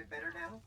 it better now?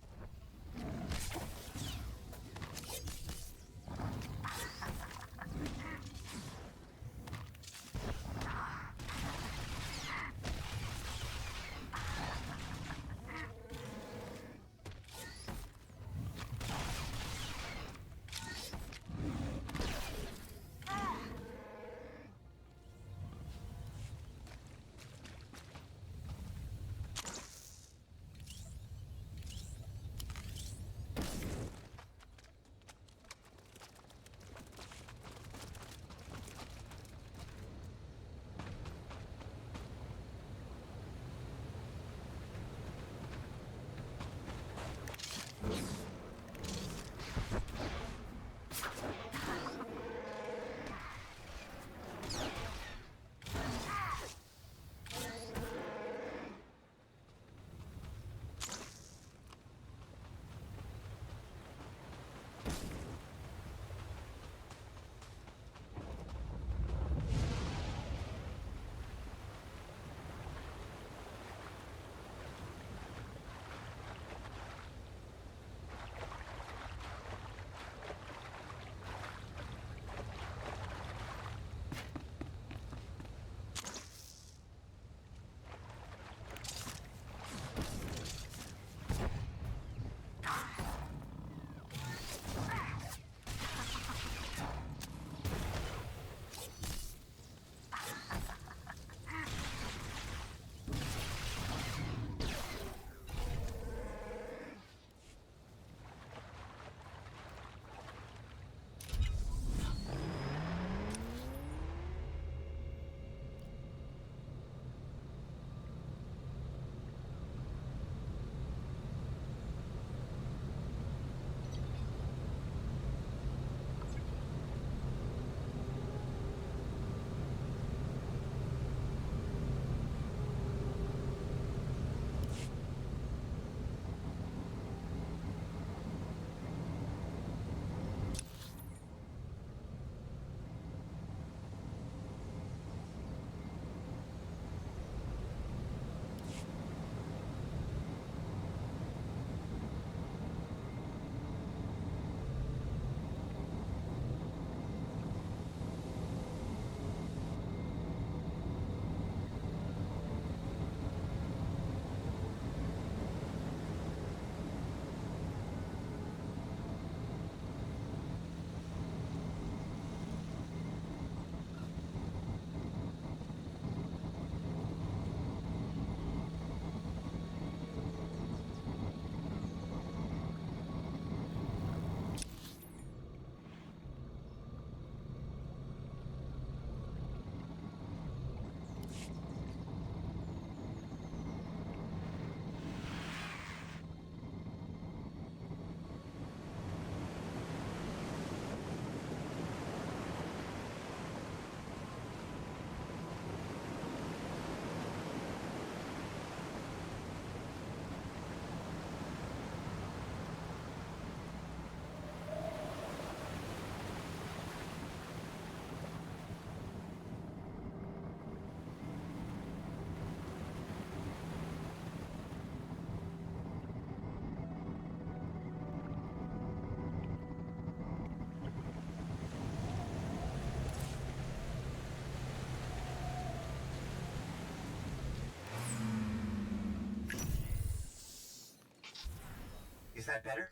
Is that better?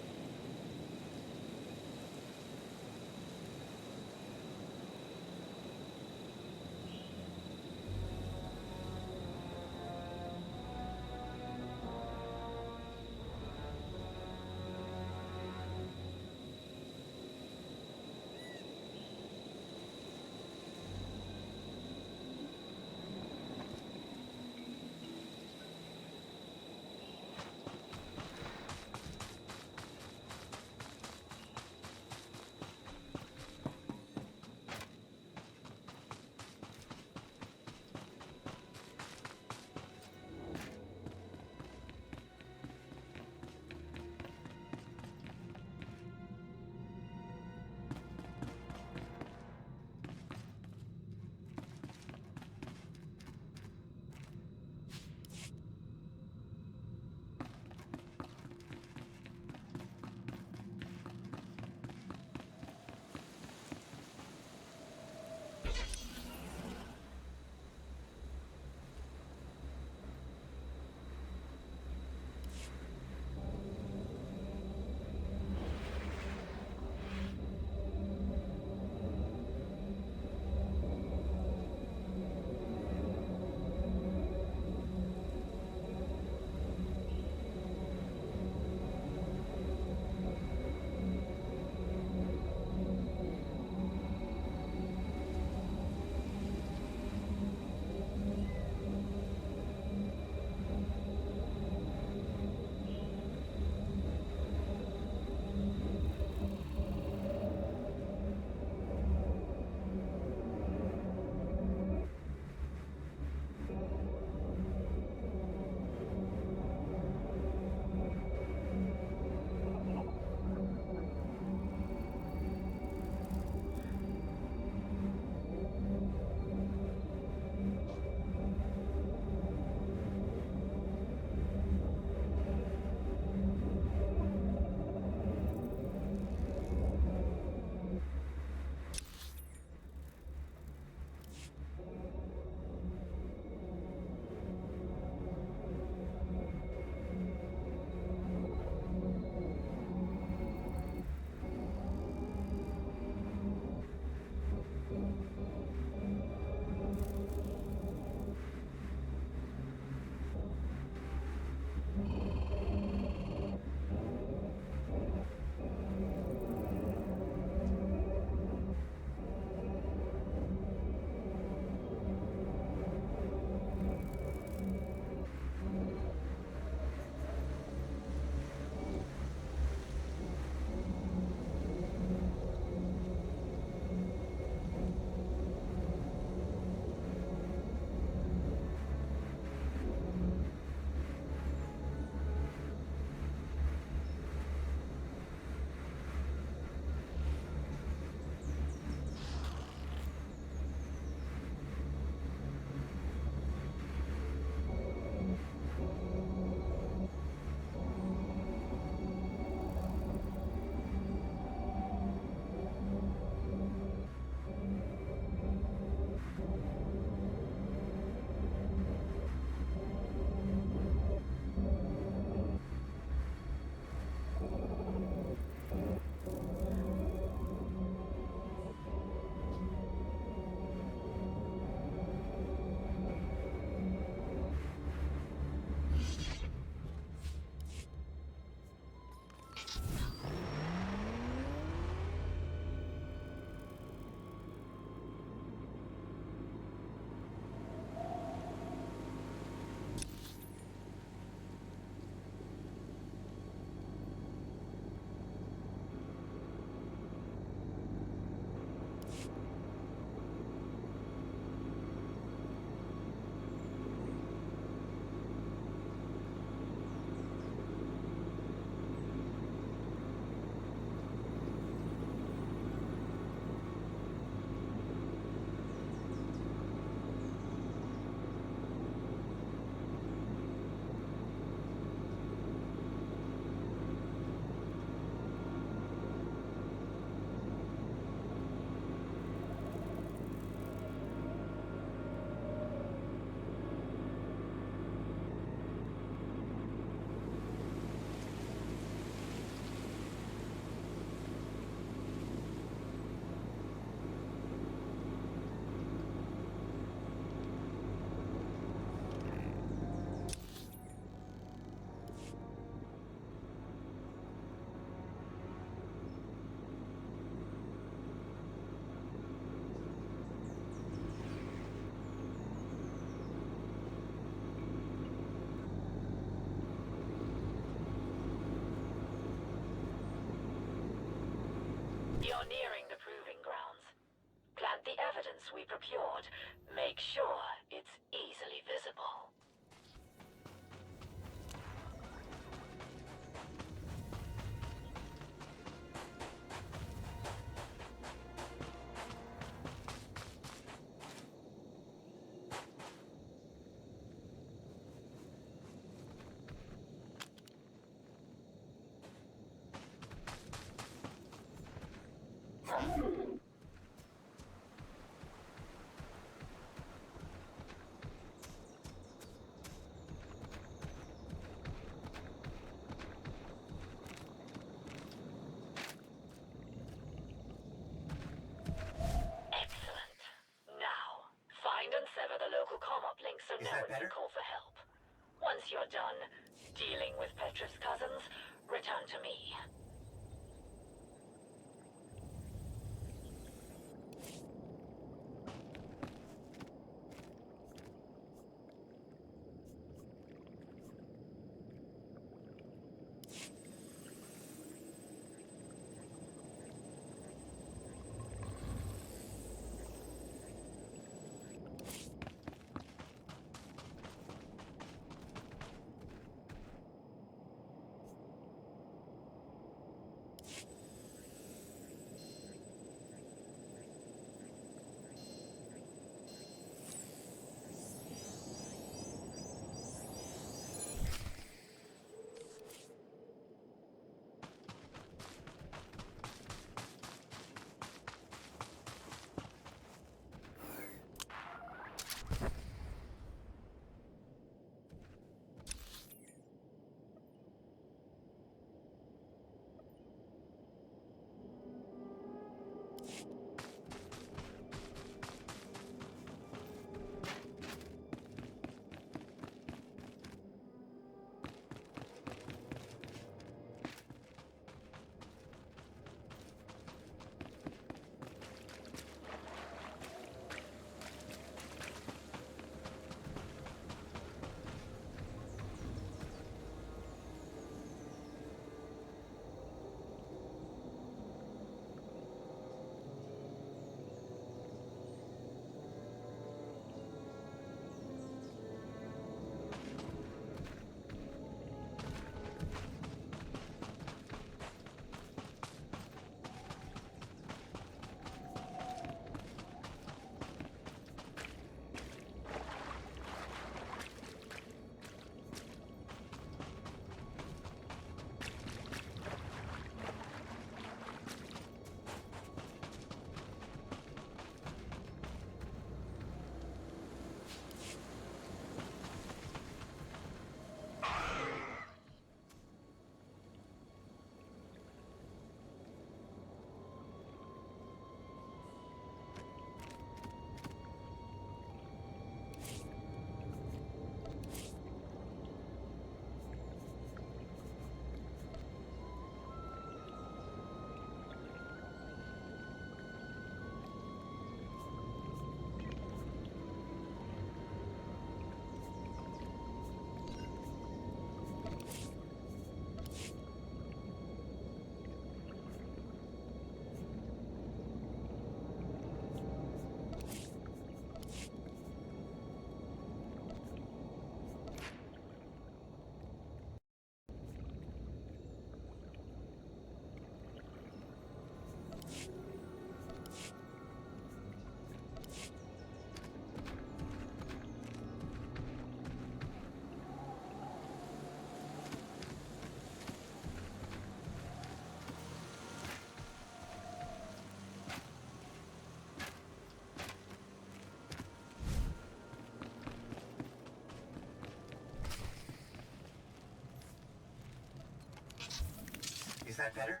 that better?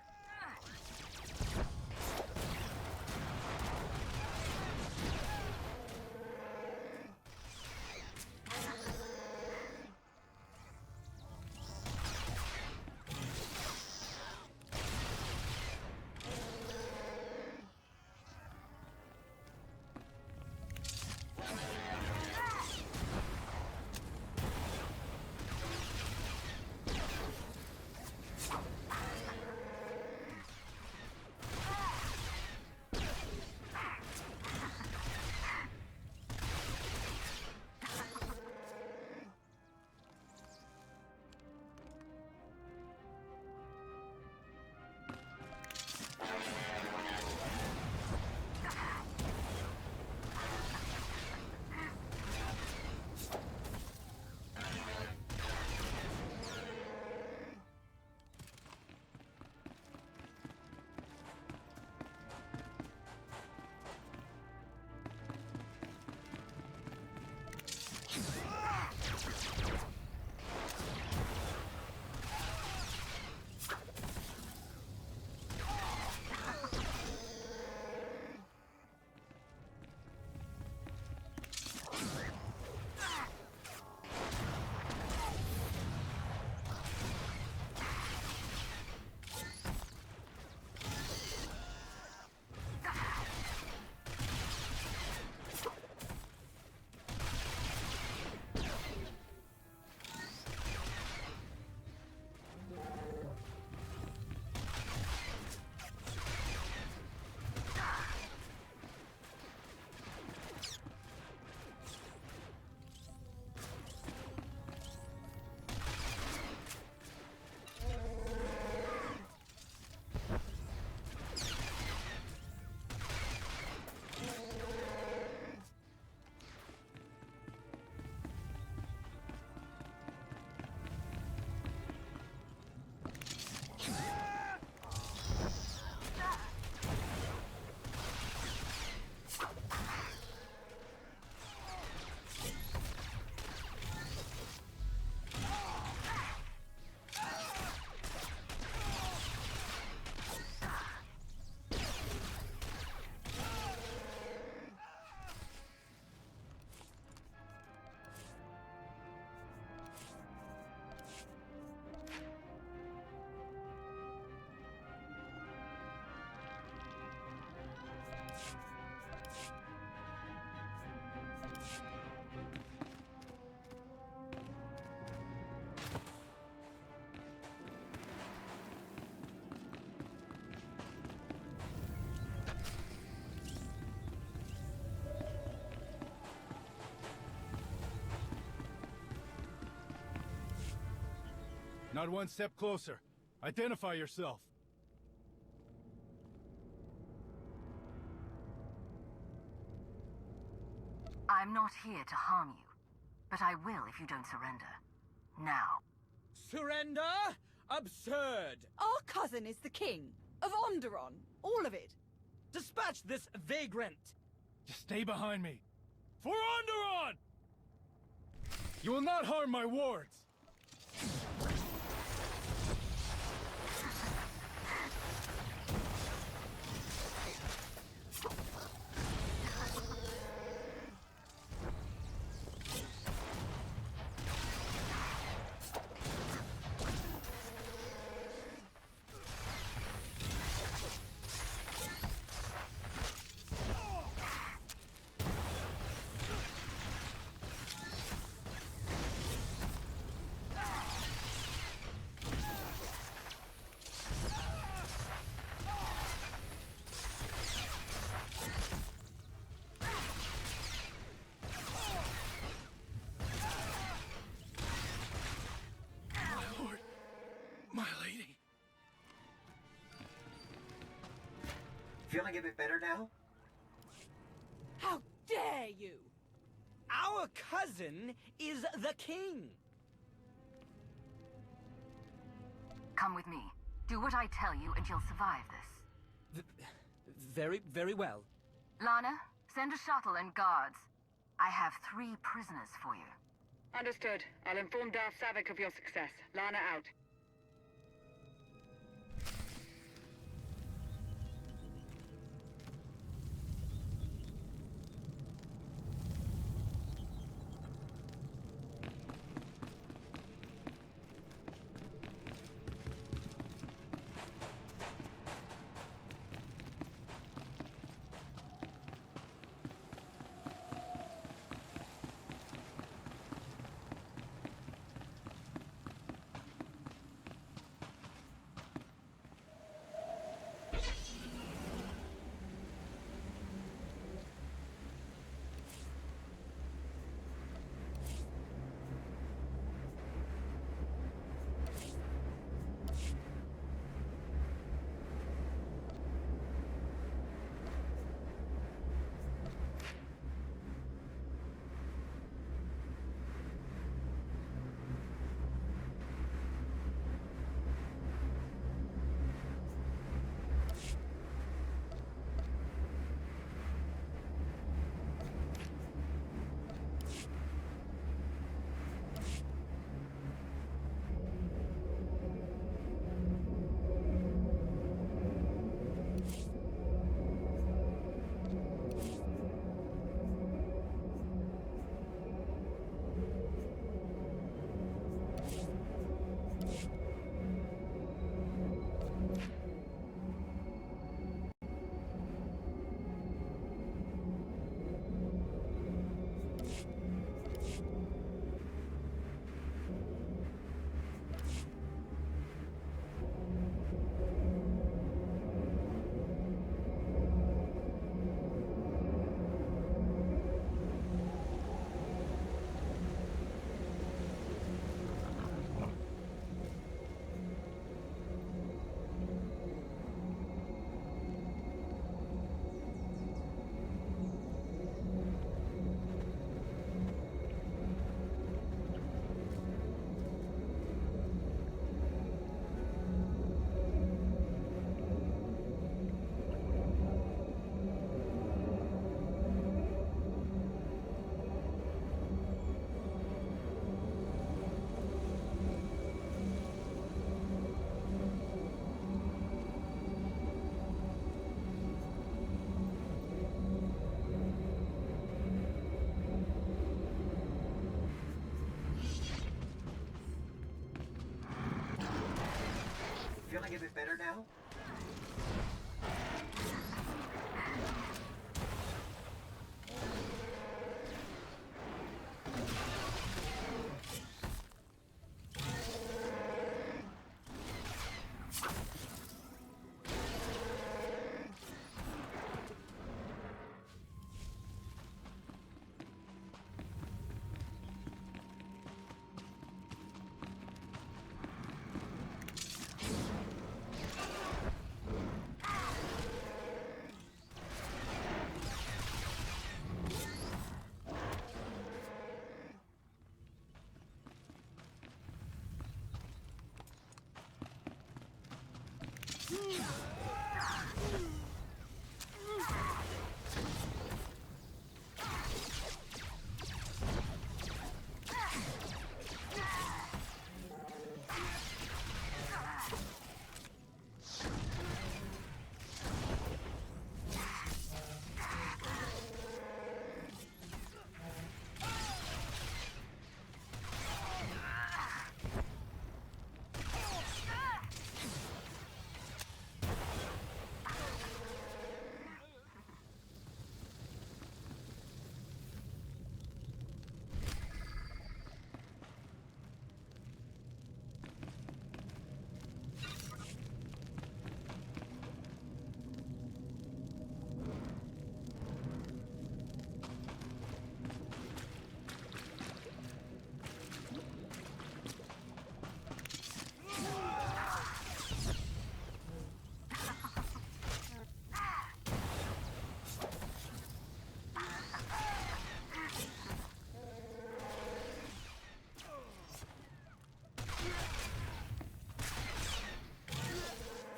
Not one step closer. Identify yourself. I'm not here to harm you, but I will if you don't surrender. Now. Surrender? Absurd! Our cousin is the king of Onderon. All of it. Dispatch this vagrant! Just stay behind me. For Onderon! You will not harm my wards! Feeling a bit better now? How dare you! Our cousin is the king! Come with me. Do what I tell you and you'll survive this. Very well. Lana, send a shuttle and guards. I have 3 prisoners for you. Understood. I'll inform Darth Savik of your success. Lana out. Feeling a bit better now?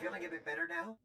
Feeling a bit better now?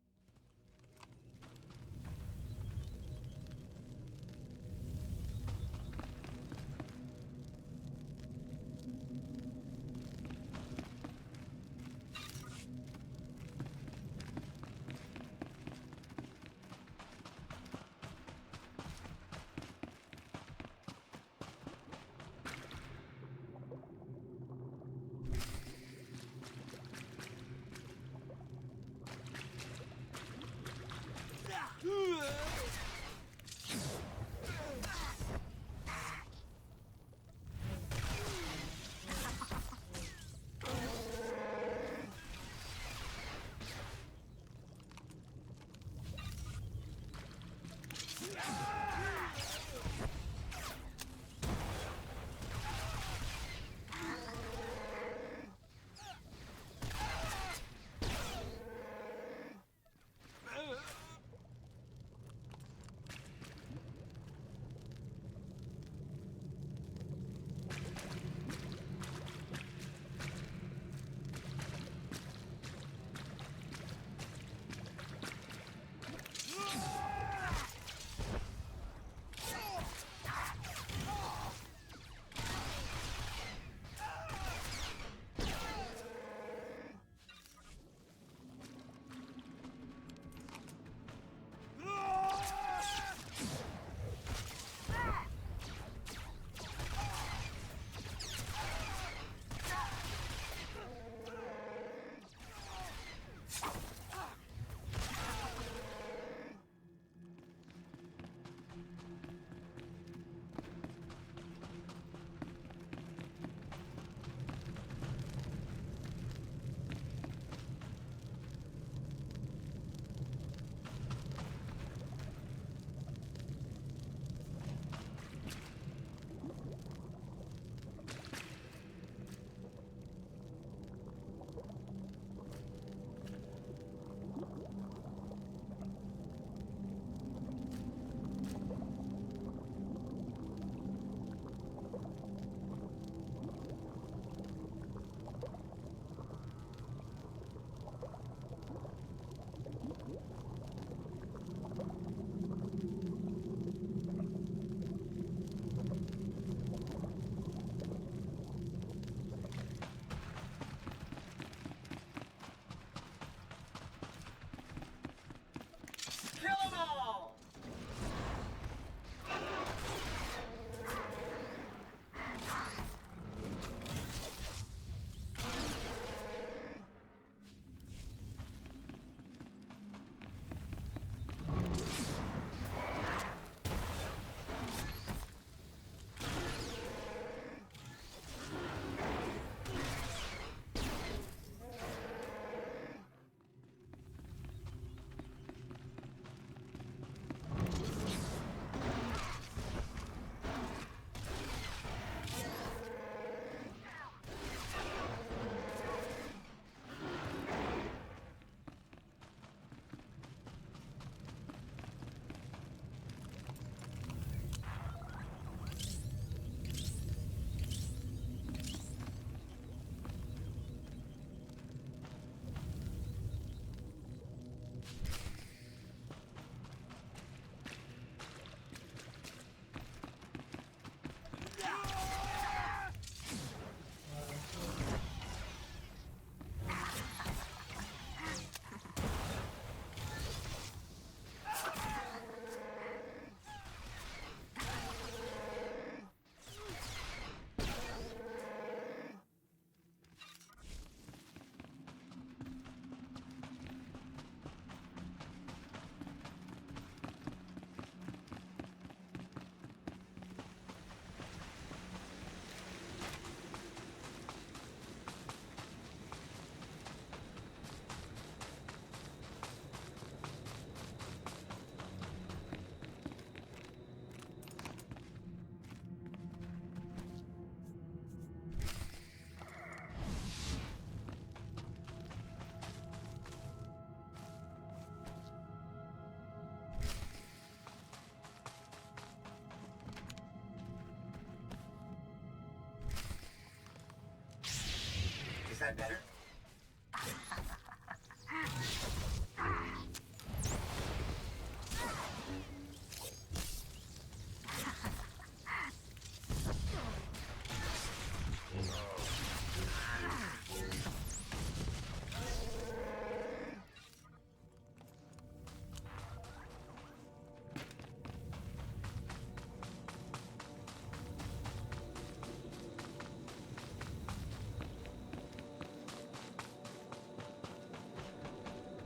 that better?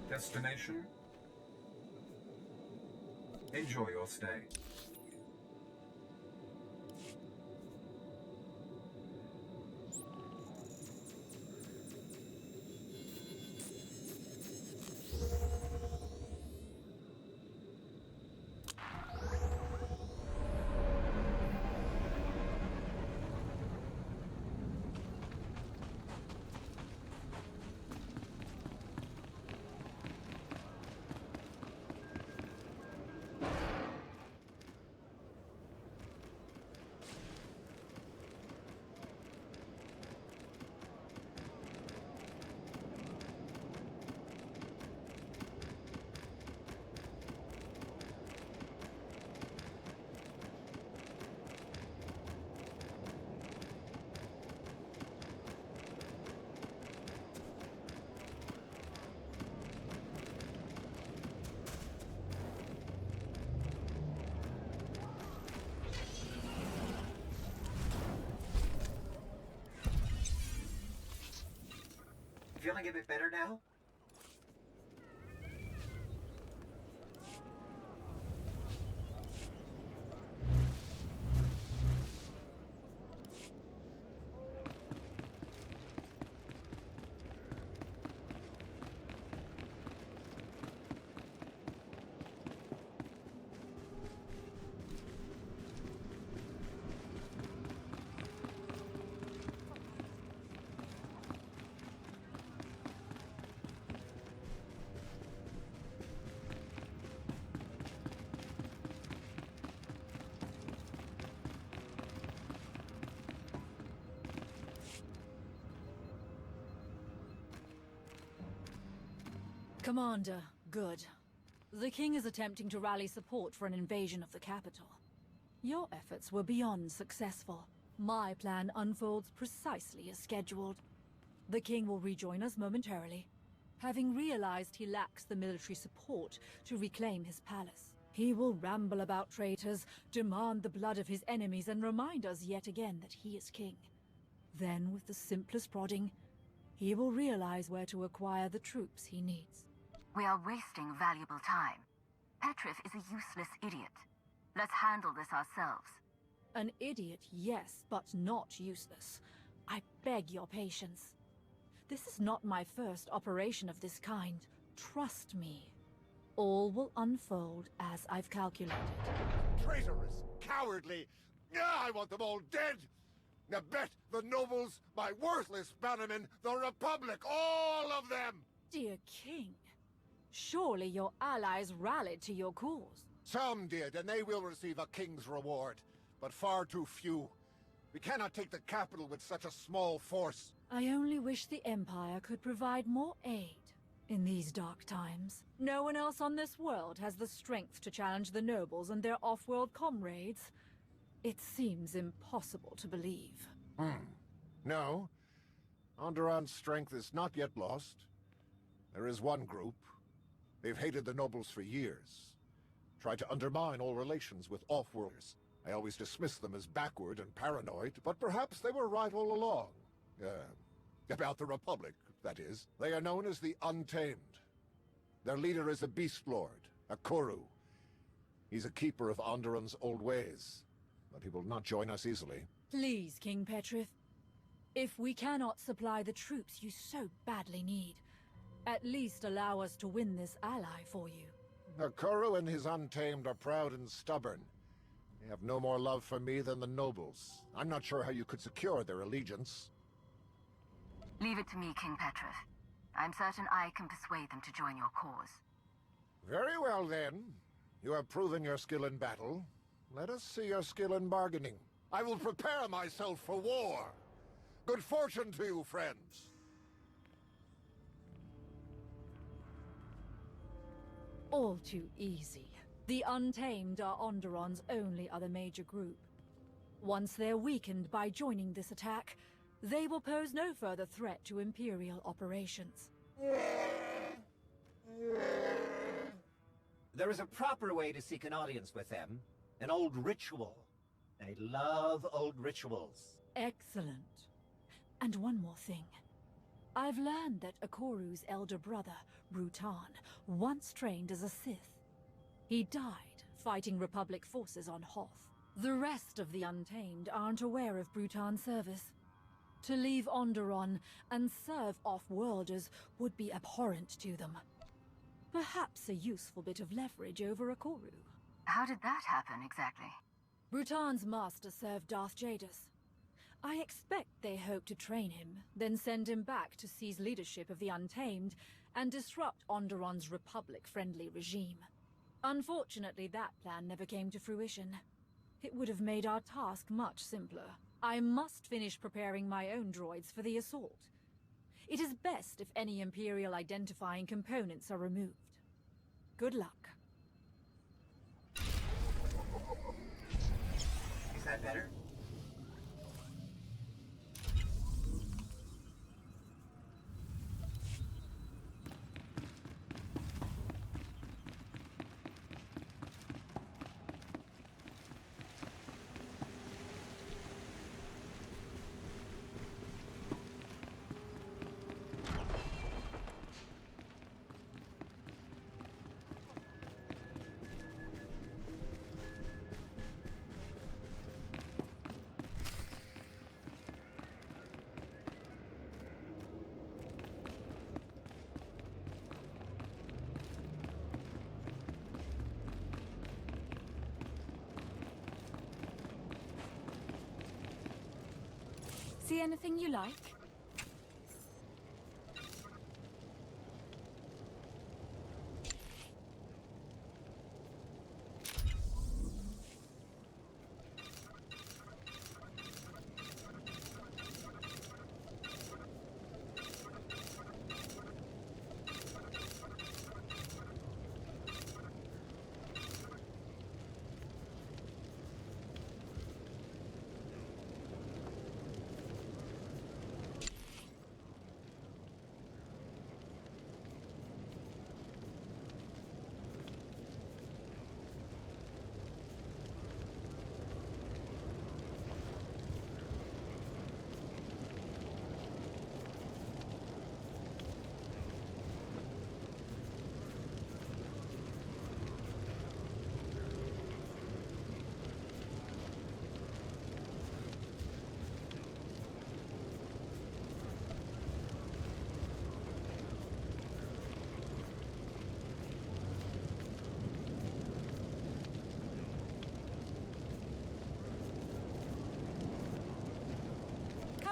Destination? Enjoy your stay. Feeling a bit better now? Commander, good. The king is attempting to rally support for an invasion of the capital. Your efforts were beyond successful. My plan unfolds precisely as scheduled. The king will rejoin us momentarily, having realized he lacks the military support to reclaim his palace. He will ramble about traitors, demand the blood of his enemies, and remind us yet again that he is king. Then, with the simplest prodding, he will realize where to acquire the troops he needs. We are wasting valuable time. Petrif is a useless idiot. Let's handle this ourselves. An idiot, yes, but not useless. I beg your patience. This is not my first operation of this kind. Trust me. All will unfold as I've calculated. Traitorous, cowardly. I want them all dead. Now bet the nobles, my worthless bannermen, the Republic, all of them! Dear King, surely your allies rallied to your cause. Some did, and they will receive a king's reward, but far too few. We cannot take the capital with such a small force. I only wish the Empire could provide more aid in these dark times. No one else on this world has the strength to challenge the nobles and their off-world comrades. It seems impossible to believe. No. Onderon's strength is not yet lost. There is one group. They've hated the nobles for years. Tried to undermine all relations with off-worlders. I always dismissed them as backward and paranoid, but perhaps they were right all along. About the Republic, that is. They are known as the Untamed. Their leader is a Beast Lord, a Koru. He's a keeper of Onderon's old ways, but he will not join us easily. Please, King Petrif. If we cannot supply the troops you so badly need, at least allow us to win this ally for you. The Koru and his Untamed are proud and stubborn. They have no more love for me than the nobles. I'm not sure how you could secure their allegiance. Leave it to me, King Petrif. I'm certain I can persuade them to join your cause. Very well, then. You have proven your skill in battle. Let us see your skill in bargaining. I will prepare myself for war. Good fortune to you, friends. All too easy. The Untamed are Onderon's only other major group. Once they're weakened by joining this attack, they will pose no further threat to Imperial operations. There is a proper way to seek an audience with them. An old ritual. They love old rituals. Excellent. And one more thing. I've learned that Ikoru's elder brother, Brutan, once trained as a Sith. He died fighting Republic forces on Hoth. The rest of the Untamed aren't aware of Brutan's service. To leave Onderon and serve off-worlders would be abhorrent to them. Perhaps a useful bit of leverage over Ikoru. How did that happen, exactly? Brutan's master served Darth Jadus. I expect they hope to train him, then send him back to seize leadership of the Untamed and disrupt Onderon's Republic-friendly regime. Unfortunately, that plan never came to fruition. It would have made our task much simpler. I must finish preparing my own droids for the assault. It is best if any Imperial identifying components are removed. Good luck. Is that better? See anything you like?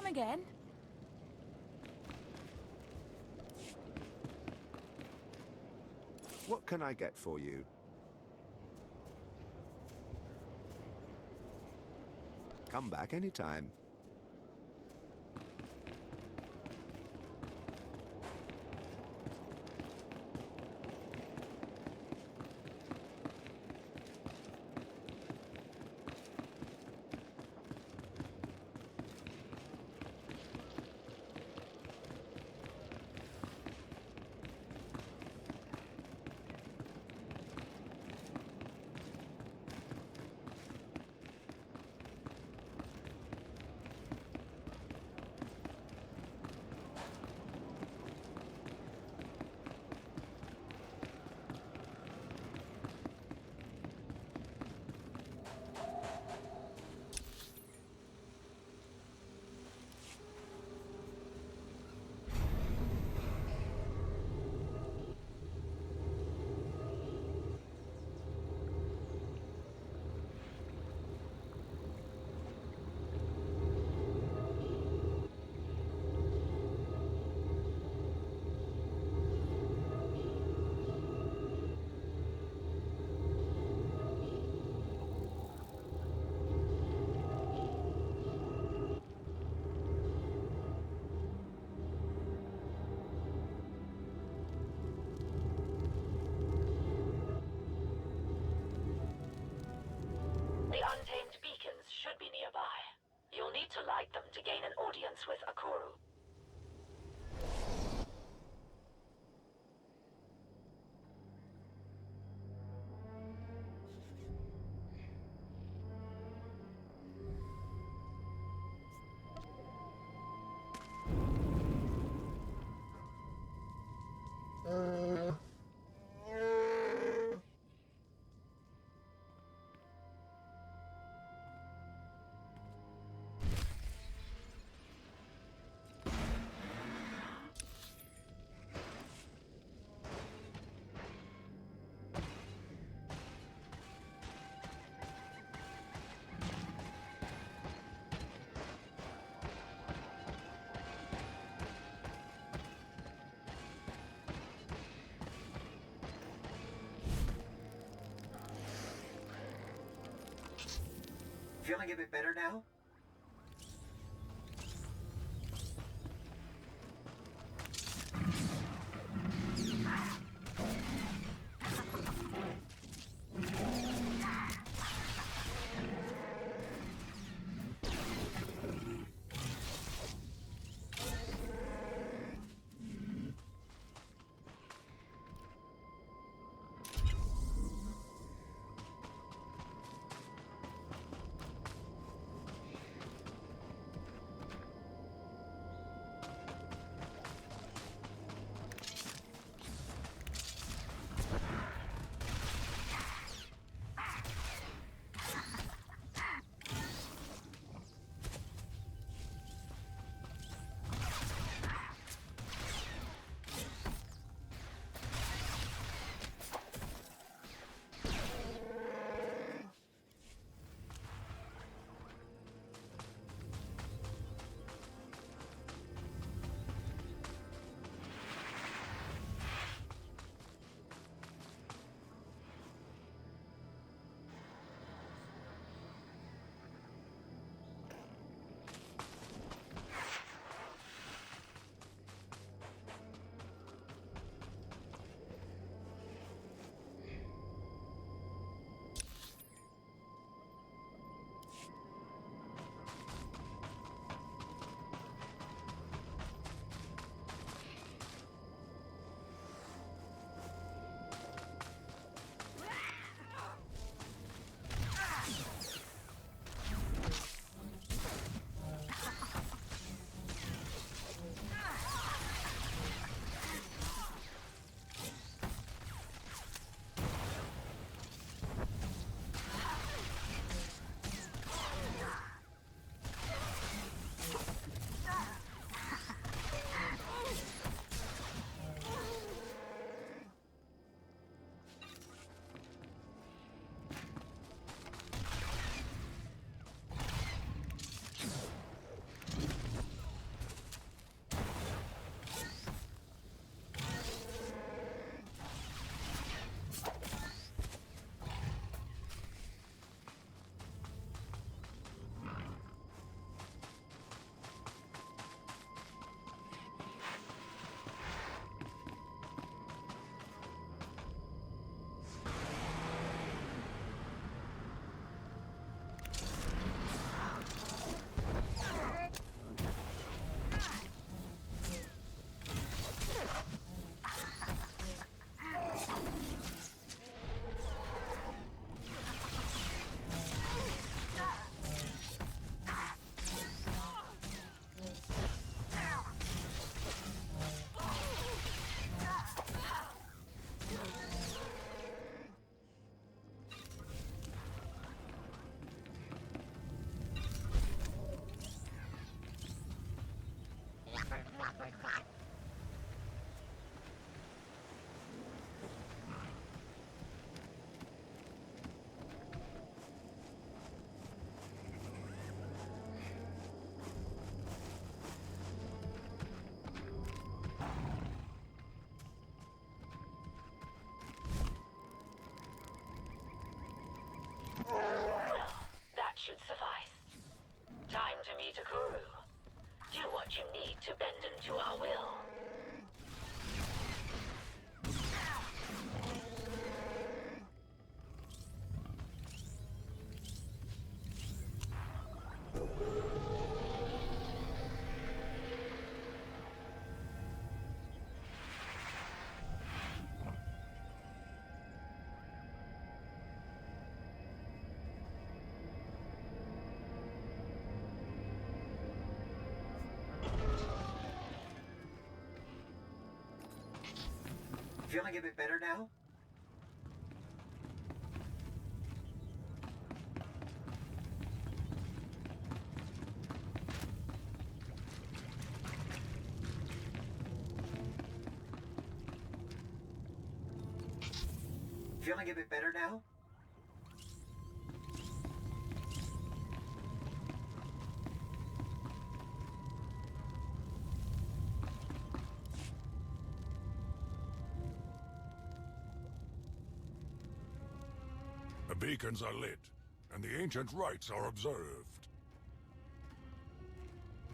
Again? What can I get for you? Come back anytime. audience with Akoru. Feeling a bit better now? Feeling a bit better now? Feeling a bit better now? The beacons are lit, and the ancient rites are observed.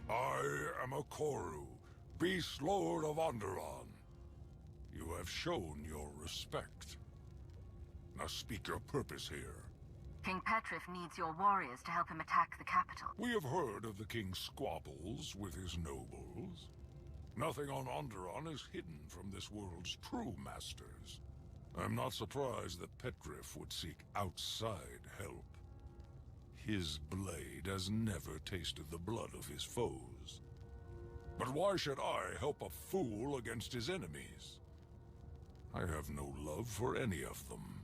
I am a Koru, Beast Lord of Onderon. You have shown your respect. Now speak your purpose here. King Petrif needs your warriors to help him attack the capital. We have heard of the king's squabbles with his nobles. Nothing on Onderon is hidden from this world's true masters. I'm not surprised that Petrif would seek outside help. His blade has never tasted the blood of his foes. But why should I help a fool against his enemies? I have no love for any of them.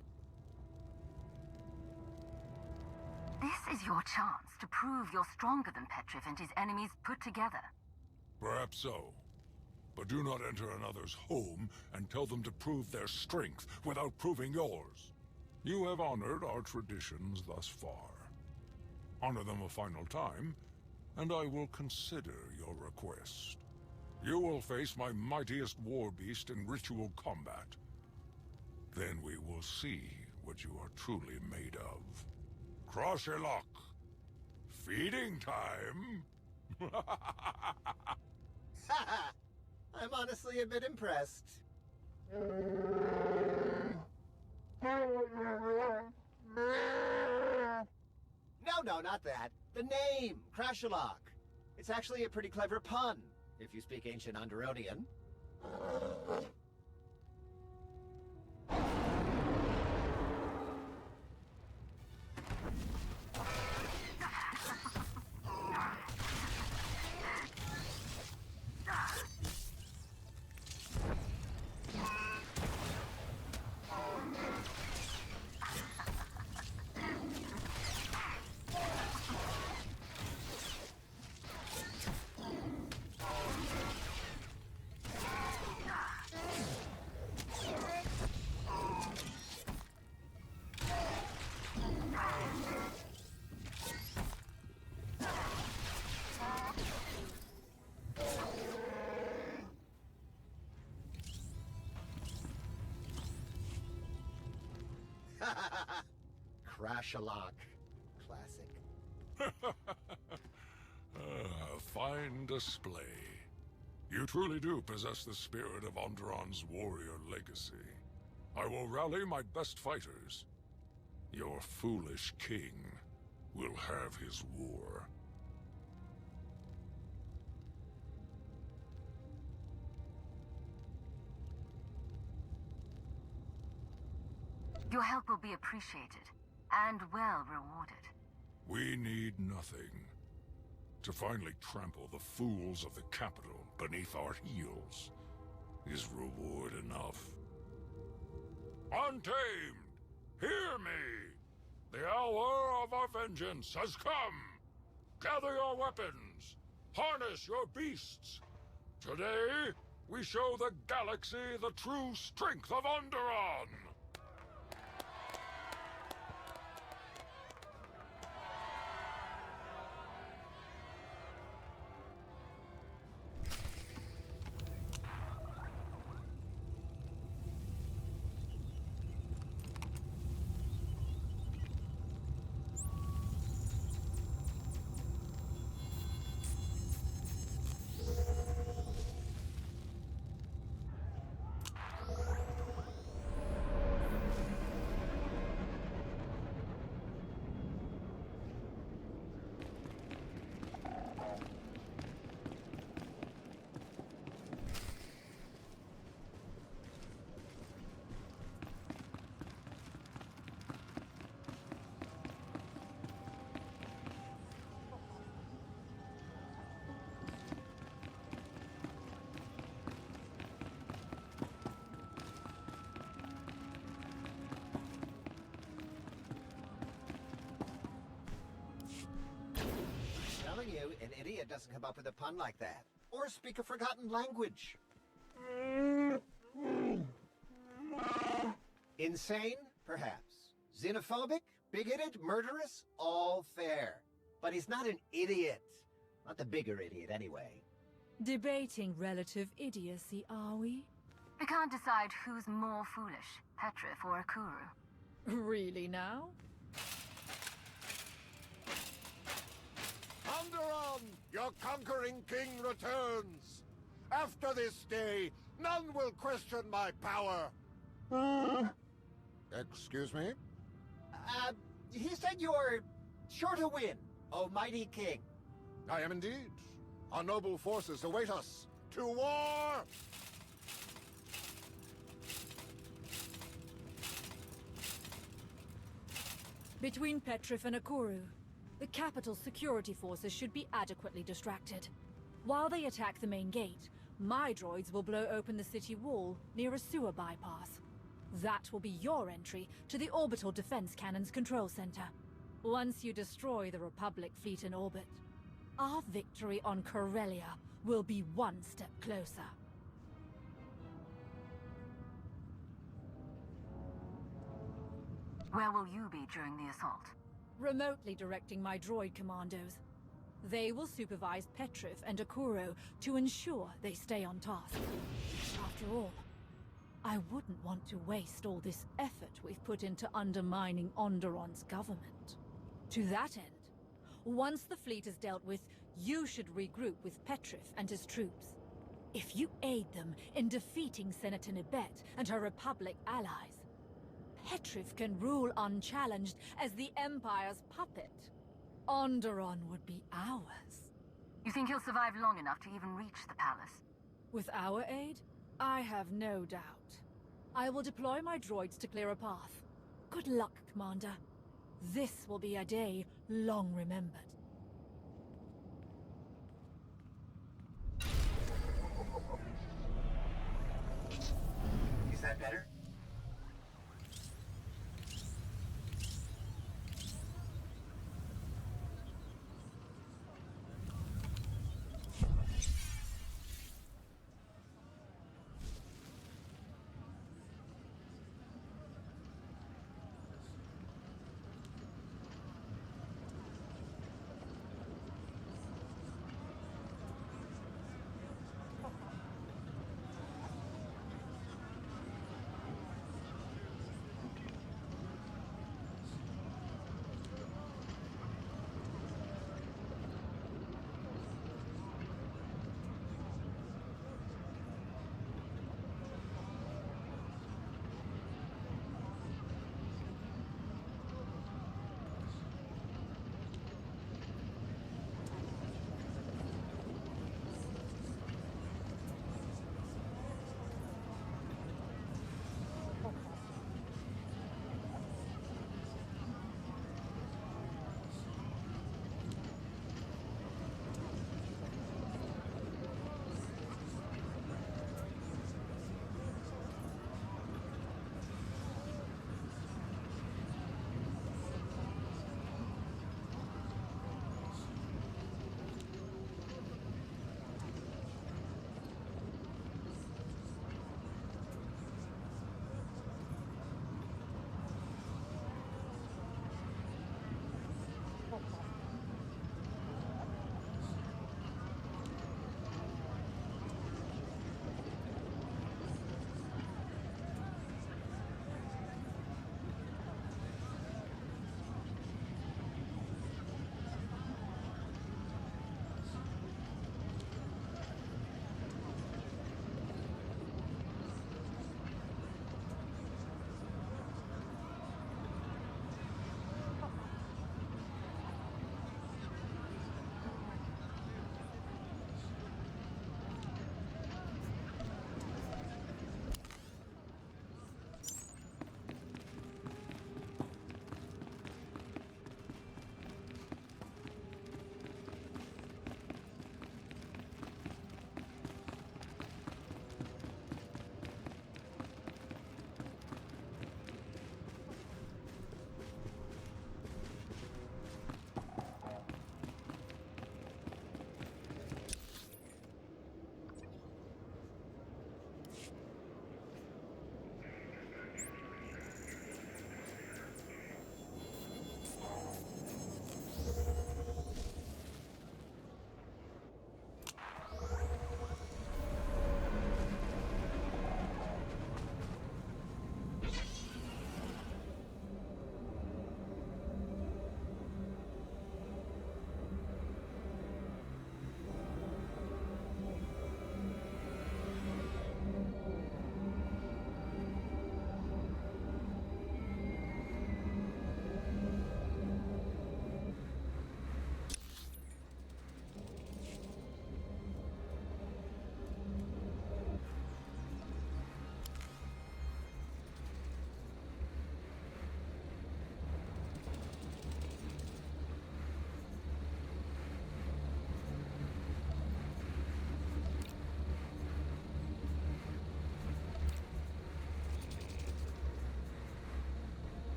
This is your chance to prove you're stronger than Petrif and his enemies put together. Perhaps so. But do not enter another's home and tell them to prove their strength without proving yours. You have honored our traditions thus far. Honor them a final time, and I will consider your request. You will face my mightiest war beast in ritual combat. Then we will see what you are truly made of. Croshelok! Feeding time! I'm honestly a bit impressed. No, not that. The name, Crashalok. It's actually a pretty clever pun, if you speak ancient Onderonian. Crashalok. Classic. Fine display. You truly do possess the spirit of Onderon's warrior legacy. I will rally my best fighters. Your foolish king will have his war. Your help will be appreciated, and well rewarded. We need nothing. To finally trample the fools of the capital beneath our heels is reward enough. Untamed, hear me! The hour of our vengeance has come! Gather your weapons! Harness your beasts! Today, we show the galaxy the true strength of Onderon! telling you, an idiot doesn't come up with a pun like that. Or speak a forgotten language. Insane? Perhaps. Xenophobic? Bigoted? Murderous? All fair. But he's not an idiot. Not the bigger idiot, anyway. Debating relative idiocy, are we? We can't decide who's more foolish, Petrif or Akuru. Really now? Onderon, your conquering king returns. After this day, none will question my power. Excuse me? He said you're sure to win, O mighty king. I am indeed. Our noble forces await us. To war! Between Petrif and Akuru, the capital's security forces should be adequately distracted. While they attack the main gate, my droids will blow open the city wall near a sewer bypass. That will be your entry to the orbital defense cannon's control center. Once you destroy the Republic fleet in orbit, our victory on Corellia will be one step closer. Where will you be during the assault? Remotely directing my droid commandos. They will supervise Petrif and Akuro to ensure they stay on task. After all, I wouldn't want to waste all this effort we've put into undermining Onderon's government. To that end, once the fleet is dealt with, you should regroup with Petrif and his troops. If you aid them in defeating Senator Nibet and her Republic allies, Petrif can rule unchallenged as the Empire's puppet. Onderon would be ours. You think he'll survive long enough to even reach the palace? With our aid, I have no doubt. I will deploy my droids to clear a path. Good luck, Commander. This will be a day long remembered. Is that better?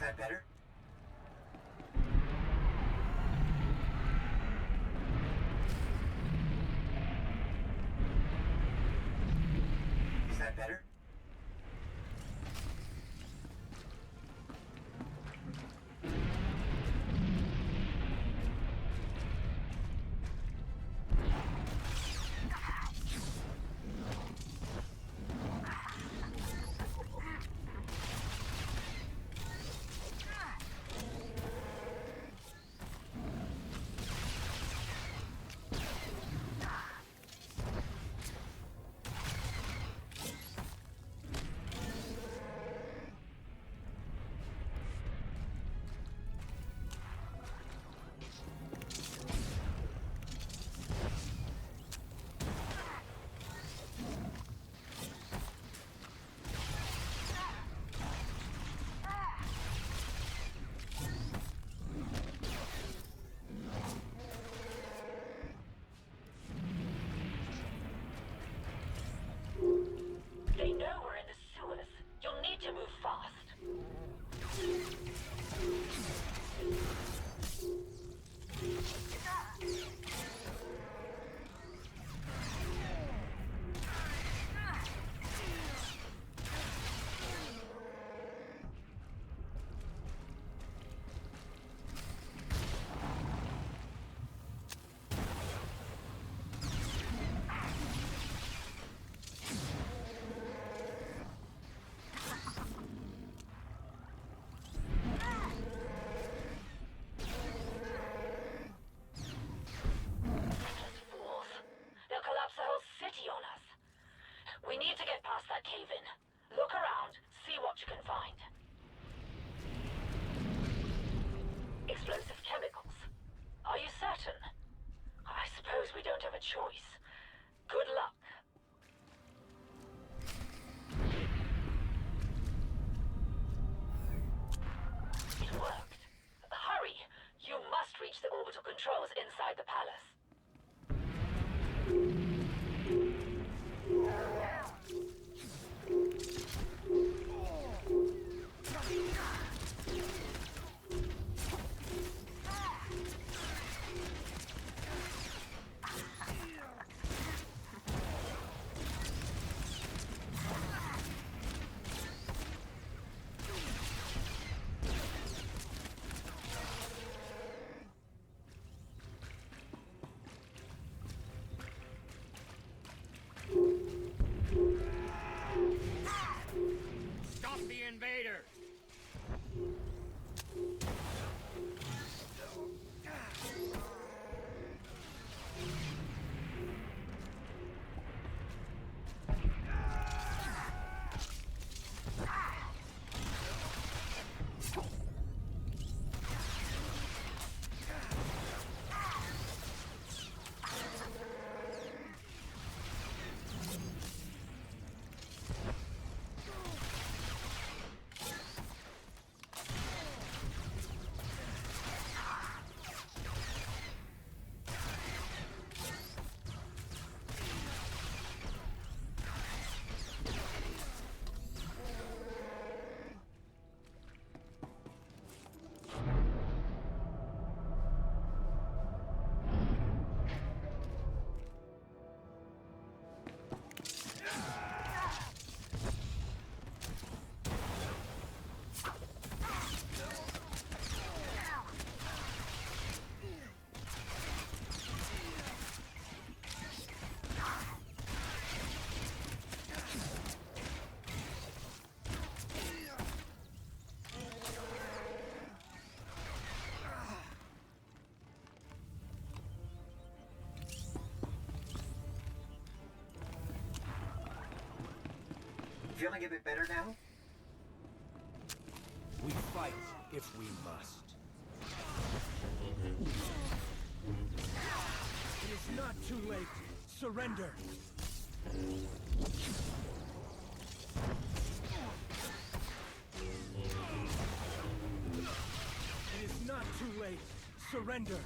that better? Is that better? They know we're in the sewers. You'll need to move fast. We need to get past that cave-in. Look around, see what you can find. Explosive chemicals. Are you certain? I suppose we don't have a choice. Good luck. It worked. Hurry! You must reach the orbital controls inside the palace. Stop the invaders! Feeling a bit better now? We fight if we must. It is not too late. Surrender. It is not too late. Surrender.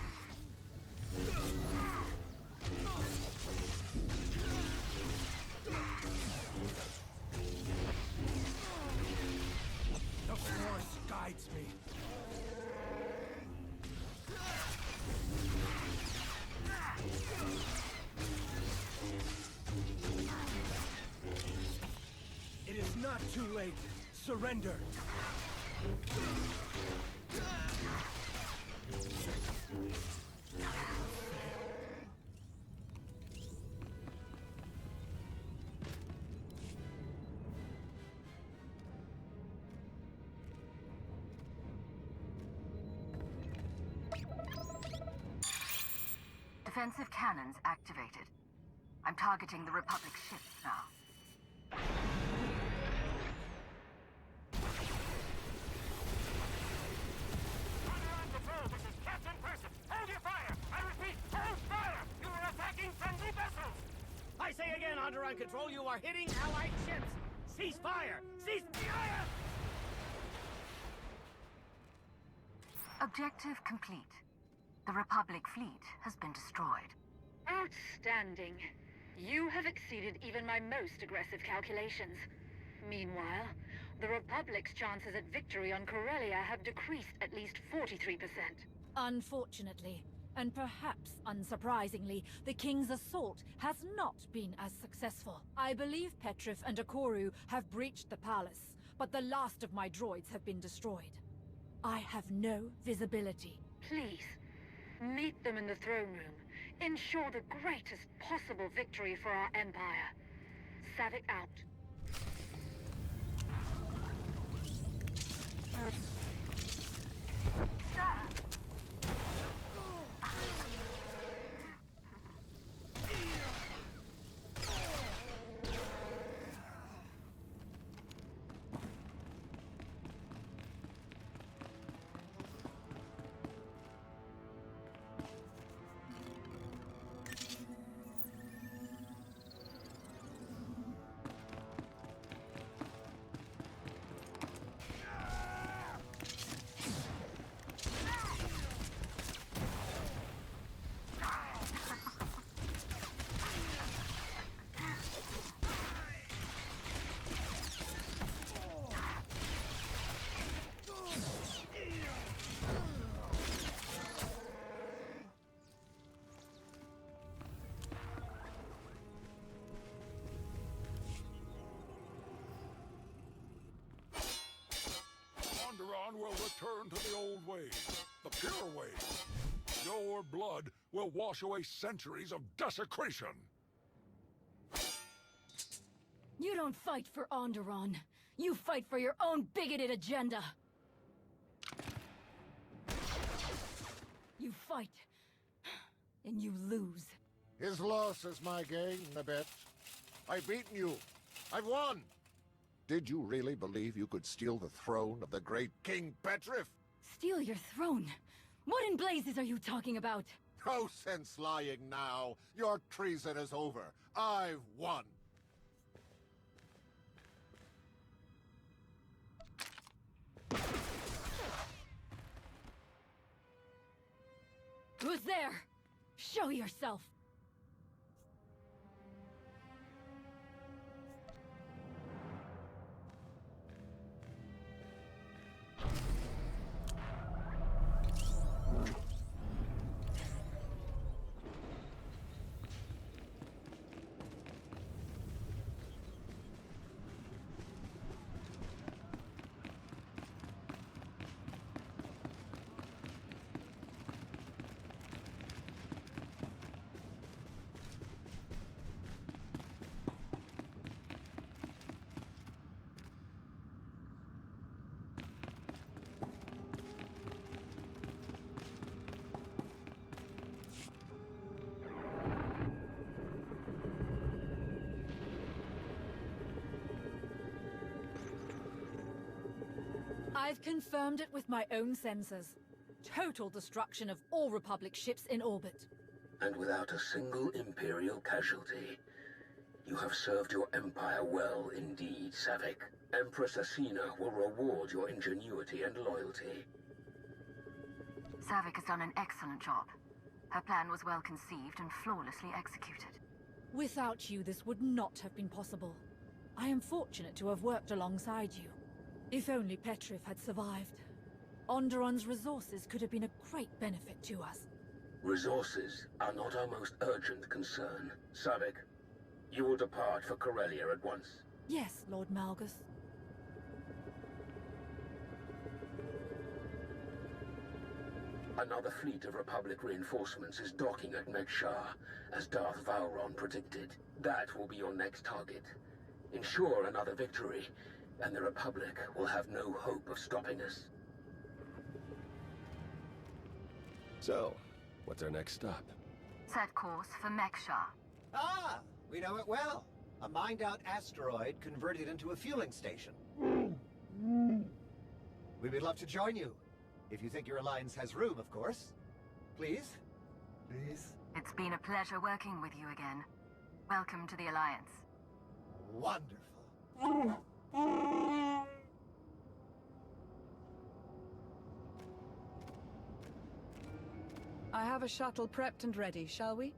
The Force guides bites me. It is not too late. Surrender. Defensive cannons activated. I'm targeting the Republic ships now. This is Captain Person. Hold your fire! I repeat, hold fire! You are attacking friendly vessels! I say again, Onderon Control, you are hitting Allied ships! Cease fire! Cease fire! Objective complete. The Republic fleet has been destroyed. Outstanding. You have exceeded even my most aggressive calculations. Meanwhile, the Republic's chances at victory on Corellia have decreased at least 43%. Unfortunately, and perhaps unsurprisingly, the King's assault has not been as successful. I believe Petrif and Akoru have breached the palace, but the last of my droids have been destroyed. I have no visibility. Please, meet them in the throne room. Ensure the greatest possible victory for our Empire. Savik out. Onderon will return to the old ways, the pure ways. Your blood will wash away centuries of desecration. You don't fight for Onderon. You fight for your own bigoted agenda. You fight, and you lose. His loss is my gain, Nabet. I've beaten you. I've won. Did you really believe you could steal the throne of the great King Petrif? Steal your throne? What in blazes are you talking about? No sense lying now. Your treason is over. I've won. Who's there? Show yourself! I've confirmed it with my own sensors. Total destruction of all Republic ships in orbit. And without a single Imperial casualty. You have served your Empire well indeed, Savik. Empress Asina will reward your ingenuity and loyalty. Savik has done an excellent job. Her plan was well conceived and flawlessly executed. Without you, this would not have been possible. I am fortunate to have worked alongside you. If only Petrif had survived, Onderon's resources could have been a great benefit to us. Resources are not our most urgent concern. Savik, you will depart for Corellia at once. Yes, Lord Malgus. Another fleet of Republic reinforcements is docking at Megshar, as Darth Vowron predicted. That will be your next target. Ensure another victory, and the Republic will have no hope of stopping us. So, what's our next stop? Set course for Mekshar. Ah, we know it well. A mined-out asteroid converted into a fueling station. We would love to join you. If you think your alliance has room, of course. Please? Please? It's been a pleasure working with you again. Welcome to the Alliance. Wonderful. I have a shuttle prepped and ready, shall we?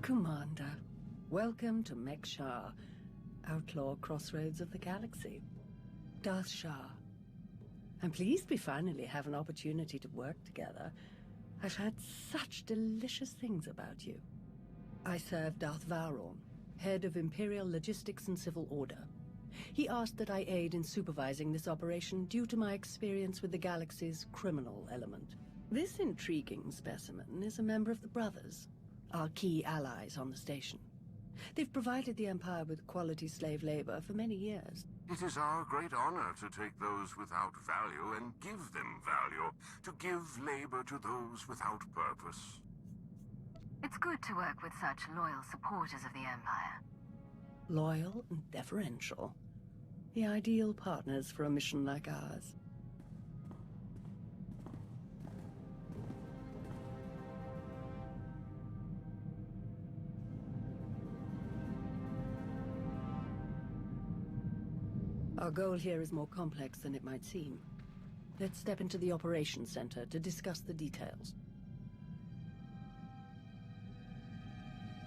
Commander, welcome to Mek-Shar, outlaw crossroads of the galaxy. Darth Shah. I'm pleased we finally have an opportunity to work together. I've heard such delicious things about you. I serve Darth Vowron, head of Imperial Logistics and Civil Order. He asked that I aid in supervising this operation due to my experience with the galaxy's criminal element. This intriguing specimen is a member of the Brothers, our key allies on the station. They've provided the Empire with quality slave labor for many years. It is our great honor to take those without value and give them value, to give labor to those without purpose. It's good to work with such loyal supporters of the Empire. Loyal and deferential. The ideal partners for a mission like ours. Our goal here is more complex than it might seem. Let's step into the operations center to discuss the details.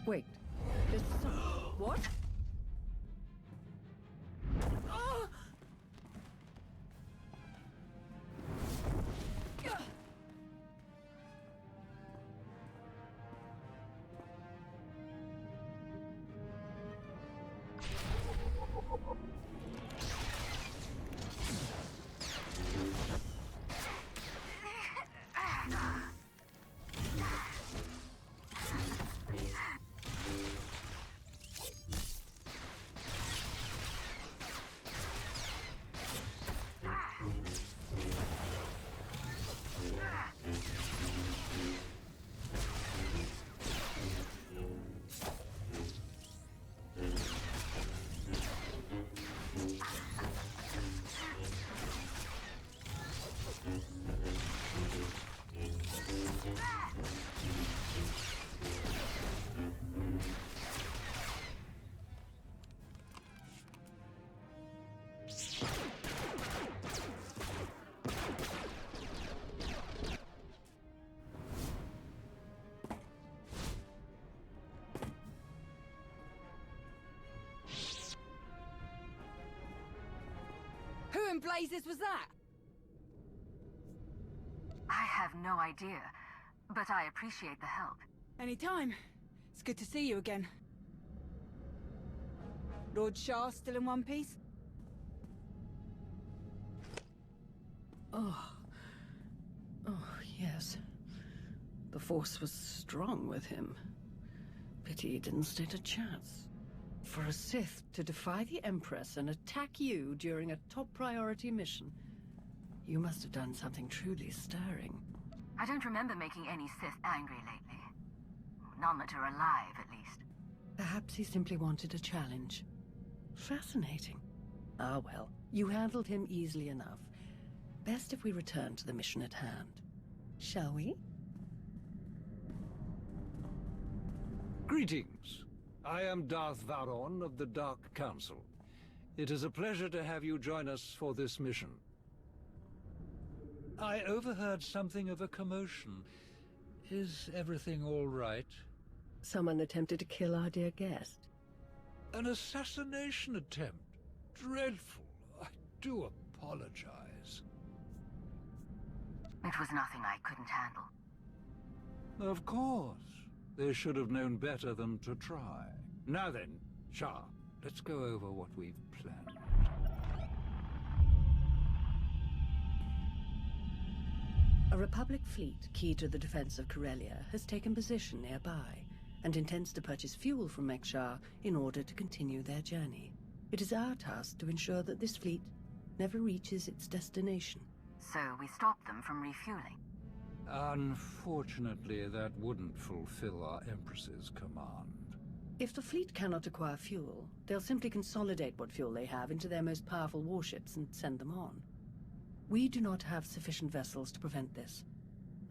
Wait, there's some... What? Ah! Who in blazes was that? I have no idea, but I appreciate the help. Anytime. It's good to see you again. Lord Shah still in one piece? Oh, yes. The Force was strong with him. Pity he didn't stand a chance. For a Sith to defy the Empress and attack you during a top priority mission, you must have done something truly stirring. I don't remember making any Sith angry lately. None that are alive, at least. Perhaps he simply wanted a challenge. Fascinating. Ah well, you handled him easily enough. Best if we return to the mission at hand. Shall we? Greetings. I am Darth Vowron of the Dark Council. It is a pleasure to have you join us for this mission. I overheard something of a commotion. Is everything all right? Someone attempted to kill our dear guest. An assassination attempt? Dreadful. I do apologize. It was nothing I couldn't handle. Of course. They should have known better than to try. Now then, Shah, let's go over what we've planned. A Republic fleet key to the defense of Corellia has taken position nearby and intends to purchase fuel from Mek-Shar in order to continue their journey. It is our task to ensure that this fleet never reaches its destination. So we stop them from refueling? Unfortunately, that wouldn't fulfill our Empress's command. If the fleet cannot acquire fuel, they'll simply consolidate what fuel they have into their most powerful warships and send them on. We do not have sufficient vessels to prevent this,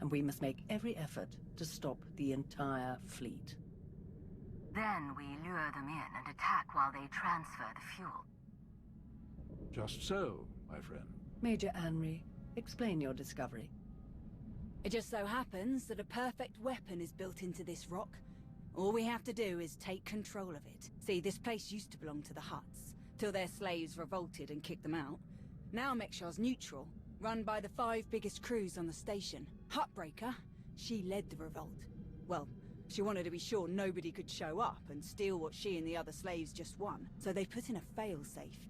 and we must make every effort to stop the entire fleet. Then we lure them in and attack while they transfer the fuel. Just so, my friend. Major Anri, explain your discovery. It just so happens that a perfect weapon is built into this rock. All we have to do is take control of it. See, this place used to belong to the Hutts, till their slaves revolted and kicked them out. Now Mekshaw's neutral, run by the 5 biggest crews on the station. Huttbreaker, she led the revolt. Well, she wanted to be sure nobody could show up and steal what she and the other slaves just won, so they put in a failsafe.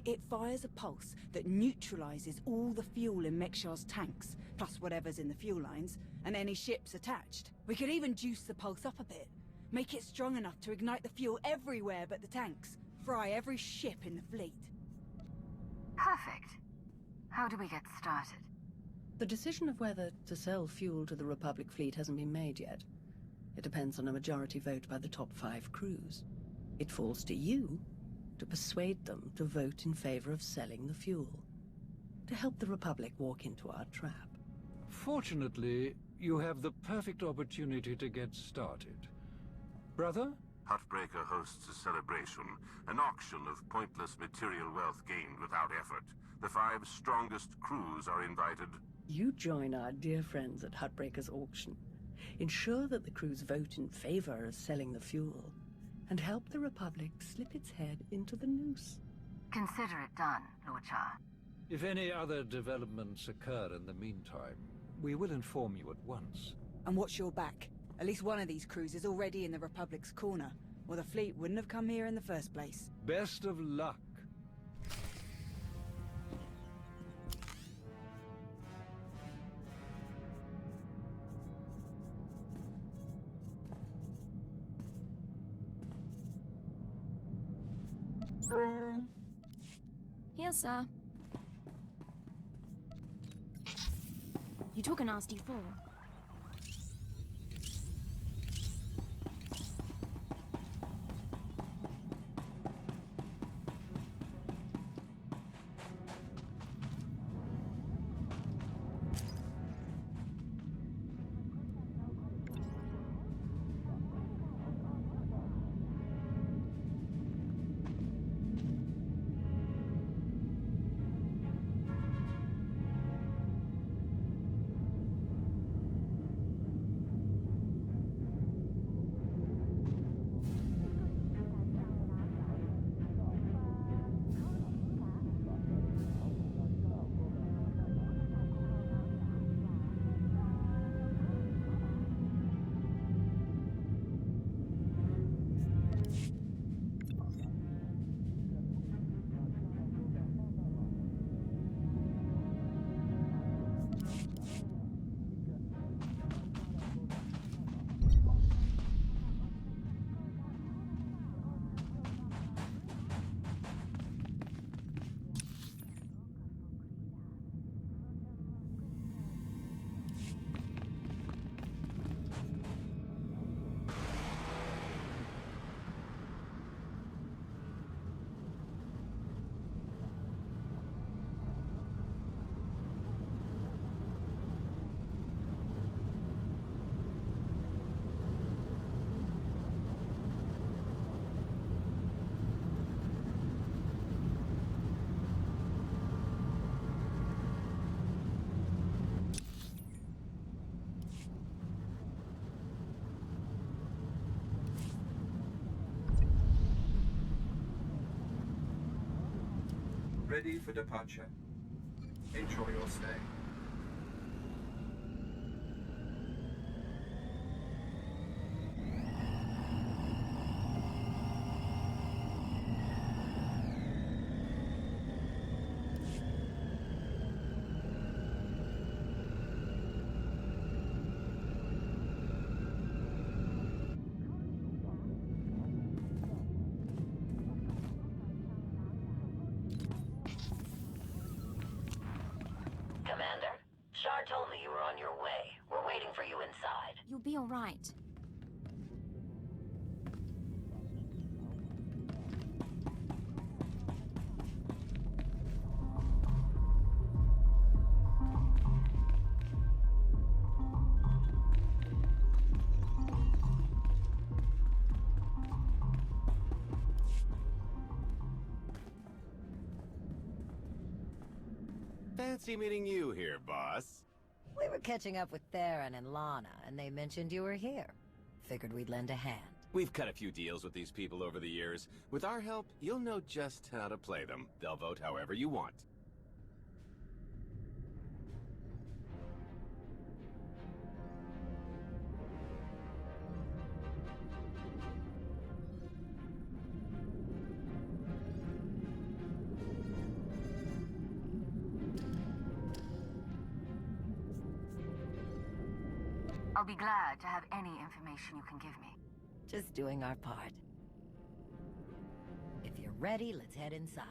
It fires a pulse that neutralizes all the fuel in Mekshaw's tanks, plus whatever's in the fuel lines, and any ships attached. We could even juice the pulse up a bit. Make it strong enough to ignite the fuel everywhere but the tanks. Fry every ship in the fleet. Perfect. How do we get started? The decision of whether to sell fuel to the Republic fleet hasn't been made yet. It depends on a majority vote by the top 5 crews. It falls to you to persuade them to vote in favor of selling the fuel, to help the Republic walk into our trap. Fortunately, you have the perfect opportunity to get started. Brother? Huttbreaker hosts a celebration, an auction of pointless material wealth gained without effort. The 5 strongest crews are invited. You join our dear friends at Huttbreaker's auction. Ensure that the crews vote in favor of selling the fuel, and help the Republic slip its head into the noose. Consider it done, Lord Shah. If any other developments occur in the meantime, we will inform you at once. And watch your back. At least one of these crews is already in the Republic's corner, or the fleet wouldn't have come here in the first place. Best of luck. Here, sir. You took a nasty fall. Ready for departure. Enjoy your stay. Told me you were on your way. We're waiting for you inside. You'll be all right. Fancy meeting you here, boss. We were catching up with Theron and Lana, and they mentioned you were here. Figured we'd lend a hand. We've cut a few deals with these people over the years. With our help, you'll know just how to play them. They'll vote however you want. I'll be glad to have any information you can give me. Just doing our part. If you're ready, let's head inside.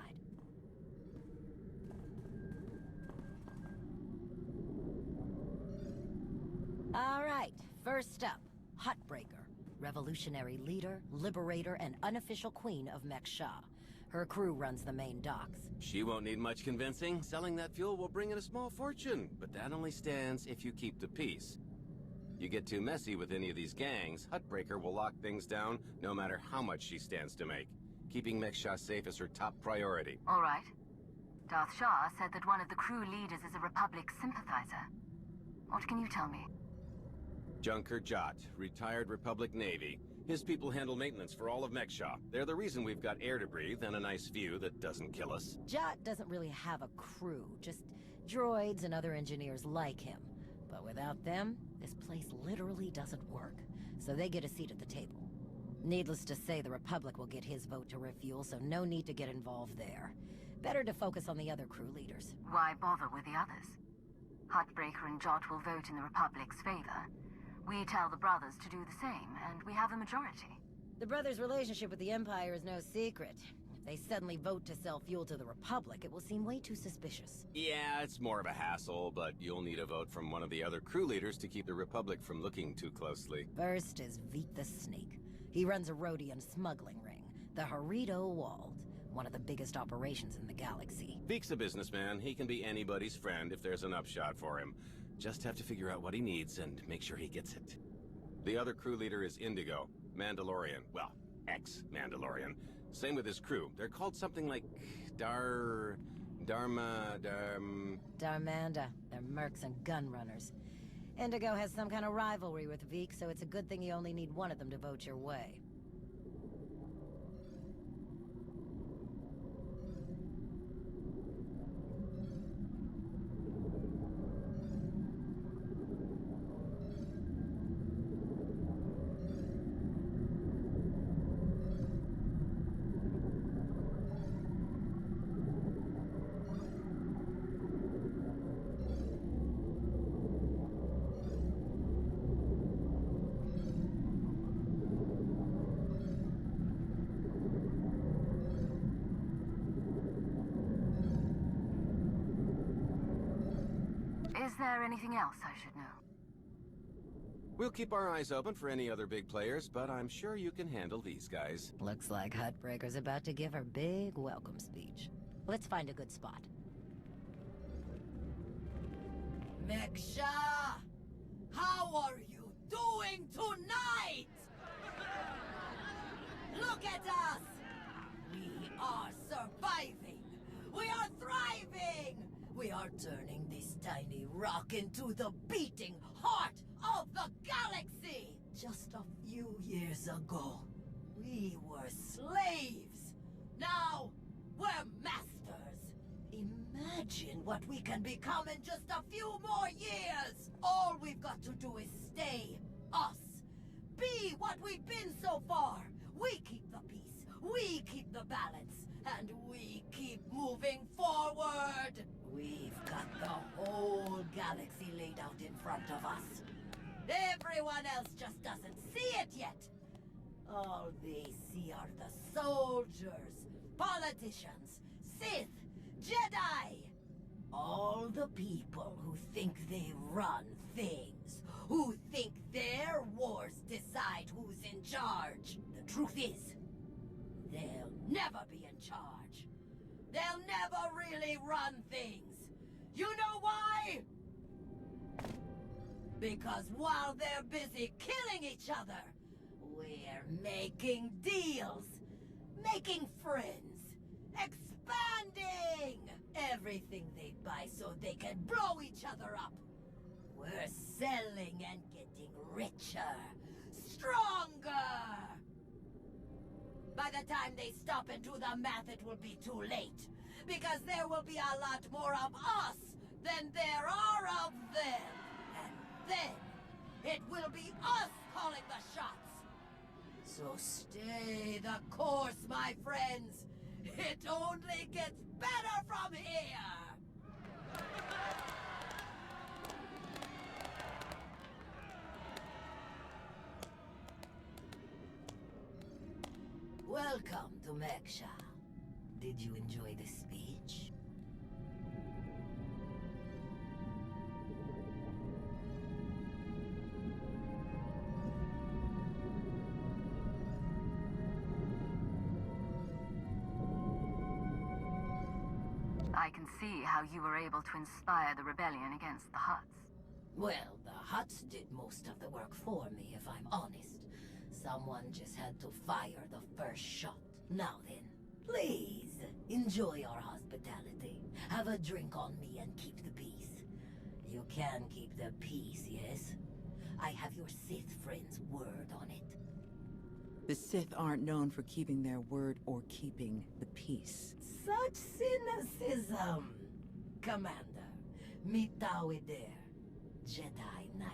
All right, first up, Huttbreaker. Revolutionary leader, liberator, and unofficial queen of Mek-Sha. Her crew runs the main docks. She won't need much convincing. Selling that fuel will bring in a small fortune, but that only stands if you keep the peace. You get too messy with any of these gangs, Huttbreaker will lock things down no matter how much she stands to make. Keeping Mek-Sha safe is her top priority. All right. Darth Shah said that one of the crew leaders is a Republic sympathizer. What can you tell me? Junker Jot, retired Republic Navy. His people handle maintenance for all of Mek-Sha. They're the reason we've got air to breathe and a nice view that doesn't kill us. Jot doesn't really have a crew, just droids and other engineers like him. But without them, this place literally doesn't work, so they get a seat at the table. Needless to say, the Republic will get his vote to refuel, so no need to get involved there. Better to focus on the other crew leaders. Why bother with the others? Huttbreaker and Jot will vote in the Republic's favor. We tell the brothers to do the same, and we have a majority. The brothers' relationship with the Empire is no secret. If they suddenly vote to sell fuel to the Republic, it will seem way too suspicious. Yeah, it's more of a hassle, but you'll need a vote from one of the other crew leaders to keep the Republic from looking too closely. First is Veek the Snake. He runs a Rhodian smuggling ring, the Harrido Wald, one of the biggest operations in the galaxy. Veek's a businessman. He can be anybody's friend if there's an upshot for him. Just have to figure out what he needs and make sure he gets it. The other crew leader is Indigo, Mandalorian. Well, ex-Mandalorian. Same with his crew. They're called something like Darmanda. They're mercs and gun runners. Indigo has some kind of rivalry with Veek, so it's a good thing you only need one of them to vote your way. Is there anything else I should know? We'll keep our eyes open for any other big players, but I'm sure you can handle these guys. Looks like Huttbreaker's about to give her big welcome speech. Let's find a good spot. Mek-Sha! How are you doing tonight? Look at us! We are surviving! We are thriving! We are turning this tiny rock into the beating heart of the galaxy! Just a few years ago, we were slaves. Now, we're masters. Imagine what we can become in just a few more years. All we've got to do is stay us. Be what we've been so far. We keep the peace. We keep the balance. And we keep moving forward. We've got the whole galaxy laid out in front of us. Everyone else just doesn't see it yet. All they see are the soldiers, politicians, Sith, Jedi. All the people who think they run things, who think their wars decide who's in charge. The truth is, they'll never be in charge. They'll never really run things. You know why? Because while they're busy killing each other, we're making deals, making friends, expanding everything they buy so they can blow each other up. We're selling and getting richer, stronger. the time they stop and do the math, it will be too late. Because there will be a lot more of us than there are of them. And then, it will be us calling the shots. So stay the course, my friends. It only gets better from here. Welcome to Meksha. Did you enjoy the speech? I can see how you were able to inspire the rebellion against the Hutts. Well, the Hutts did most of the work for me, if I'm honest. Someone just had to fire the first shot. Now then, please, enjoy our hospitality. Have a drink on me and keep the peace. You can keep the peace, yes? I have your Sith friend's word on it. The Sith aren't known for keeping their word or keeping the peace. Such cynicism! Commander, meet Tawidir, Jedi Knight.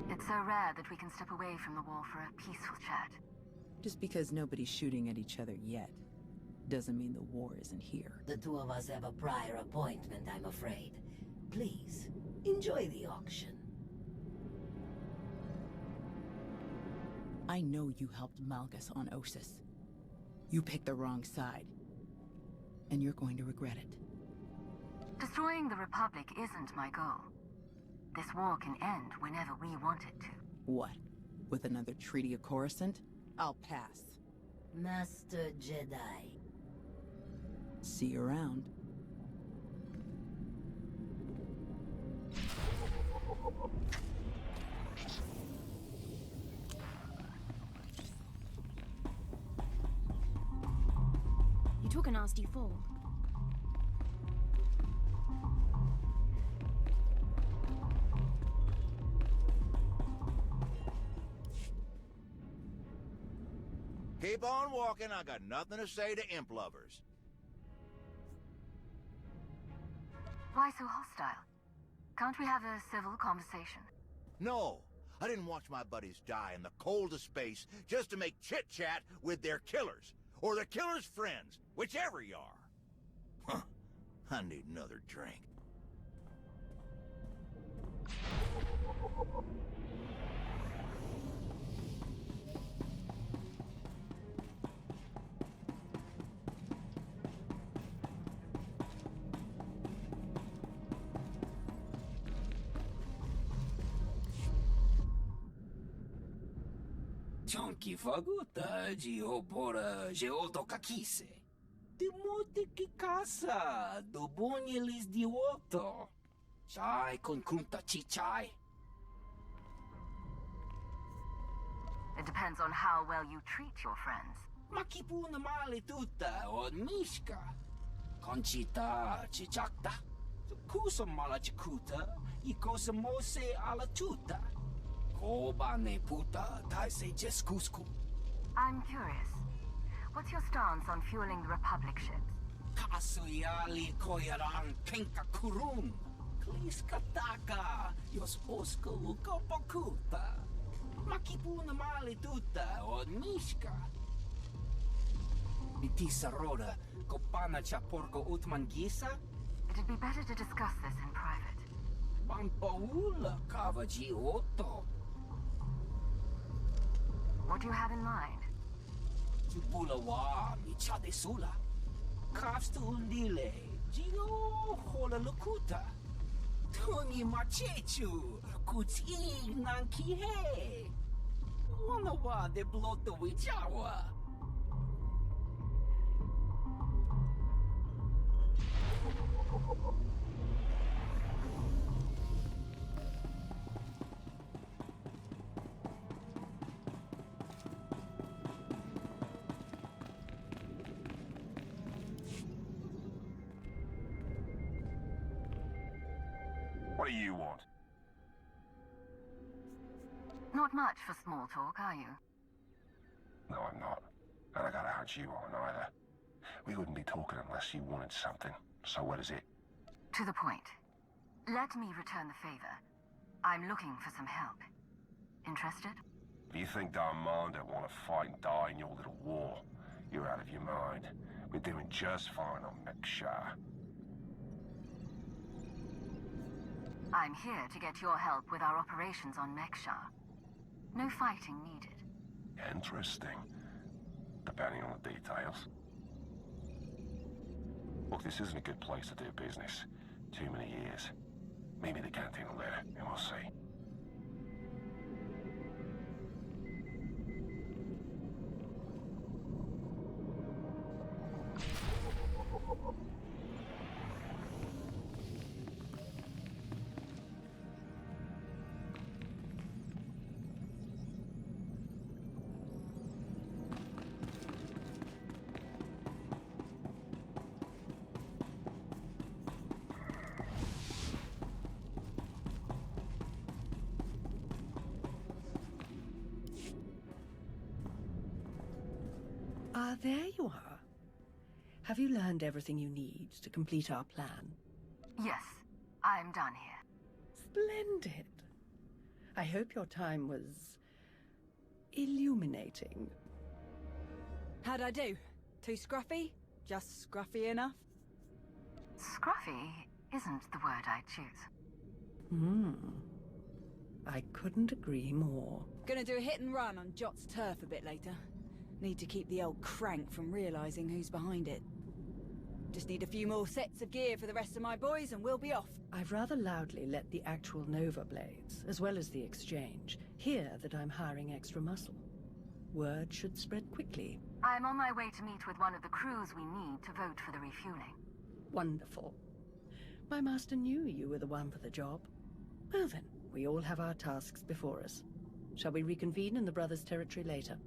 It's so rare that we can step away from the war for a peaceful chat. Just because nobody's shooting at each other yet, doesn't mean the war isn't here. The two of us have a prior appointment, I'm afraid. Please, enjoy the auction. I know you helped Malgus on Ossus. You picked the wrong side. And you're going to regret it. Destroying the Republic isn't my goal. This war can end whenever we want it to. What? With another Treaty of Coruscant? I'll pass. Master Jedi. See you around. You took a nasty fall. Keep on walking, I got nothing to say to imp lovers. Why so hostile? Can't we have a civil conversation? No, I didn't watch my buddies die in the coldest space just to make chit-chat with their killers. Or their killers' friends, whichever you are. Huh, I need another drink. Chonky faguta geopora geotokakise. Demote que casa do bonyelis di otto. Chai con kunta chichai. It depends on how well you treat your friends. Makipuna male tutta od mishka. Conchita chichakta. Kusa mala chikuta. Ikosa mose ala tuta. Kobane puta taise jeskusku. I'm curious. What's your stance on fueling the Republic ships? Kasuyali koyaran pinka kurun. Kliskataka yos osko kopakuta. Makipuna male tuta od mishka. Bitisa roda kopana chaporko utmangisa. It'd be better to discuss this in private. Pampaula kavaji otto. What do you have in mind? Chupulawa michade sula. Kafstu undile. Gino hola lukuta. Tungi machechu. Kuti nanki he. Wanawa de bloto wijawa. What do you want? Not much for small talk, are you? No, I'm not. And I got a hunch you aren't either. We wouldn't be talking unless you wanted something. So what is it? To the point. Let me return the favor. I'm looking for some help. Interested? If you think Armando want to fight and die in your little war, you're out of your mind. We're doing just fine on Mekshar. I'm here to get your help with our operations on Mekshar. No fighting needed. Interesting. Depending on the details. Look, this isn't a good place to do business. Too many years. Maybe the canteen will let it, and we'll see. Ah, there you are. Have you learned everything you need to complete our plan? Yes, I'm done here. Splendid. I hope your time was illuminating. How'd I do? Too scruffy? Just scruffy enough? Scruffy isn't the word I'd choose. I couldn't agree more. Gonna do a hit and run on Jot's turf a bit later. Need to keep the old crank from realizing who's behind it. Just need a few more sets of gear for the rest of my boys and we'll be off. I've rather loudly let the actual Nova Blades, as well as the Exchange, hear that I'm hiring extra muscle. Word should spread quickly. I'm on my way to meet with one of the crews we need to vote for the refueling. Wonderful. My master knew you were the one for the job. Well then, we all have our tasks before us. Shall we reconvene in the Brothers' territory later?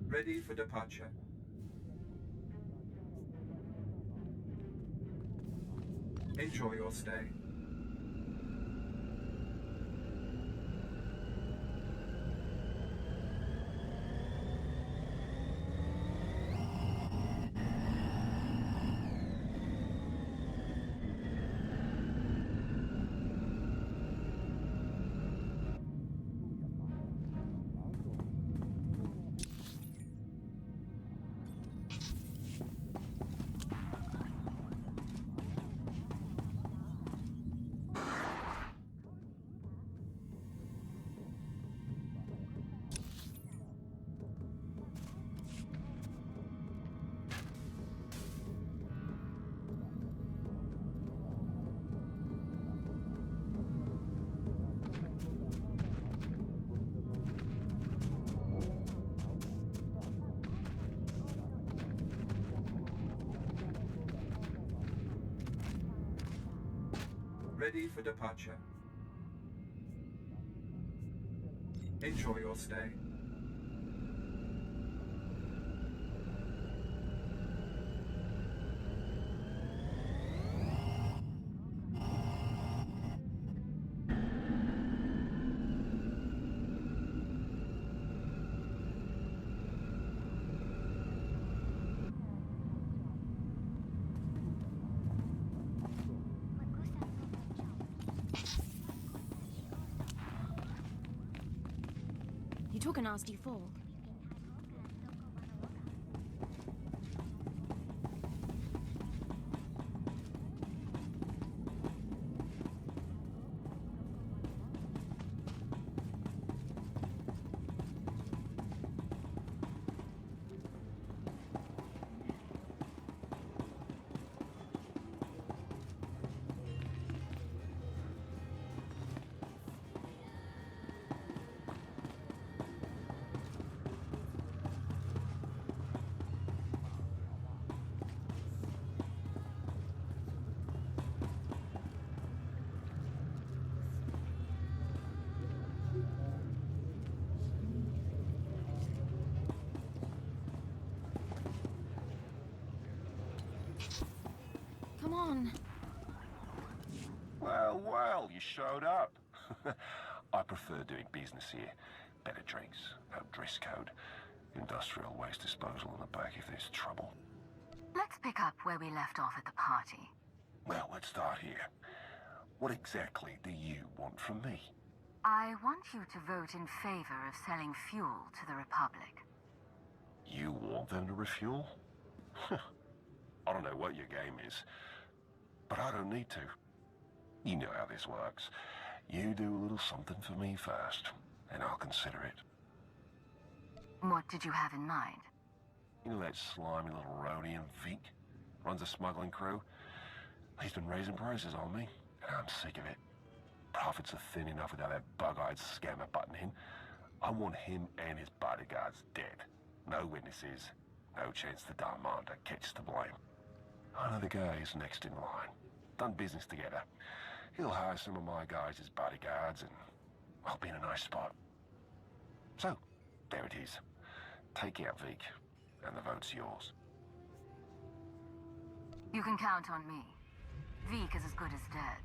Ready for departure. Enjoy your stay. Ready for departure. Enjoy your stay. You took a nasty fall. on. Well, well, you showed up. I prefer doing business here. Better drinks, no dress code, industrial waste disposal in the back if there's trouble. Let's pick up where we left off at the party. Well, let's start here. What exactly do you want from me? I want you to vote in favor of selling fuel to the Republic. You want them to refuel? I don't know what your game is, but I don't need to. You know how this works. You do a little something for me first, and I'll consider it. What did you have in mind? You know that slimy little roadie Vic? Runs a smuggling crew? He's been raising prices on me, and I'm sick of it. Profits are thin enough without that bug-eyed scammer butting in. I want him and his bodyguards dead. No witnesses, no chance the Darmanda catches the blame. I know the guy is next in line. Done business together. He'll hire some of my guys as bodyguards, and I'll be in a nice spot. So, there it is. Take out Vic, and the vote's yours. You can count on me. Vic is as good as dead.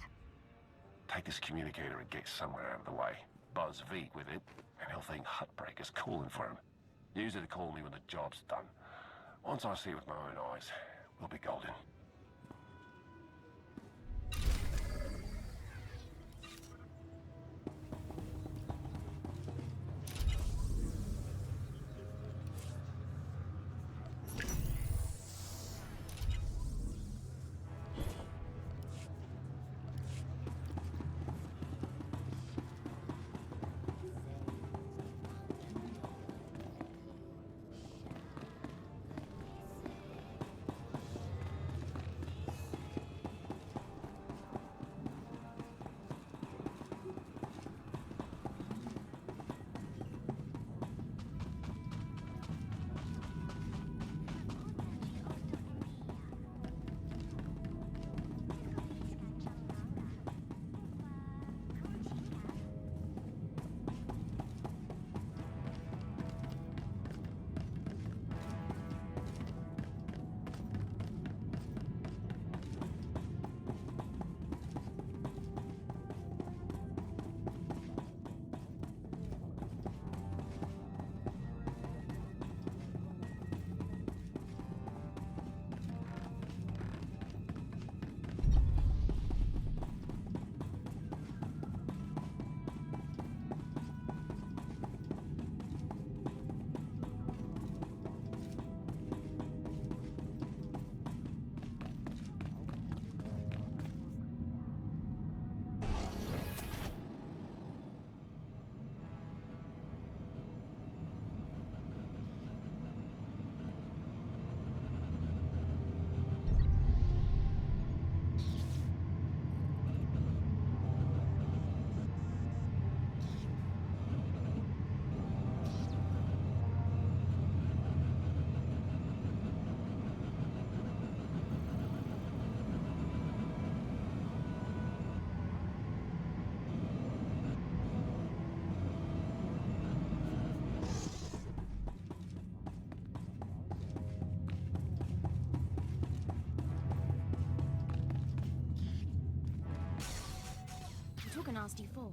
Take this communicator and get somewhere out of the way. Buzz Vic with it, and he'll think Hutbreaker's calling for him. Use it to call me when the job's done. Once I see it with my own eyes, we'll be golden. Took a nasty fall.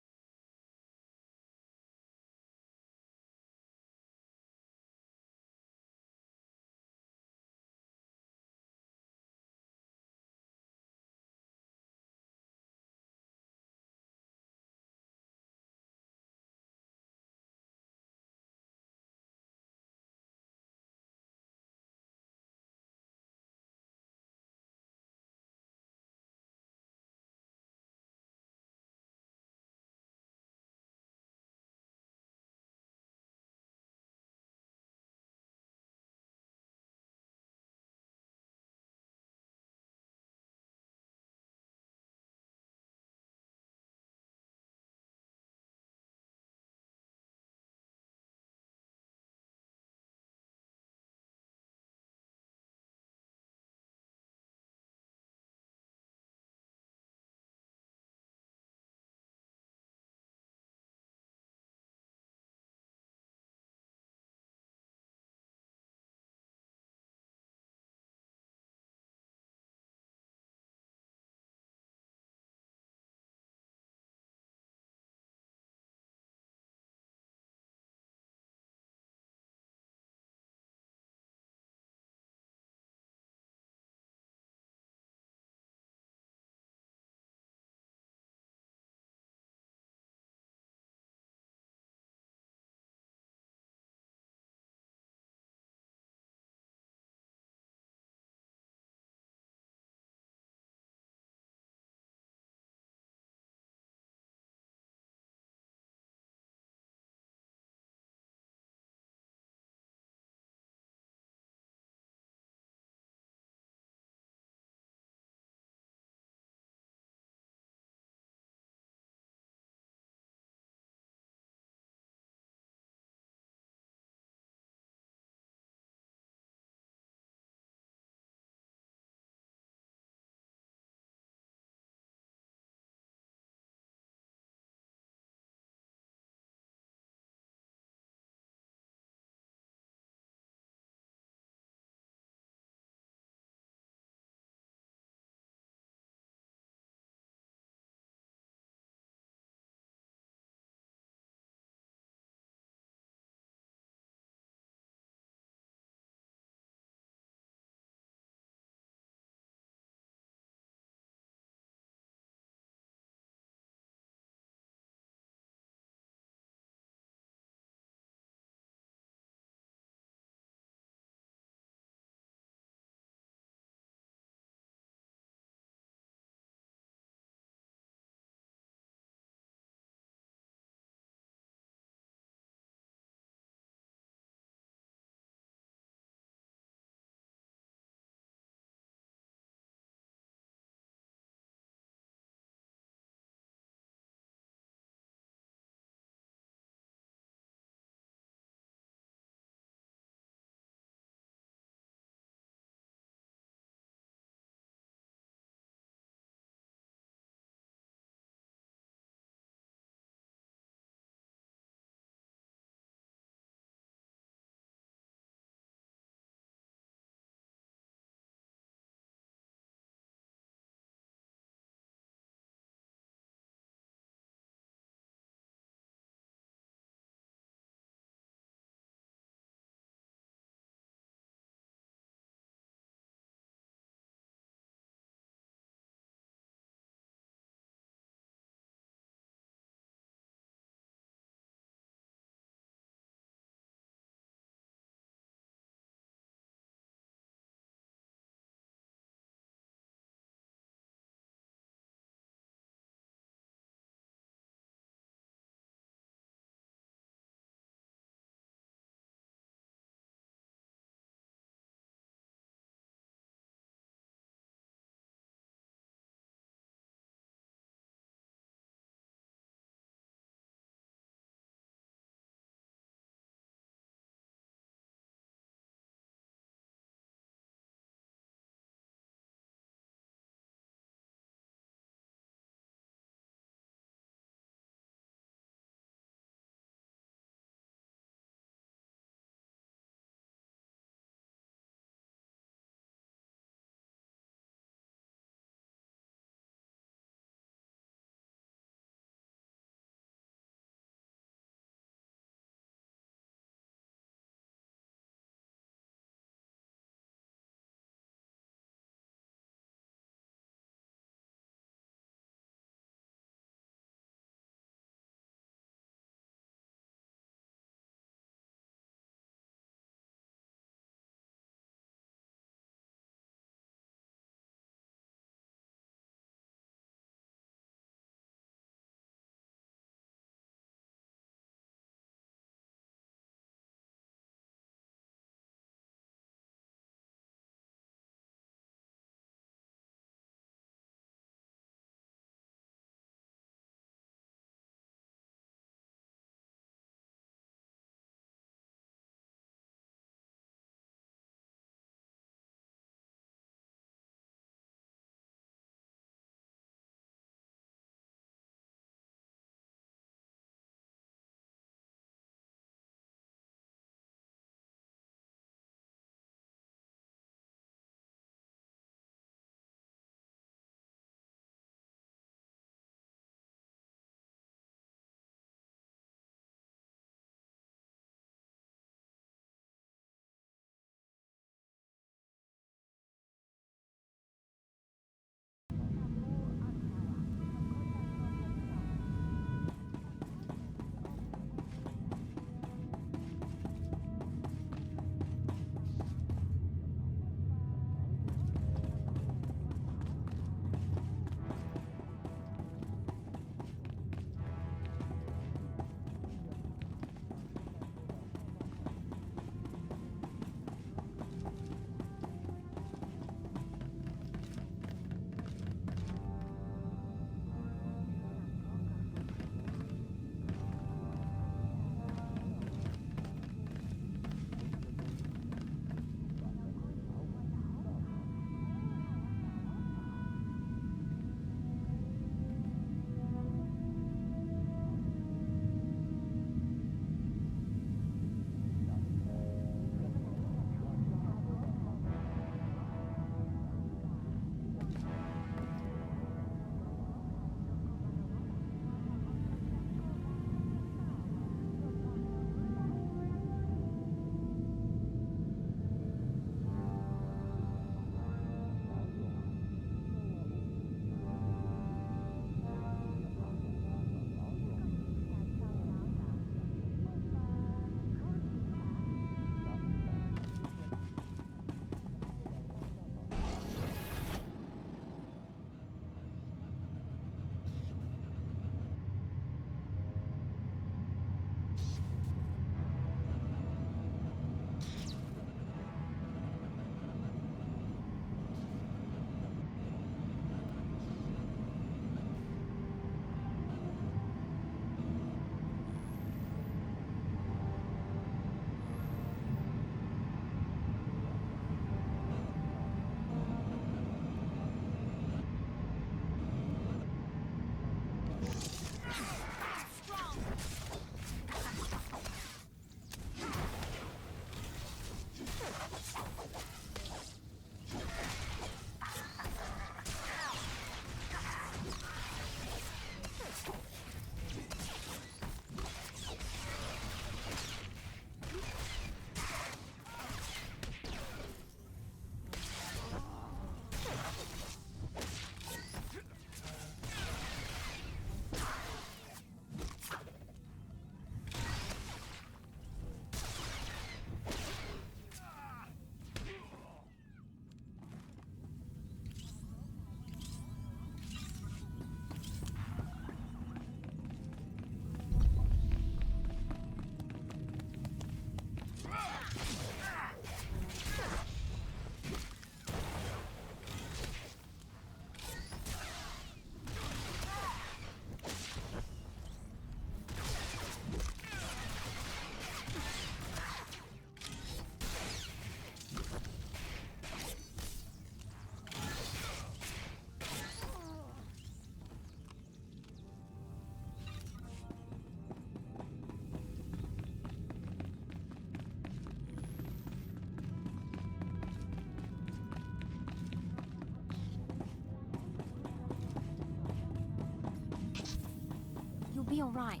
You'll be all right.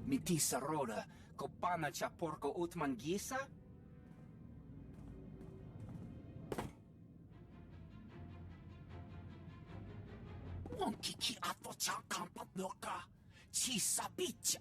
Mitisa roda, kopana cha porco utmangisa? Wonkiki ato cha kampa noka, chisa bicha.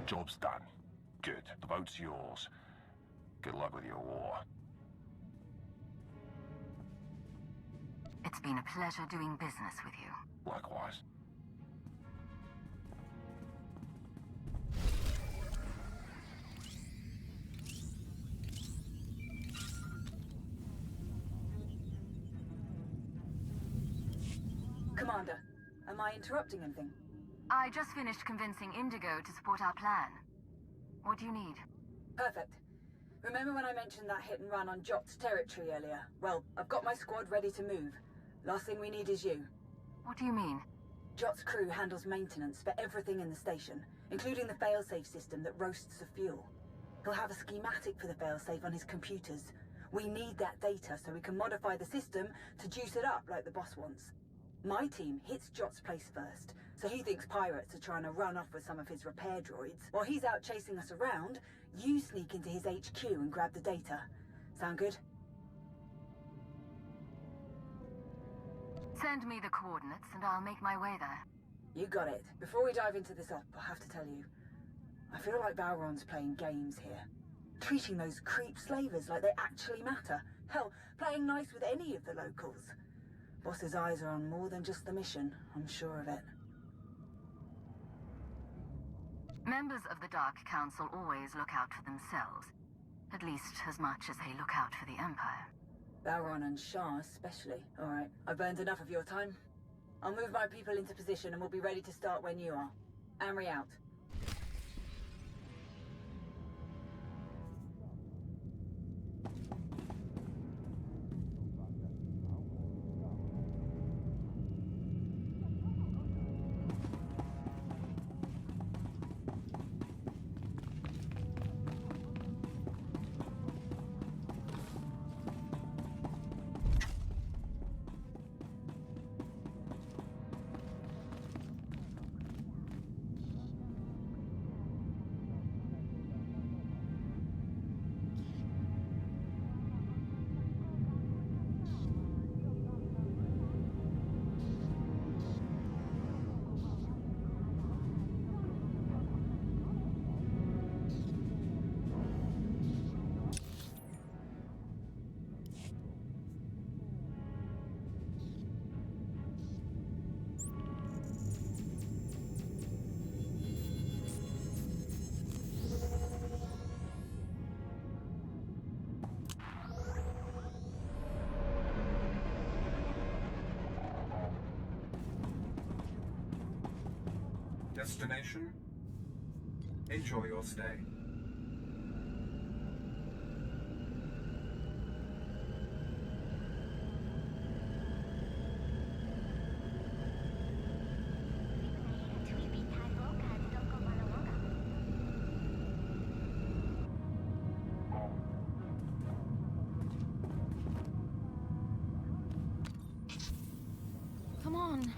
Job's done. Good. The vote's yours. Good luck with your war. It's been a pleasure doing business with you. Likewise. Commander, am I interrupting anything? I just finished convincing Indigo to support our plan. What do you need? Perfect. Remember when I mentioned that hit and run on Jot's territory earlier? Well, I've got my squad ready to move. Last thing we need is you. What do you mean? Jot's crew handles maintenance for everything in the station, including the failsafe system that roasts the fuel. He'll have a schematic for the failsafe on his computers. We need that data so we can modify the system to juice it up like the boss wants. My team hits Jot's place first, so he thinks pirates are trying to run off with some of his repair droids. While he's out chasing us around, you sneak into his HQ and grab the data. Sound good? Send me the coordinates and I'll make my way there. You got it. Before we dive into this op, I have to tell you, I feel like Valron's playing games here. Treating those creep slavers like they actually matter. Hell, playing nice with any of the locals. Boss's eyes are on more than just the mission, I'm sure of it. Members of the Dark Council always look out for themselves. At least as much as they look out for the Empire. Valron and Shah especially. Alright, I've burned enough of your time. I'll move my people into position and we'll be ready to start when you are. Amory out. Destination? Enjoy your stay. Come on.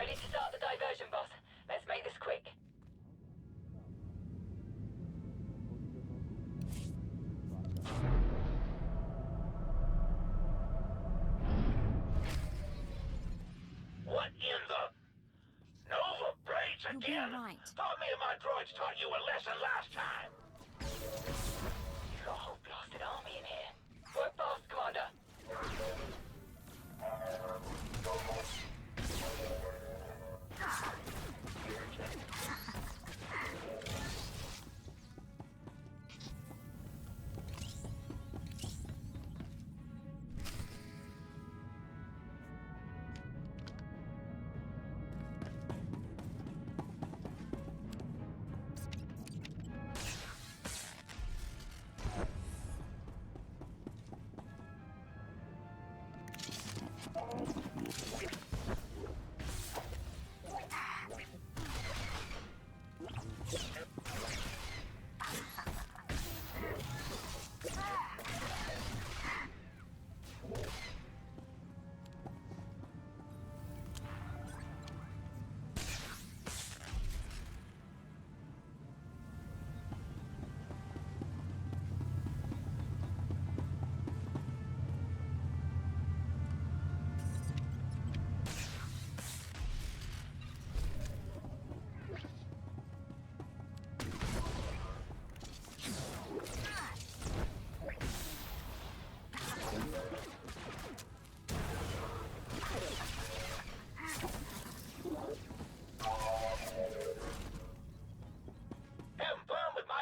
Ready to start the diversion, boss. Let's make this quick. What in the... Nova Braids You'll again? be all right. Thought me and my droids taught you a lesson last time. You've got a whole blasted army in here. Work fast, Commander.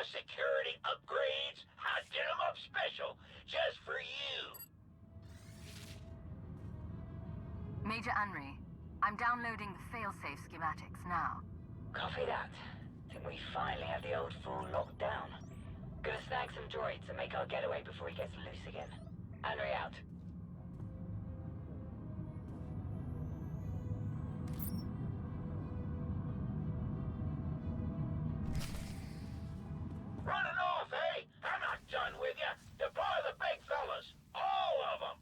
Security upgrades. I did them up special, just for you. Major Unri, I'm downloading the failsafe schematics now. Copy that. Think we finally have the old fool locked down. Gonna snag some droids and make our getaway before he gets loose again. Henry out. Running off, eh? I'm not done with you. Deploy the big fellas. All of them.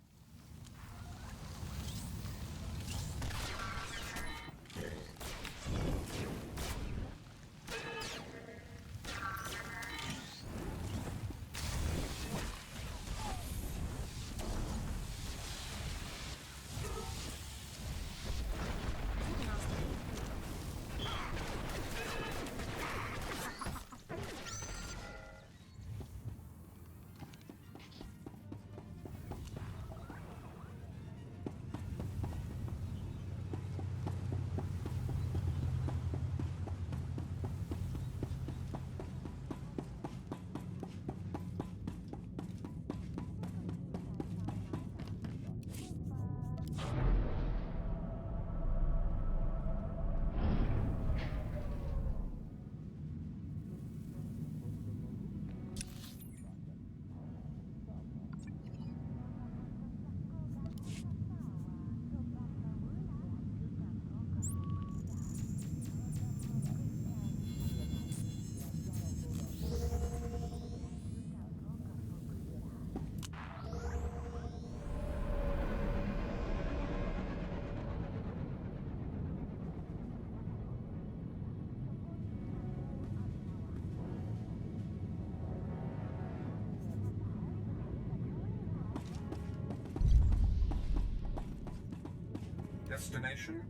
Destination?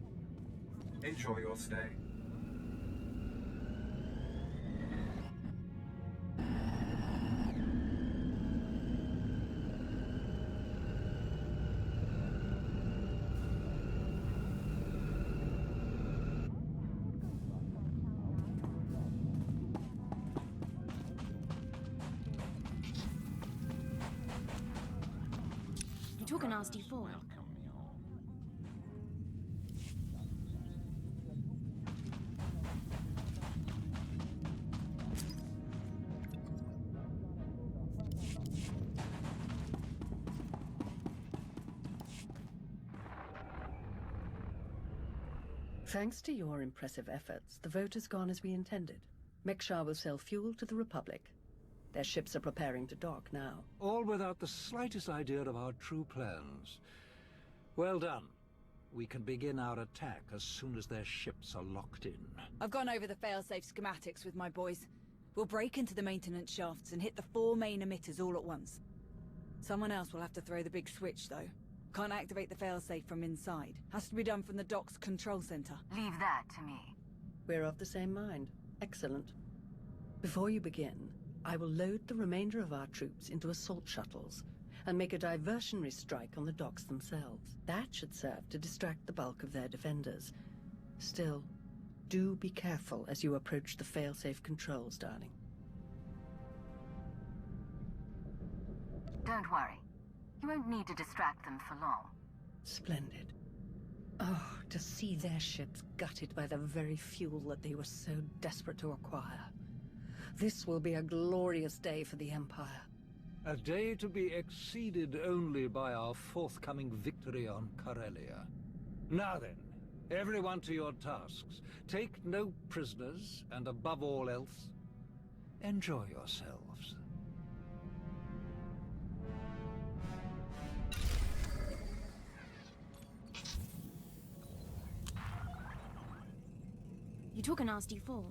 Enjoy your stay. You took a nasty fall. Thanks to your impressive efforts, the vote has gone as we intended. Mekshar will sell fuel to the Republic. Their ships are preparing to dock now. All without the slightest idea of our true plans. Well done. we can begin our attack as soon as their ships are locked in. I've gone over the failsafe schematics with my boys. We'll break into the maintenance shafts and hit the 4 main emitters all at once. Someone else will have to throw the big switch, though. Can't activate the failsafe from inside. Has to be done from the dock's control center. Leave that to me. We're of the same mind. Excellent. Before you begin, I will load the remainder of our troops into assault shuttles and make a diversionary strike on the docks themselves. That should serve to distract the bulk of their defenders. Still, do be careful as you approach the failsafe controls, darling. Don't worry. You won't need to distract them for long. Splendid. Oh, to see their ships gutted by the very fuel that they were so desperate to acquire. This will be a glorious day for the Empire. A day to be exceeded only by our forthcoming victory on Corellia. Now then, everyone to your tasks. Take no prisoners, and above all else, enjoy yourselves. You took a nasty fall.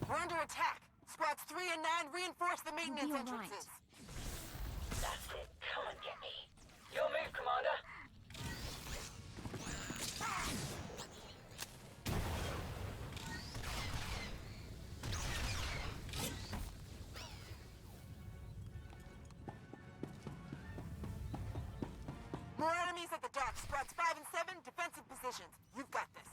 We're under attack. Squads 3 and 9 reinforce the maintenance entrances. That's it. Come and get me. Your move, Commander. More enemies at the dock. Squads 5 and 7, defensive positions. You've got this.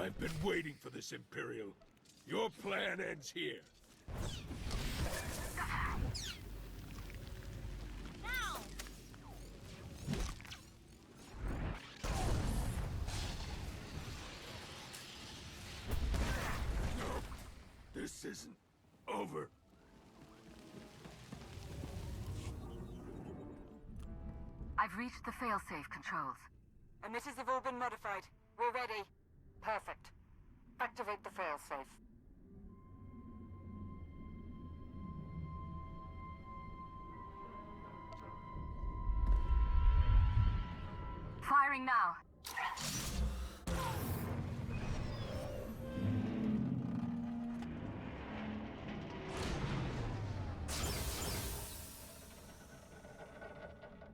I've been waiting for this, Imperial. Your plan ends here. No, this isn't over. I've reached the failsafe controls. Emitters have all been modified. We're ready. Perfect. Activate the failsafe. Firing now.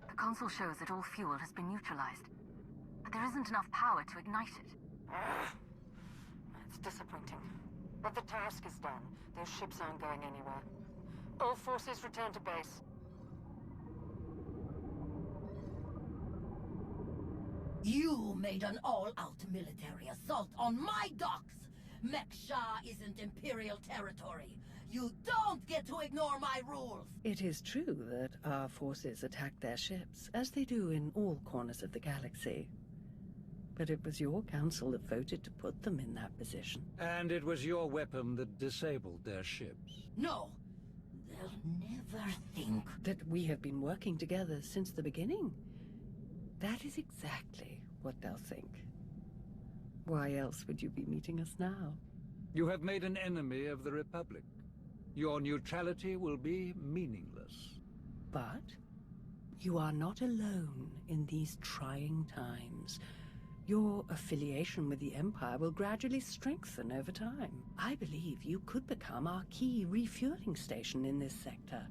The console shows that all fuel has been neutralized, but there isn't enough power to ignite it. It's disappointing. But the task is done. Those ships aren't going anywhere. All forces return to base. You made an all-out military assault on my docks! Mek-Sha isn't Imperial territory. You don't get to ignore my rules! It is true that our forces attacked their ships, as they do in all corners of the galaxy. But it was your council that voted to put them in that position. And it was your weapon that disabled their ships. No! They'll never think that we have been working together since the beginning. That is exactly what they'll think. Why else would you be meeting us now? You have made an enemy of the Republic. Your neutrality will be meaningless. But you are not alone in these trying times. Your affiliation with the Empire will gradually strengthen over time. I believe you could become our key refueling station in this sector,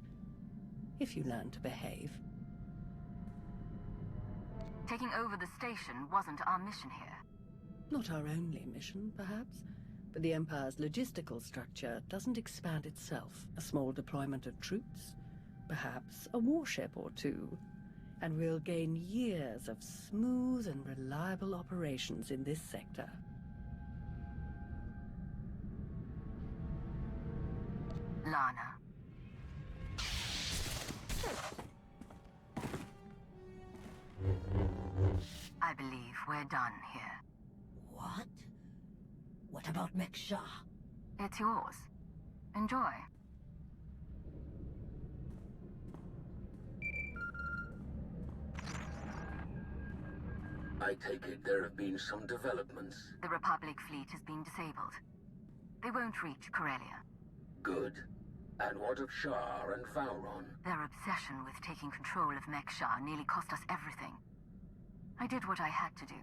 if you learn to behave. Taking over the station wasn't our mission here. Not our only mission, perhaps, but the Empire's logistical structure doesn't expand itself. A small deployment of troops, perhaps a warship or two, and we'll gain years of smooth and reliable operations in this sector. Lana. I believe we're done here. What? What about Mek-Sha? It's yours. Enjoy. I take it there have been some developments. The Republic fleet has been disabled. They won't reach Corellia. Good. And what of Shar and Vowron? Their obsession with taking control of Mek-Sha nearly cost us everything. I did what I had to do.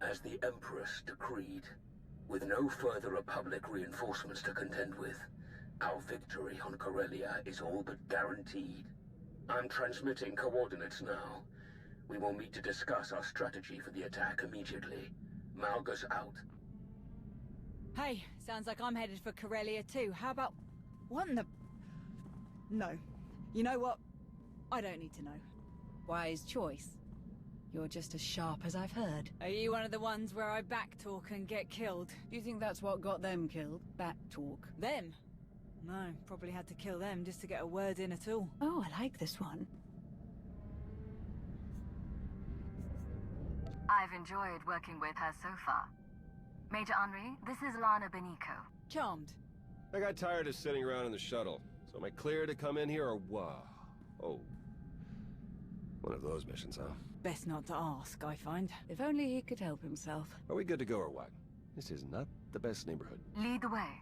As the Empress decreed, with no further Republic reinforcements to contend with, our victory on Corellia is all but guaranteed. I'm transmitting coordinates now. We will meet to discuss our strategy for the attack immediately. Malgus out. Hey, sounds like I'm headed for Corellia too. How about... What in the... No. You know what? I don't need to know. Wise choice. You're just as sharp as I've heard. Are you one of the ones where I backtalk and get killed? Do you think that's what got them killed? Backtalk. Them? No, probably had to kill them just to get a word in at all. Oh, I like this one. I've enjoyed working with her so far. Major Henri, this is Lana Benico. Charmed. I got tired of sitting around in the shuttle. So am I clear to come in here or what? Oh. One of those missions, huh? Best not to ask, I find. If only he could help himself. Are we good to go or what? This is not the best neighborhood. Lead the way.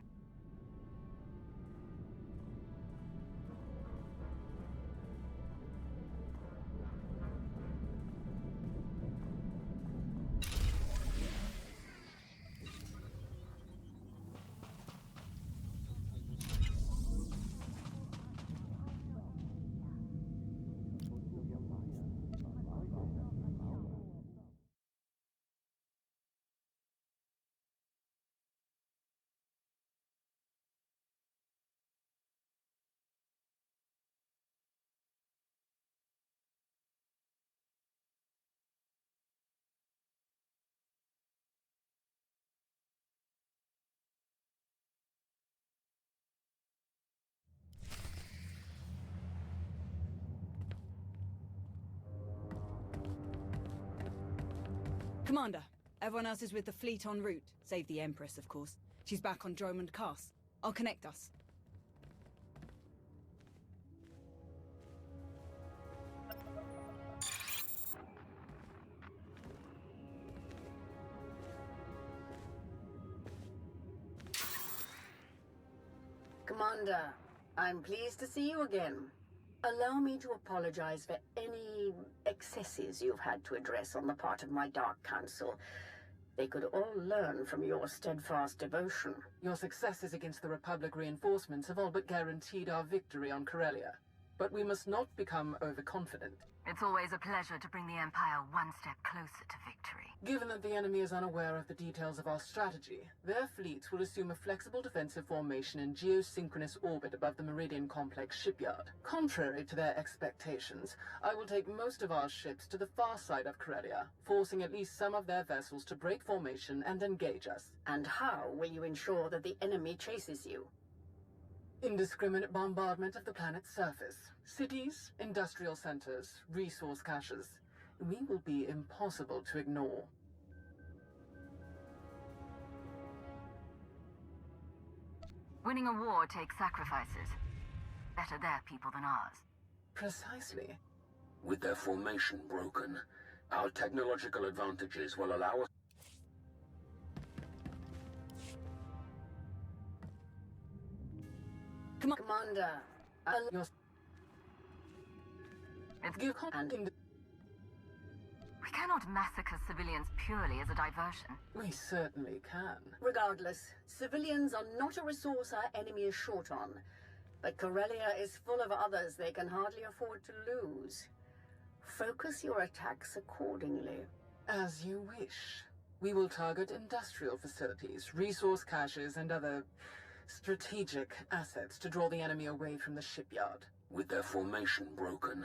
Commander, everyone else is with the fleet en route. Save the Empress, of course. She's back on Dromund Cast. I'll connect us. Commander, I'm pleased to see you again. Allow me to apologize for any excesses you've had to address on the part of my Dark Council. They could all learn from your steadfast devotion. Your successes against the Republic reinforcements have all but guaranteed our victory on Corellia. But we must not become overconfident. It's always a pleasure to bring the Empire one step closer to victory. Given that the enemy is unaware of the details of our strategy, their fleets will assume a flexible defensive formation in geosynchronous orbit above the Meridian Complex shipyard. Contrary to their expectations, I will take most of our ships to the far side of Corellia, forcing at least some of their vessels to break formation and engage us. And how will you ensure that the enemy chases you? Indiscriminate bombardment of the planet's surface. Cities, industrial centers, resource caches. We will be impossible to ignore. Winning a war takes sacrifices. Better their people than ours. Precisely. With their formation broken, our technological advantages will allow us... Commander, We cannot massacre civilians purely as a diversion. We certainly can. Regardless, civilians are not a resource our enemy is short on. But Corellia is full of others they can hardly afford to lose. Focus your attacks accordingly. As you wish. We will target industrial facilities, resource caches, and other strategic assets to draw the enemy away from the shipyard. With their formation broken,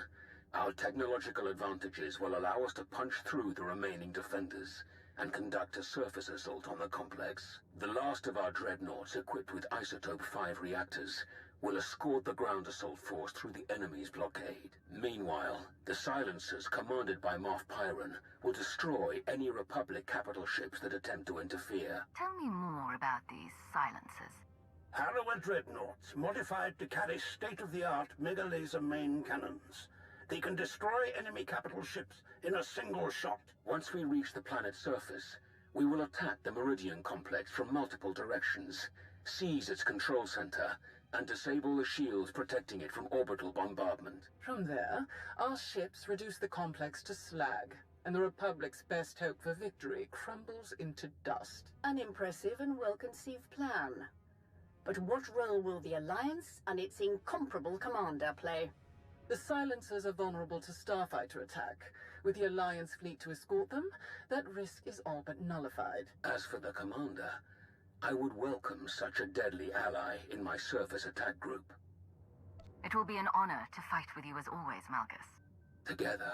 our technological advantages will allow us to punch through the remaining defenders and conduct a surface assault on the complex. The last of our dreadnoughts equipped with Isotope 5 reactors will escort the ground assault force through the enemy's blockade. Meanwhile, the silencers commanded by Moff Pyron will destroy any Republic capital ships that attempt to interfere. Tell me more about these silencers. Harrower dreadnoughts, modified to carry state-of-the-art mega-laser main cannons. They can destroy enemy capital ships in a single shot. Once we reach the planet's surface, we will attack the Meridian Complex from multiple directions, seize its control center, and disable the shields protecting it from orbital bombardment. From there, our ships reduce the complex to slag, and the Republic's best hope for victory crumbles into dust. An impressive and well-conceived plan. But what role will the Alliance and its incomparable commander play? The silencers are vulnerable to starfighter attack. With the Alliance fleet to escort them, that risk is all but nullified. As for the commander, I would welcome such a deadly ally in my surface attack group. It will be an honor to fight with you as always, Malgus. Together,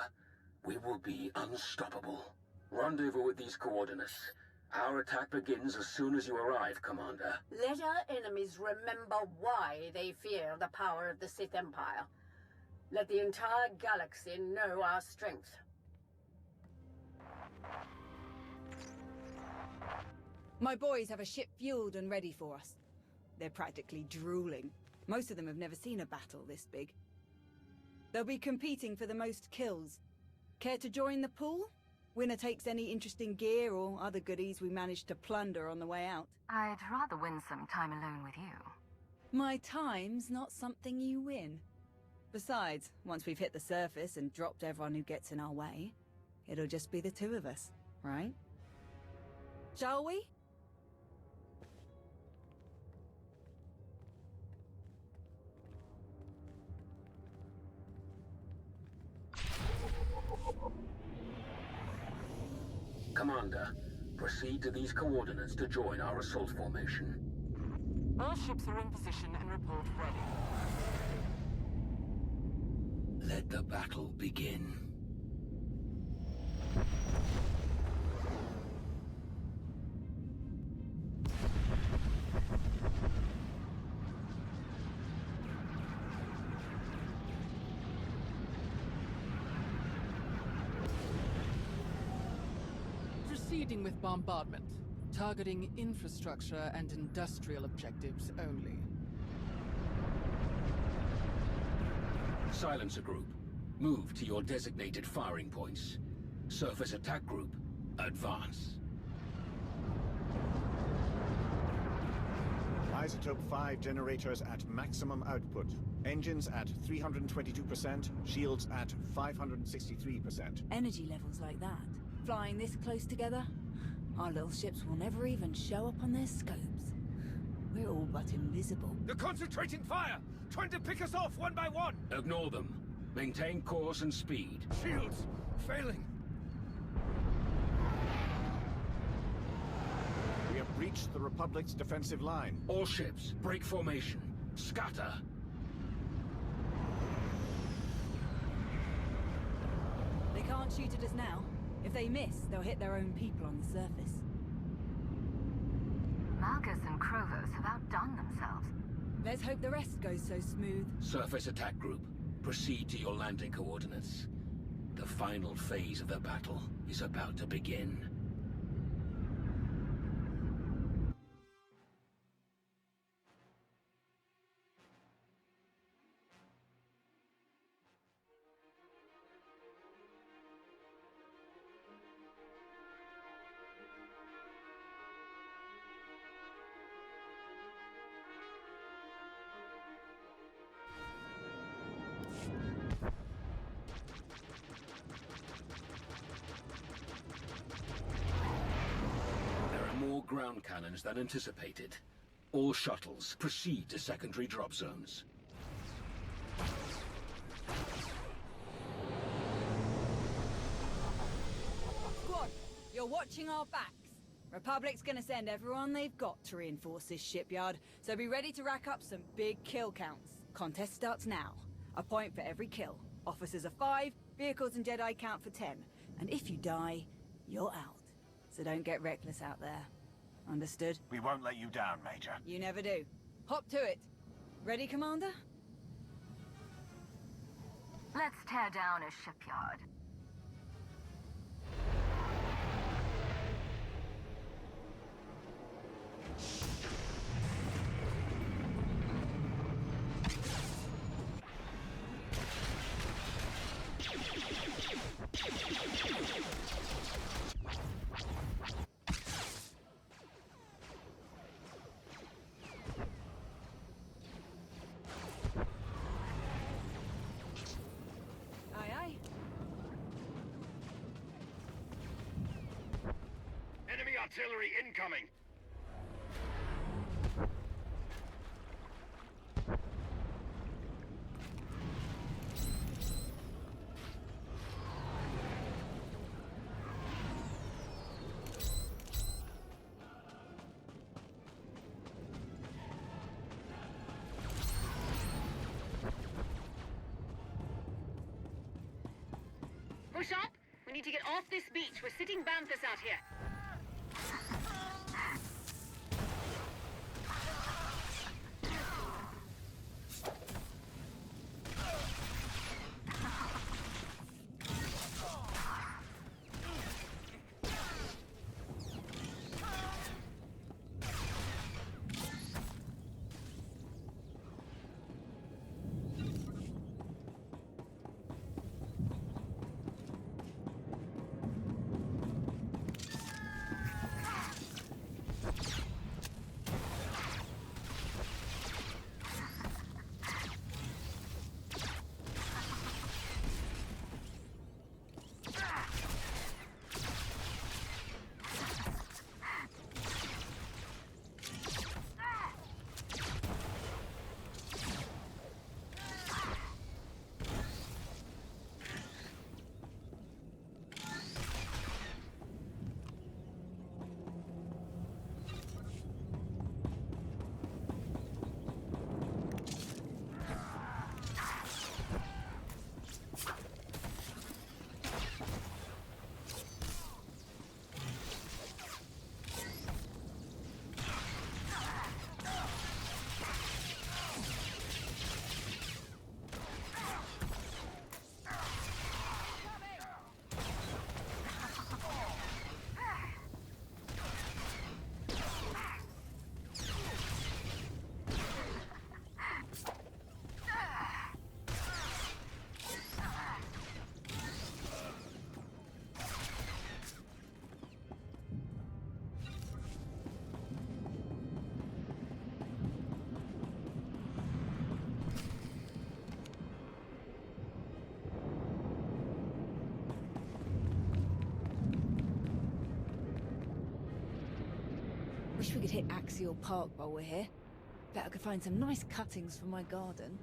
we will be unstoppable. Rendezvous with these coordinates. Our attack begins as soon as you arrive, Commander. Let our enemies remember why they fear the power of the Sith Empire. Let the entire galaxy know our strength. My boys have a ship fueled and ready for us. They're practically drooling. Most of them have never seen a battle this big. They'll be competing for the most kills. Care to join the pool? Winner takes any interesting gear or other goodies we managed to plunder on the way out. I'd rather win some time alone with you. My time's not something you win. Besides, once we've hit the surface and dropped everyone who gets in our way, it'll just be the two of us, right? Shall we? Commander, proceed to these coordinates to join our assault formation. All ships are in position and report ready. Let the battle begin. Proceeding with bombardment. Targeting infrastructure and industrial objectives only. Silencer Group, move to your designated firing points. Surface Attack Group, advance. Isotope 5 generators at maximum output. Engines at 322%, shields at 563%. Energy levels like that, flying this close together, our little ships will never even show up on their scopes. We're all but invisible. They're concentrating fire! Trying to pick us off one by one! Ignore them. Maintain course and speed. Shields! Failing! We have breached the Republic's defensive line. All ships, break formation. Scatter! They can't shoot at us now. If they miss, they'll hit their own people on the surface. Malgus and Krovos have outdone themselves. Let's hope the rest goes so smooth. Surface Attack Group, proceed to your landing coordinates. The final phase of the battle is about to begin. Ground cannons than anticipated. All shuttles proceed to secondary drop zones. Squad, you're watching our backs. Republic's gonna send everyone they've got to reinforce this shipyard, so be ready to rack up some big kill counts. Contest starts now. A point for every kill. Officers are 5, vehicles and Jedi count for 10. And if you die, you're out. So don't get reckless out there. Understood? We won't let you down, Major. You never do. Hop to it. Ready, Commander? Let's tear down a shipyard. Artillery incoming! Push up! We need to get off this beach. We're sitting Banthus out here. Wish we could hit Axial Park while we're here. Bet I could find some nice cuttings for my garden.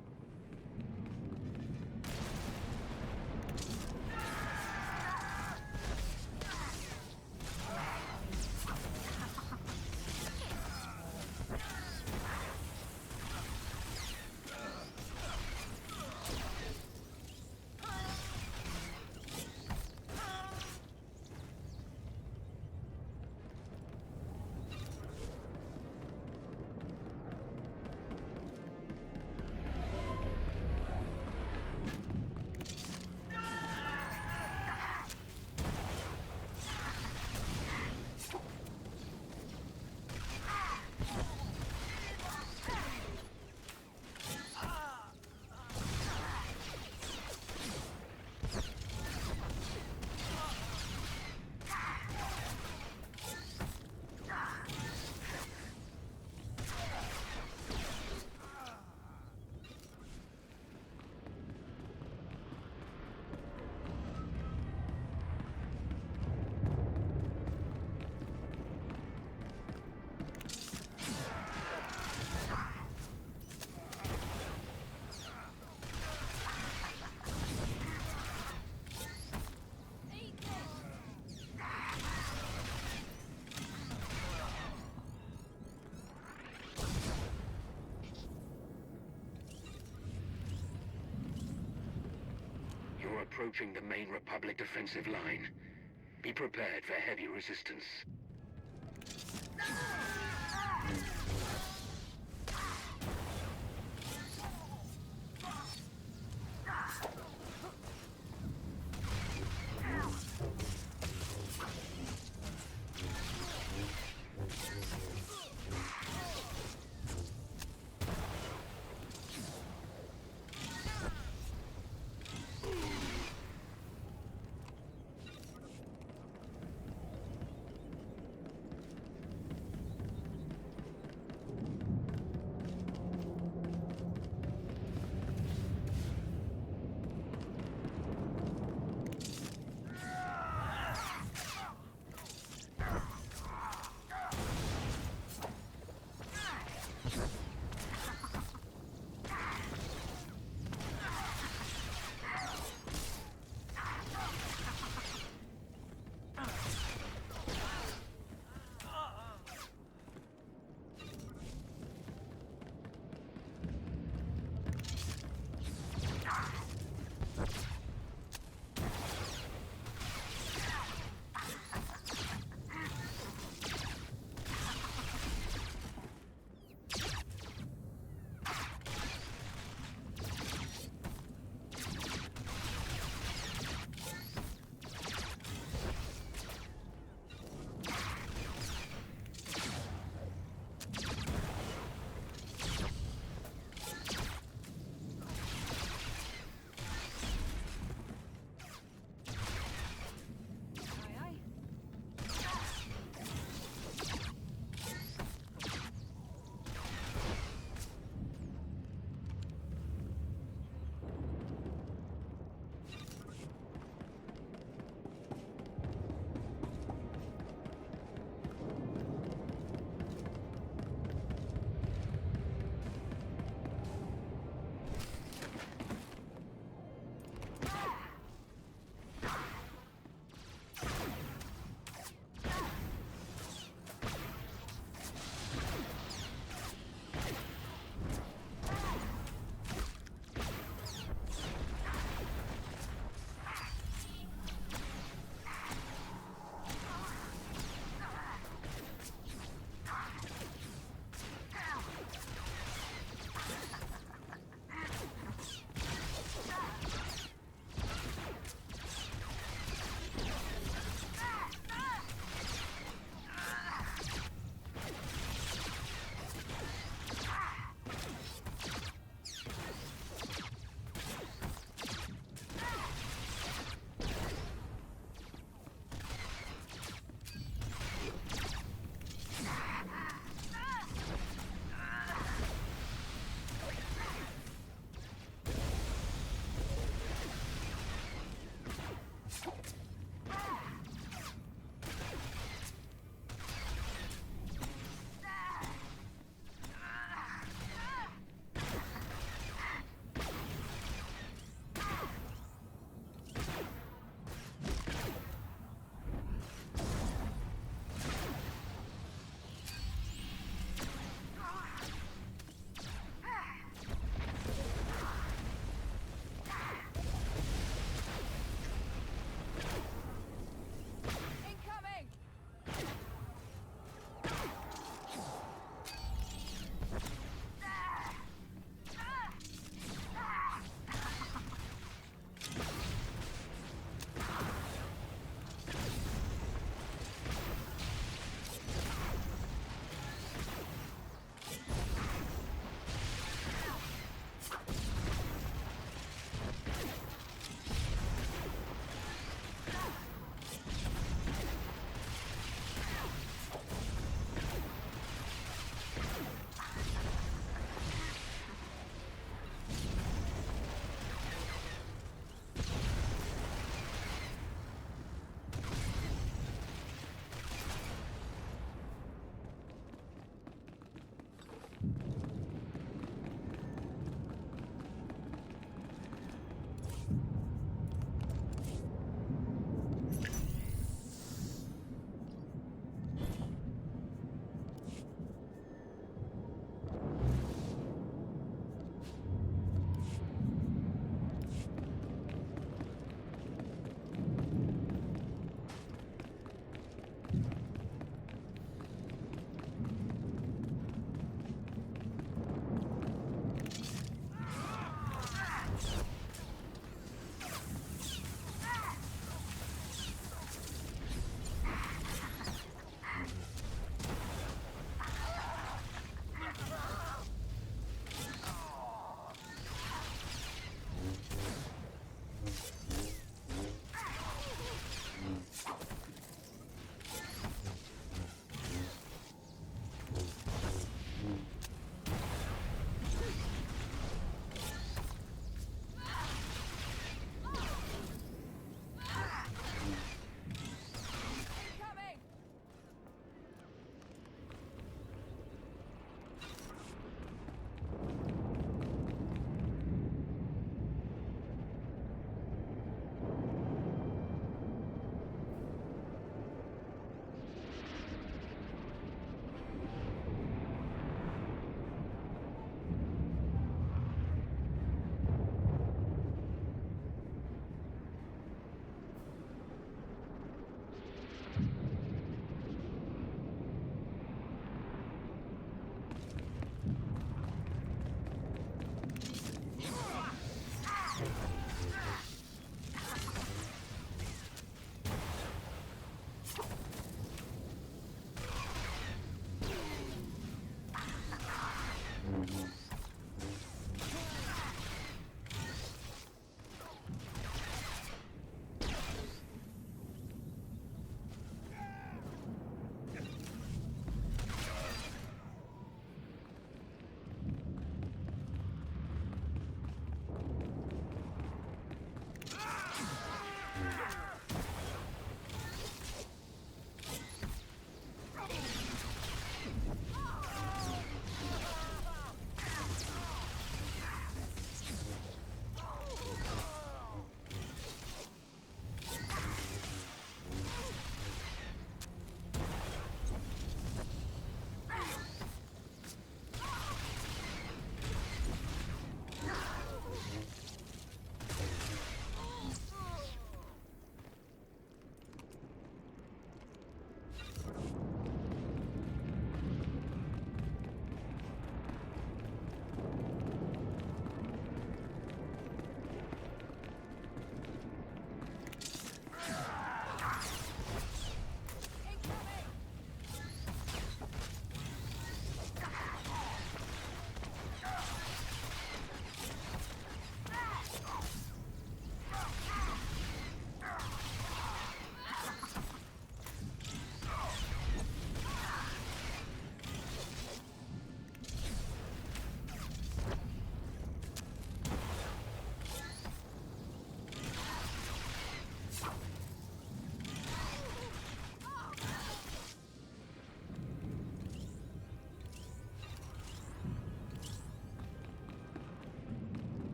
Approaching the main Republic defensive line. Be prepared for heavy resistance.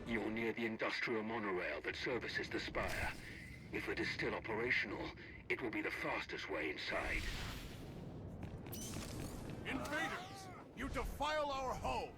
You're near the industrial monorail that services the spire. If it is still operational, it will be the fastest way inside. Invaders! You defile our home!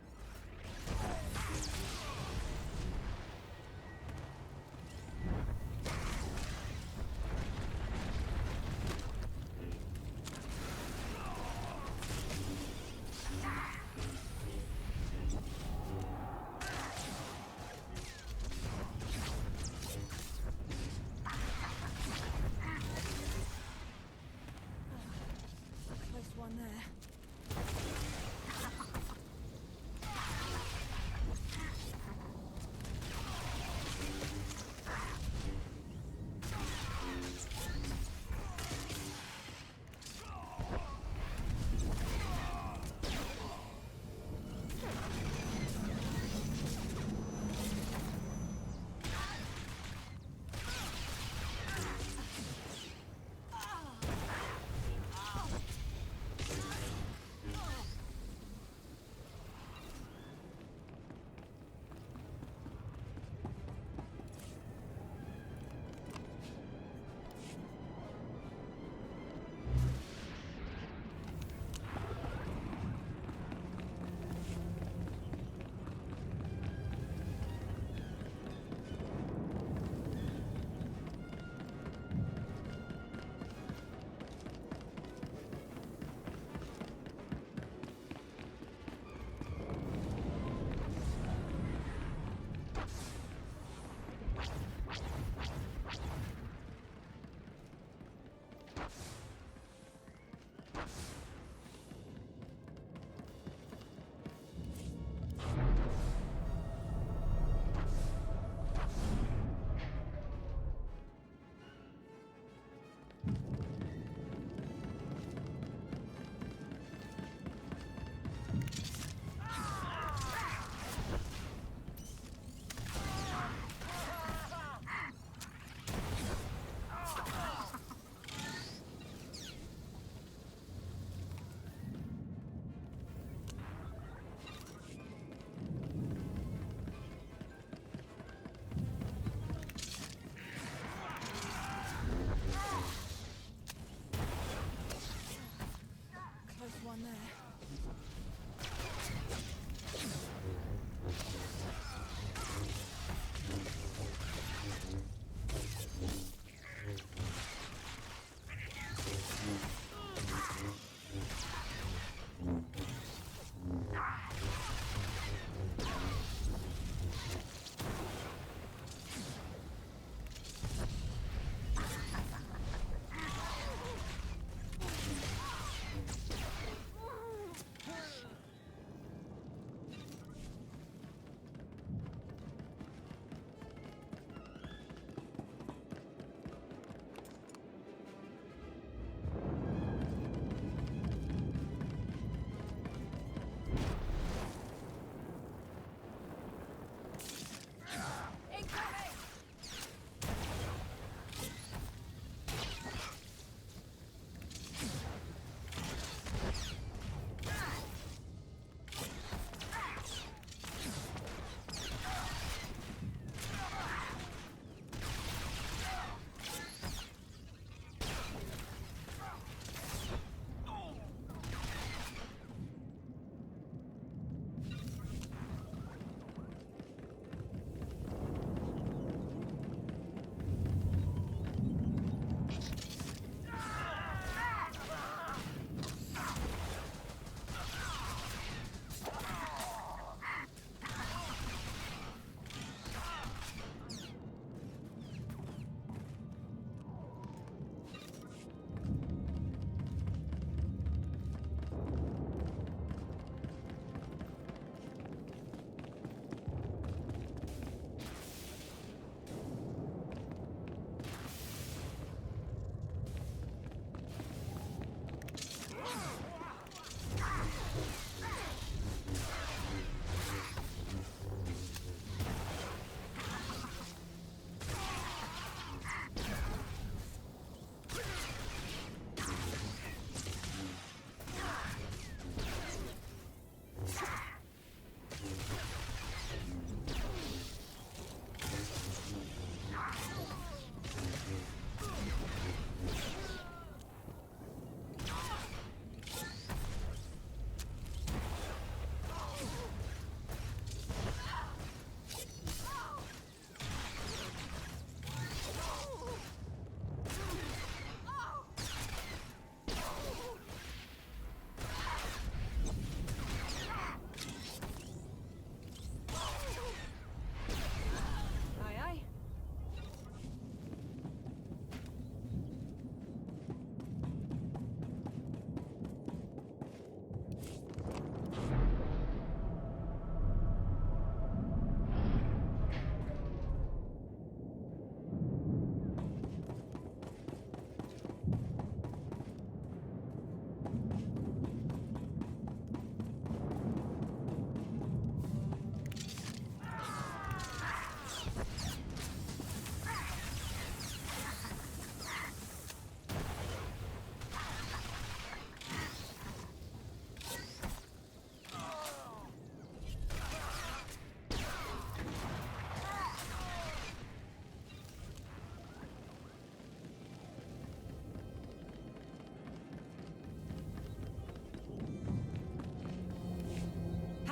Close one there.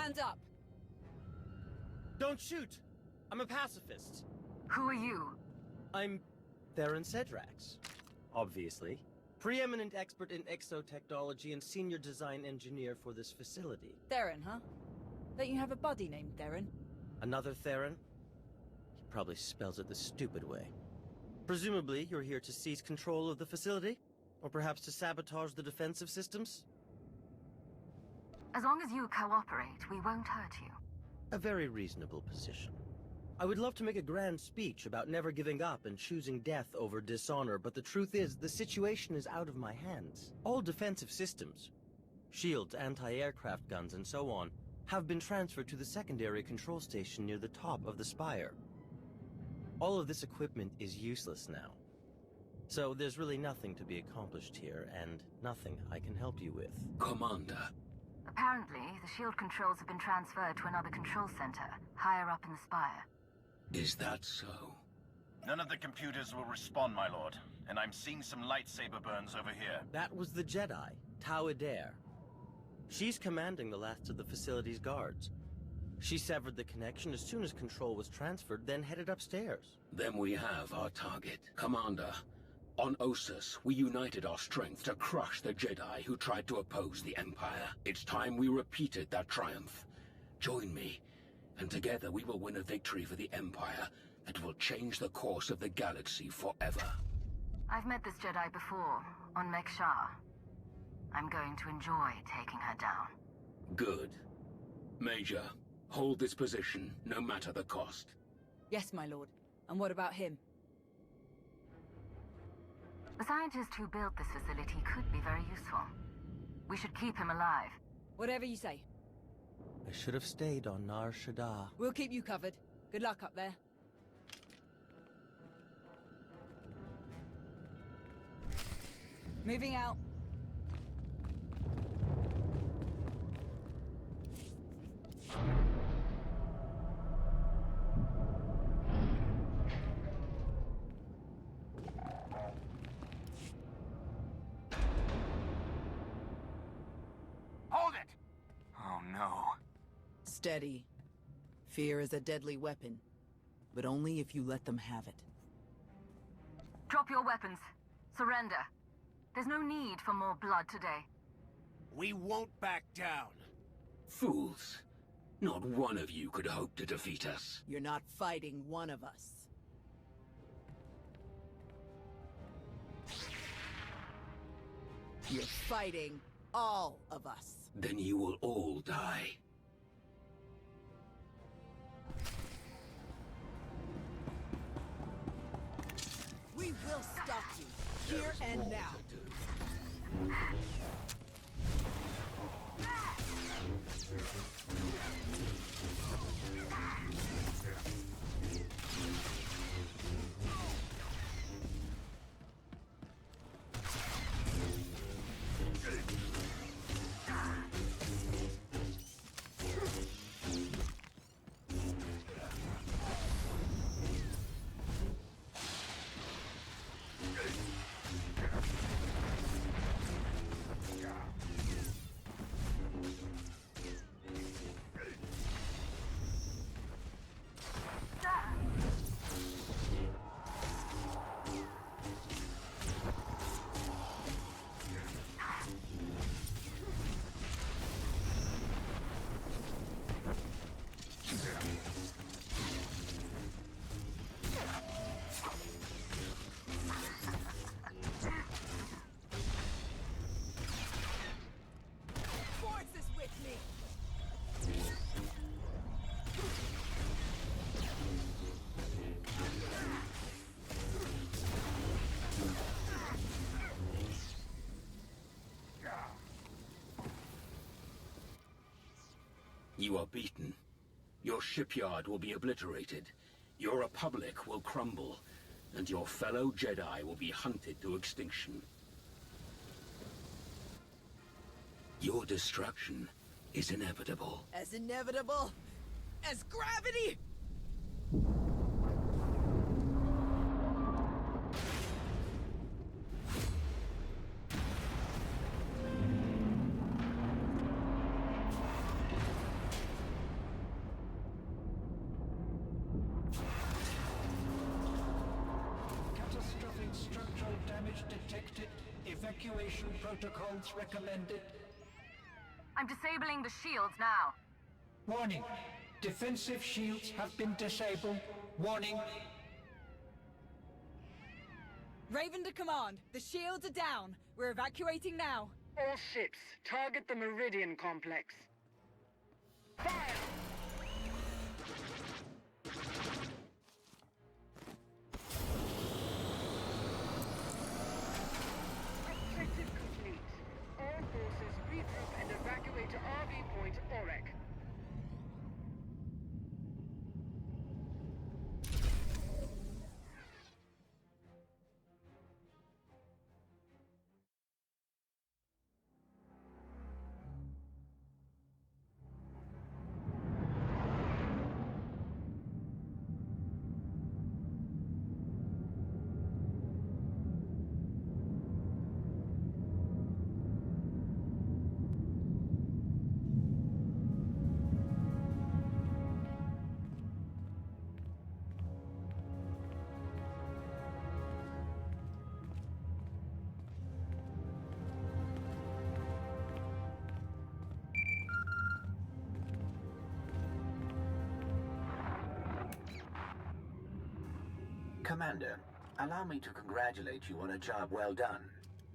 Hands up! Don't shoot! I'm a pacifist. Who are you? I'm Theron Cedrax, obviously. Preeminent expert in exotechnology and senior design engineer for this facility. Theron, huh? Don't you have a buddy named Theron? Another Theron? He probably spells it the stupid way. Presumably, you're here to seize control of the facility? Or perhaps to sabotage the defensive systems? As long as you cooperate, we won't hurt you. A very reasonable position. I would love to make a grand speech about never giving up and choosing death over dishonor, but the truth is, the situation is out of my hands. All defensive systems, shields, anti-aircraft guns, and so on, have been transferred to the secondary control station near the top of the spire. All of this equipment is useless now. So there's really nothing to be accomplished here, and nothing I can help you with. Commander. Apparently, the shield controls have been transferred to another control center, higher up in the spire. Is that so? None of the computers will respond, my lord. And I'm seeing some lightsaber burns over here. That was the Jedi, Tau Adair. She's commanding the last of the facility's guards. She severed the connection as soon as control was transferred, then headed upstairs. Then we have our target. Commander, on Ossus, we united our strength to crush the Jedi who tried to oppose the Empire. It's time we repeated that triumph. Join me, and together we will win a victory for the Empire that will change the course of the galaxy forever. I've met this Jedi before, on Mek-Shar. I'm going to enjoy taking her down. Good. Major, hold this position, no matter the cost. Yes, my lord. And what about him? The scientist who built this facility could be very useful. We should keep him alive. Whatever you say. I should have stayed on Nar Shaddaa. We'll keep you covered. Good luck up there. Moving out. Hold it! Oh no. Steady. Fear is a deadly weapon, but only if you let them have it. Drop your weapons. Surrender. There's no need for more blood today. We won't back down. Fools. Not one of you could hope to defeat us. You're not fighting one of us. You're fighting all of us. Then you will all die. We will stop you, here and now. You are beaten. Your shipyard will be obliterated. Your republic will crumble. And your fellow Jedi will be hunted to extinction. Your destruction is inevitable. As inevitable as gravity! evacuation protocols recommended? I'm disabling the shields now. Warning. Defensive shields have been disabled. Warning. Raven to command. The shields are down. We're evacuating now. All ships, target the Meridian complex. Fire! Objective complete. All forces regroup and evacuate to RV Point Orek. Commander, allow me to congratulate you on a job well done.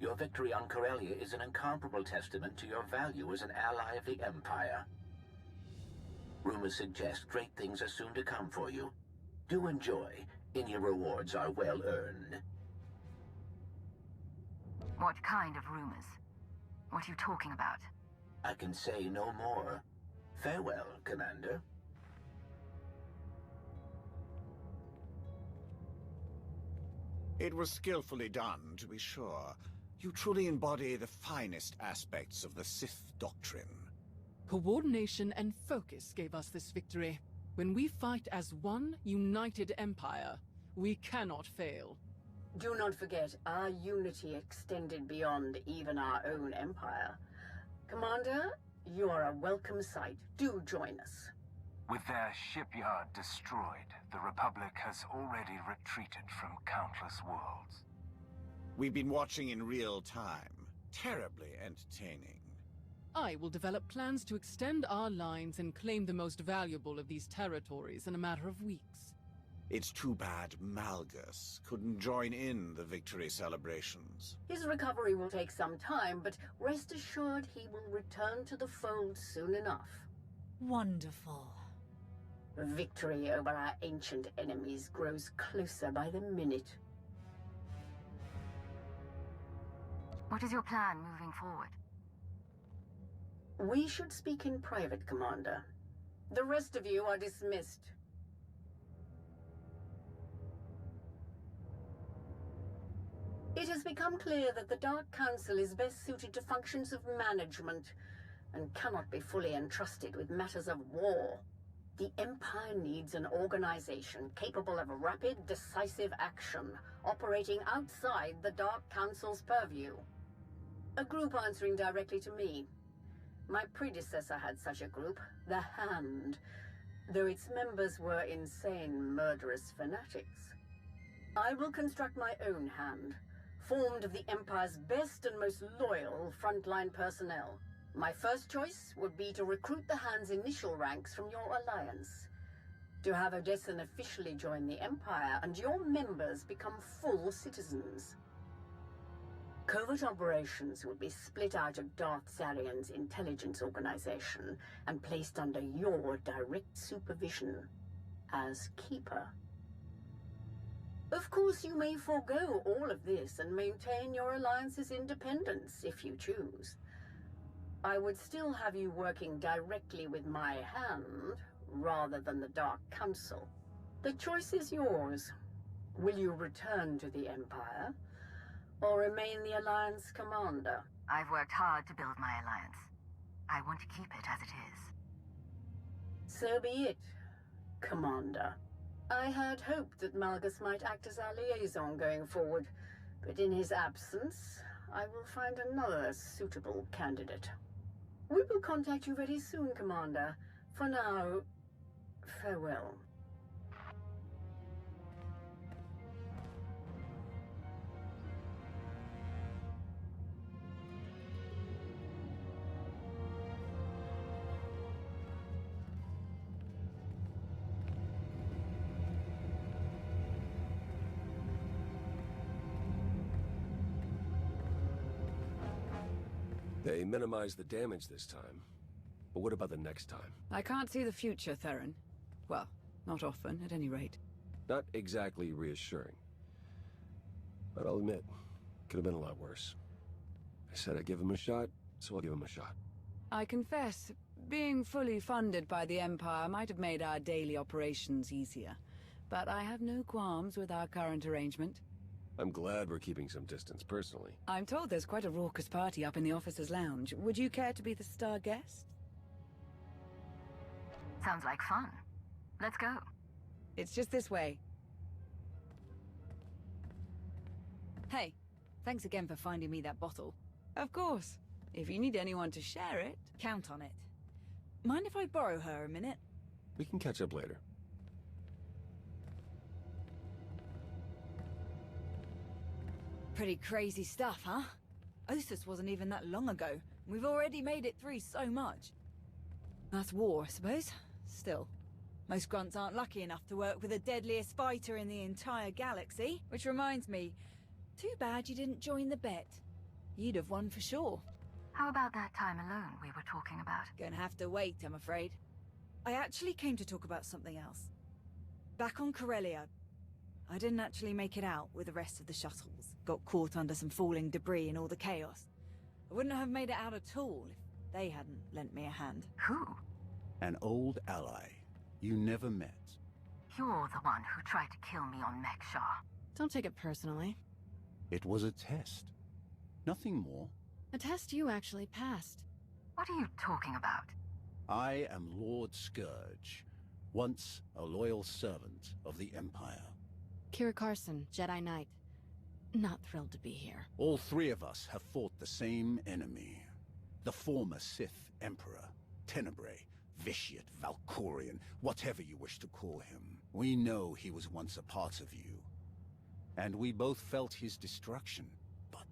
Your victory on Corellia is an incomparable testament to your value as an ally of the Empire. Rumors suggest great things are soon to come for you. Do enjoy. Any rewards are well earned. What kind of rumors? What are you talking about? I can say no more. Farewell, Commander. It was skillfully done, to be sure. You truly embody the finest aspects of the Sith doctrine. Coordination and focus gave us this victory. When we fight as one united empire, we cannot fail. Do not forget, our unity extended beyond even our own empire. Commander, you are a welcome sight. Do join us. With their shipyard destroyed, the Republic has already retreated from countless worlds. We've been watching in real time. Terribly entertaining. I will develop plans to extend our lines and claim the most valuable of these territories in a matter of weeks. It's too bad Malgus couldn't join in the victory celebrations. His recovery will take some time, but rest assured he will return to the fold soon enough. Wonderful. Victory over our ancient enemies grows closer by the minute. What is your plan moving forward? We should speak in private, Commander. The rest of you are dismissed. It has become clear that the Dark Council is best suited to functions of management and cannot be fully entrusted with matters of war. The Empire needs an organization capable of rapid, decisive action, operating outside the Dark Council's purview. A group answering directly to me. My predecessor had such a group, the Hand, though its members were insane, murderous fanatics. I will construct my own Hand, formed of the Empire's best and most loyal frontline personnel. My first choice would be to recruit the Hand's initial ranks from your alliance, to have Odessen officially join the Empire and your members become full citizens. Covert operations would be split out of Darth Zarian's intelligence organization and placed under your direct supervision as Keeper. Of course, you may forego all of this and maintain your alliance's independence if you choose. I would still have you working directly with my Hand, rather than the Dark Council. The choice is yours. Will you return to the Empire, or remain the Alliance commander? I've worked hard to build my alliance. I want to keep it as it is. So be it, Commander. I had hoped that Malgus might act as our liaison going forward, but in his absence, I will find another suitable candidate. We will contact you very soon, Commander. For now, farewell. They minimized the damage this time. But what about the next time? I can't see the future, Theron. Well, not often, at any rate. Not exactly reassuring. But I'll admit, could have been a lot worse. I said I'd give him a shot, so I'll give him a shot. I confess, being fully funded by the Empire might have made our daily operations easier. But I have no qualms with our current arrangement. I'm glad we're keeping some distance personally. I'm told there's quite a raucous party up in the officers' lounge. Would you care to be the star guest? Sounds like fun. Let's go. It's just this way. Hey, thanks again for finding me that bottle. Of course. If you need anyone to share it, count on it. Mind if I borrow her a minute? We can catch up later. Pretty crazy stuff, huh? Osus wasn't even that long ago. We've already made it through so much. That's war, I suppose. Still, most grunts aren't lucky enough to work with the deadliest fighter in the entire galaxy. Which reminds me, too bad you didn't join the bet. You'd have won for sure. How about that time alone we were talking about? Gonna have to wait, I'm afraid. I actually came to talk about something else. Back on Corellia, I didn't actually make it out with the rest of the shuttles. Got caught under some falling debris and all the chaos. I wouldn't have made it out at all if they hadn't lent me a hand. Who? An old ally you never met. You're the one who tried to kill me on Mekshar. Don't take it personally. It was a test. Nothing more. A test you actually passed. What are you talking about? I am Lord Scourge, once a loyal servant of the Empire. Kira Carson, Jedi Knight. Not thrilled to be here. All three of us have fought the same enemy. The former Sith Emperor, Tenebrae, Vitiate, Valkorian, whatever you wish to call him. We know he was once a part of you. And we both felt his destruction, but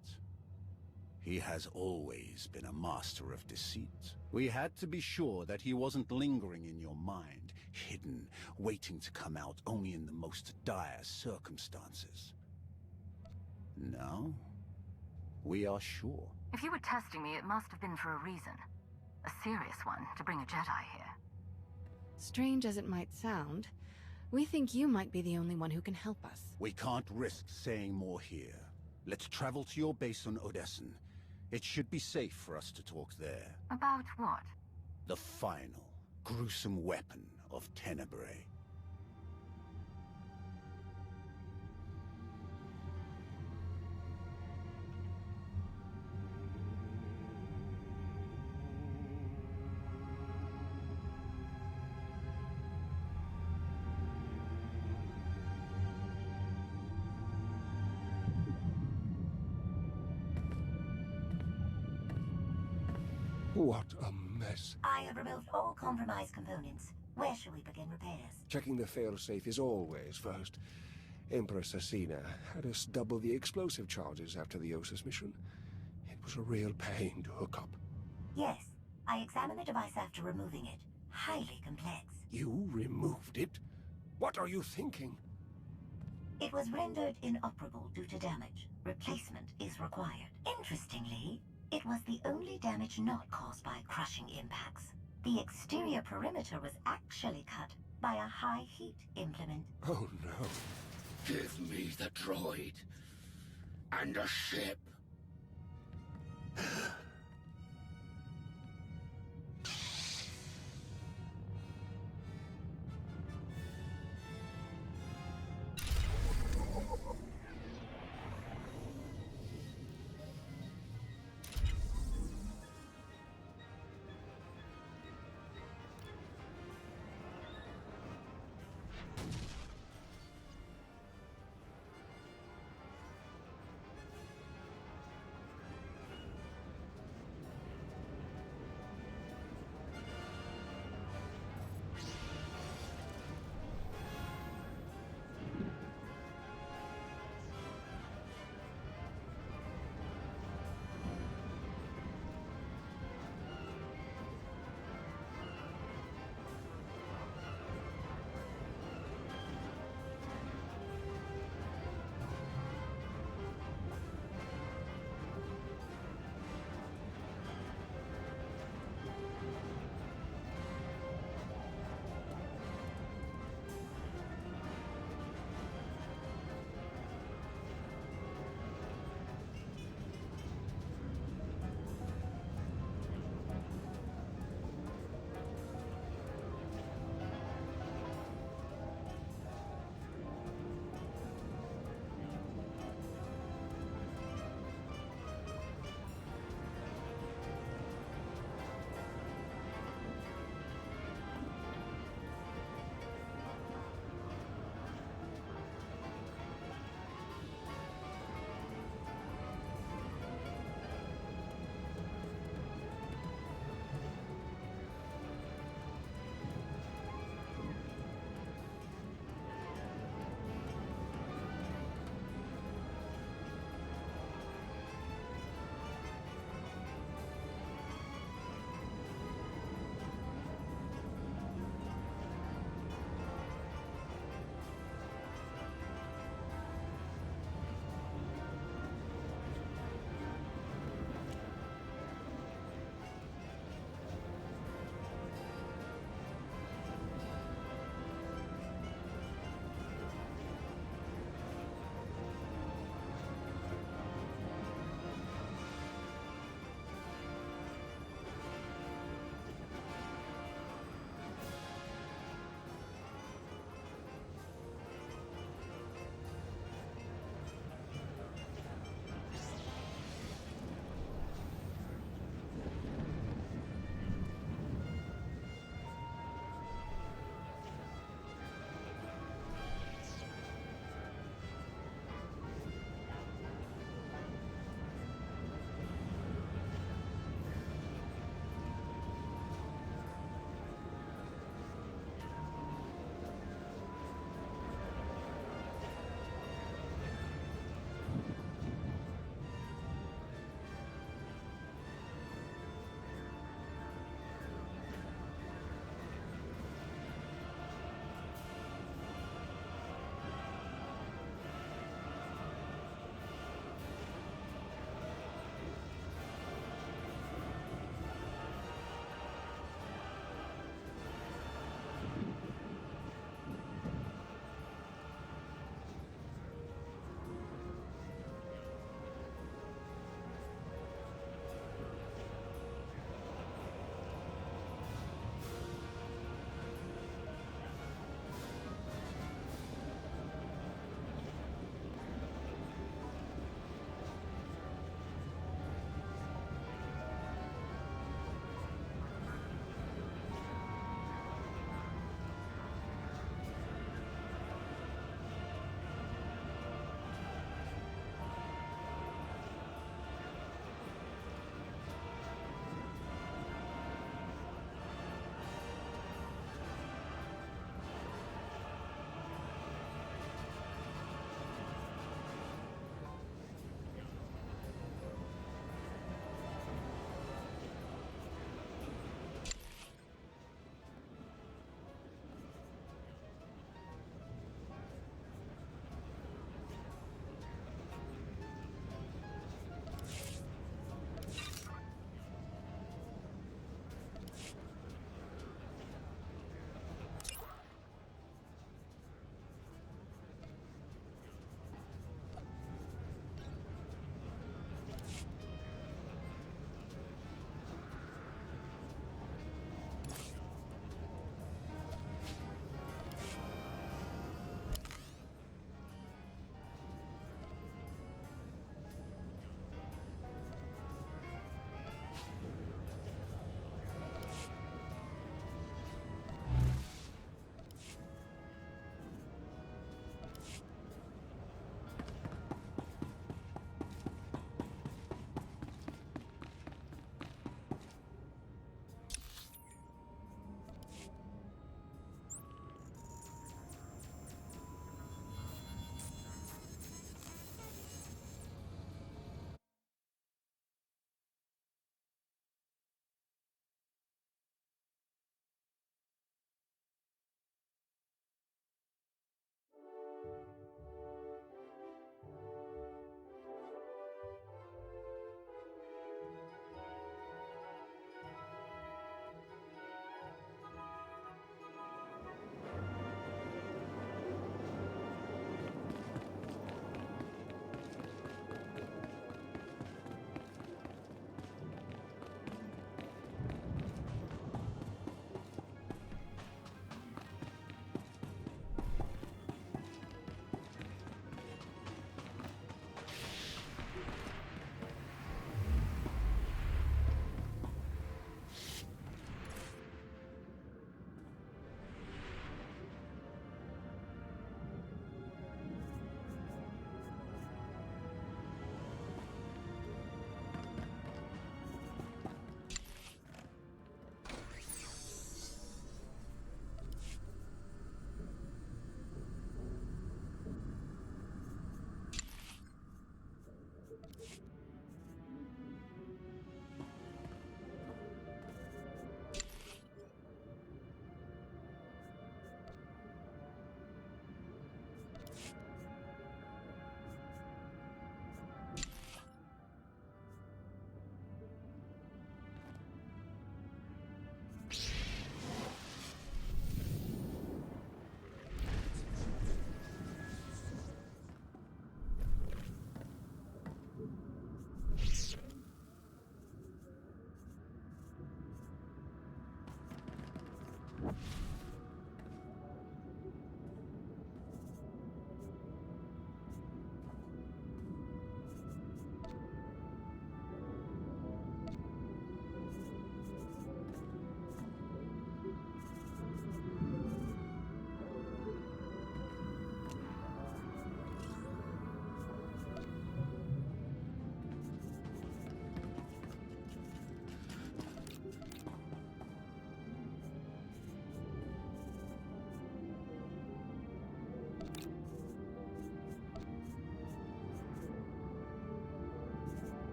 he has always been a master of deceit. We had to be sure that he wasn't lingering in your mind, hidden, waiting to come out only in the most dire circumstances. Now, we are sure. If you were testing me, it must have been for a reason. A serious one, to bring a Jedi here. Strange as it might sound, we think you might be the only one who can help us. We can't risk saying more here. Let's travel to your base on Odessen. It should be safe for us to talk there. About what? The final, gruesome weapon of Tenebrae. What a mess. I have removed all compromised components. Where shall we begin repairs? Checking the failsafe is always first. Empress Asina had us double the explosive charges after the Osus mission. It was a real pain to hook up. Yes, I examined the device after removing it. Highly complex. You removed it? What are you thinking? It was rendered inoperable due to damage. Replacement is required. Interestingly, it was the only damage not caused by crushing impacts. The exterior perimeter was actually cut by a high-heat implement. Oh no. Give me the droid. And a ship.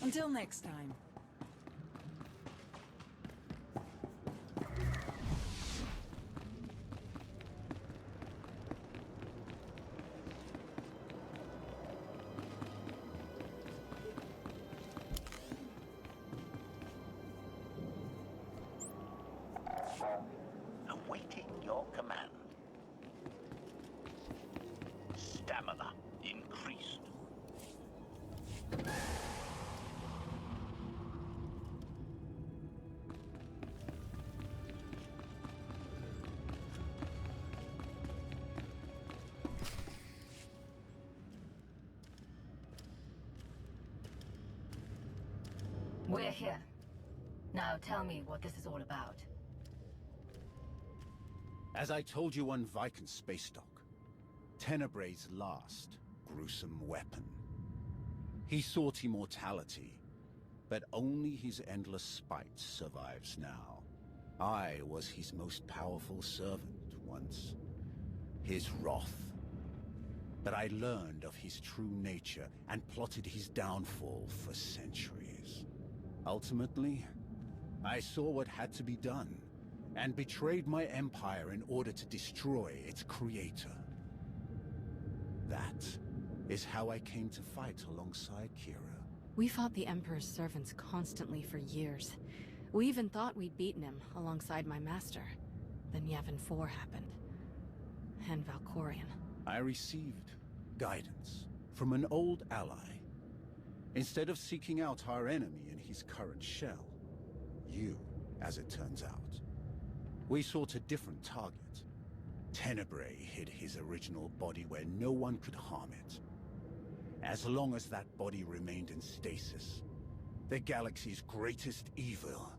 Until next time. Awaiting your command. Stamina increased. We're here. Now tell me what this is all about. As I told you on Viking Space Dock, Tenebray's last gruesome weapon. He sought immortality, but only his endless spite survives now. I was his most powerful servant once, his wrath. But I learned of his true nature and plotted his downfall for centuries. Ultimately, I saw what had to be done, and betrayed my empire in order to destroy its creator. That is how I came to fight alongside Kira. We fought the Emperor's servants constantly for years. We even thought we'd beaten him alongside my master. Then Yavin 4 happened. And Valkorion. I received guidance from an old ally. Instead of seeking out our enemy in his current shell, you, as it turns out, we sought a different target. Tenebray hid his original body where no one could harm it. As long as that body remained in stasis, the galaxy's greatest evil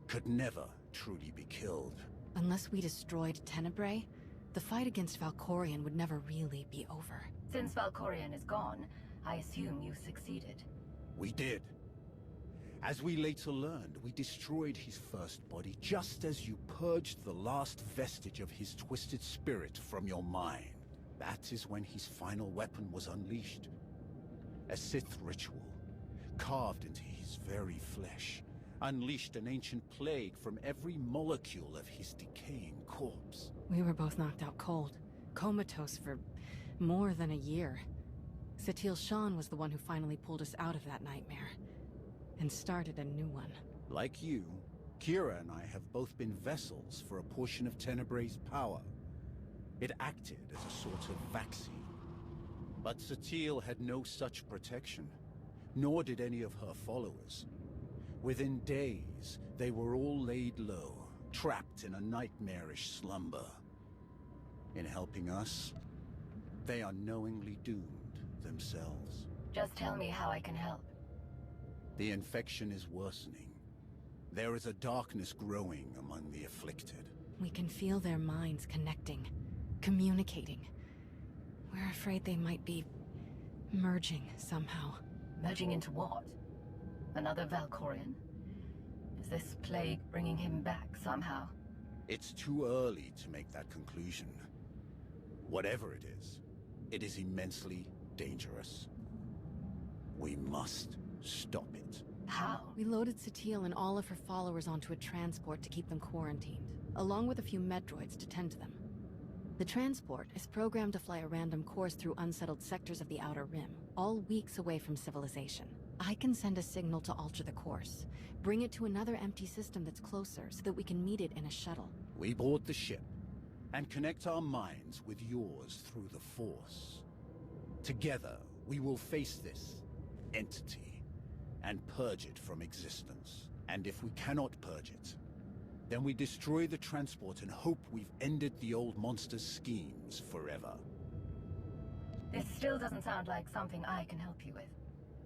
could never truly be killed. Unless we destroyed Tenebray, the fight against Valkorion would never really be over. Since Valkorion is gone, I assume you succeeded. We did. As we later learned, we destroyed his first body just as you purged the last vestige of his twisted spirit from your mind. That is when his final weapon was unleashed. A Sith ritual, carved into his very flesh, unleashed an ancient plague from every molecule of his decaying corpse. We were both knocked out cold, comatose for more than a year. Satil Shan was the one who finally pulled us out of that nightmare, and started a new one. Like you, Kira and I have both been vessels for a portion of Tenebray's power. It acted as a sort of vaccine. But Satil had no such protection, nor did any of her followers. Within days, they were all laid low, trapped in a nightmarish slumber. In helping us, they are knowingly doomed themselves. Just tell me how I can help. The infection is worsening. There is a darkness growing among the afflicted. We can feel their minds connecting, communicating. We're afraid they might be merging somehow. Merging into what? Another Valkorion? Is this plague bringing him back somehow? It's too early to make that conclusion. Whatever it is immensely dangerous. We must stop it. How? We loaded Satil and all of her followers onto a transport to keep them quarantined, along with a few Medroids to tend to them. The transport is programmed to fly a random course through unsettled sectors of the Outer Rim, all weeks away from civilization. I can send a signal to alter the course, bring it to another empty system that's closer so that we can meet it in a shuttle. We board the ship and connect our minds with yours through the Force. Together, we will face this entity and purge it from existence. And if we cannot purge it, then we destroy the transport and hope we've ended the old monster's schemes forever. This still doesn't sound like something I can help you with.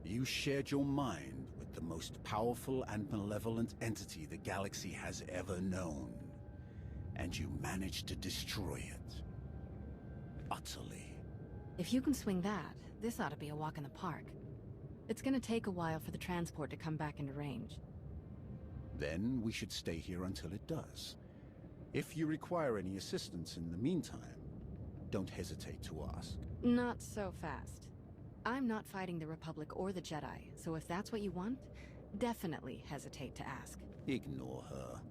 You shared your mind with the most powerful and malevolent entity the galaxy has ever known. And you managed to destroy it. Utterly. If you can swing that, this ought to be a walk in the park. It's gonna take a while for the transport to come back into range. Then we should stay here until it does. If you require any assistance in the meantime, don't hesitate to ask. Not so fast. I'm not fighting the Republic or the Jedi, so if that's what you want, definitely hesitate to ask. Ignore her.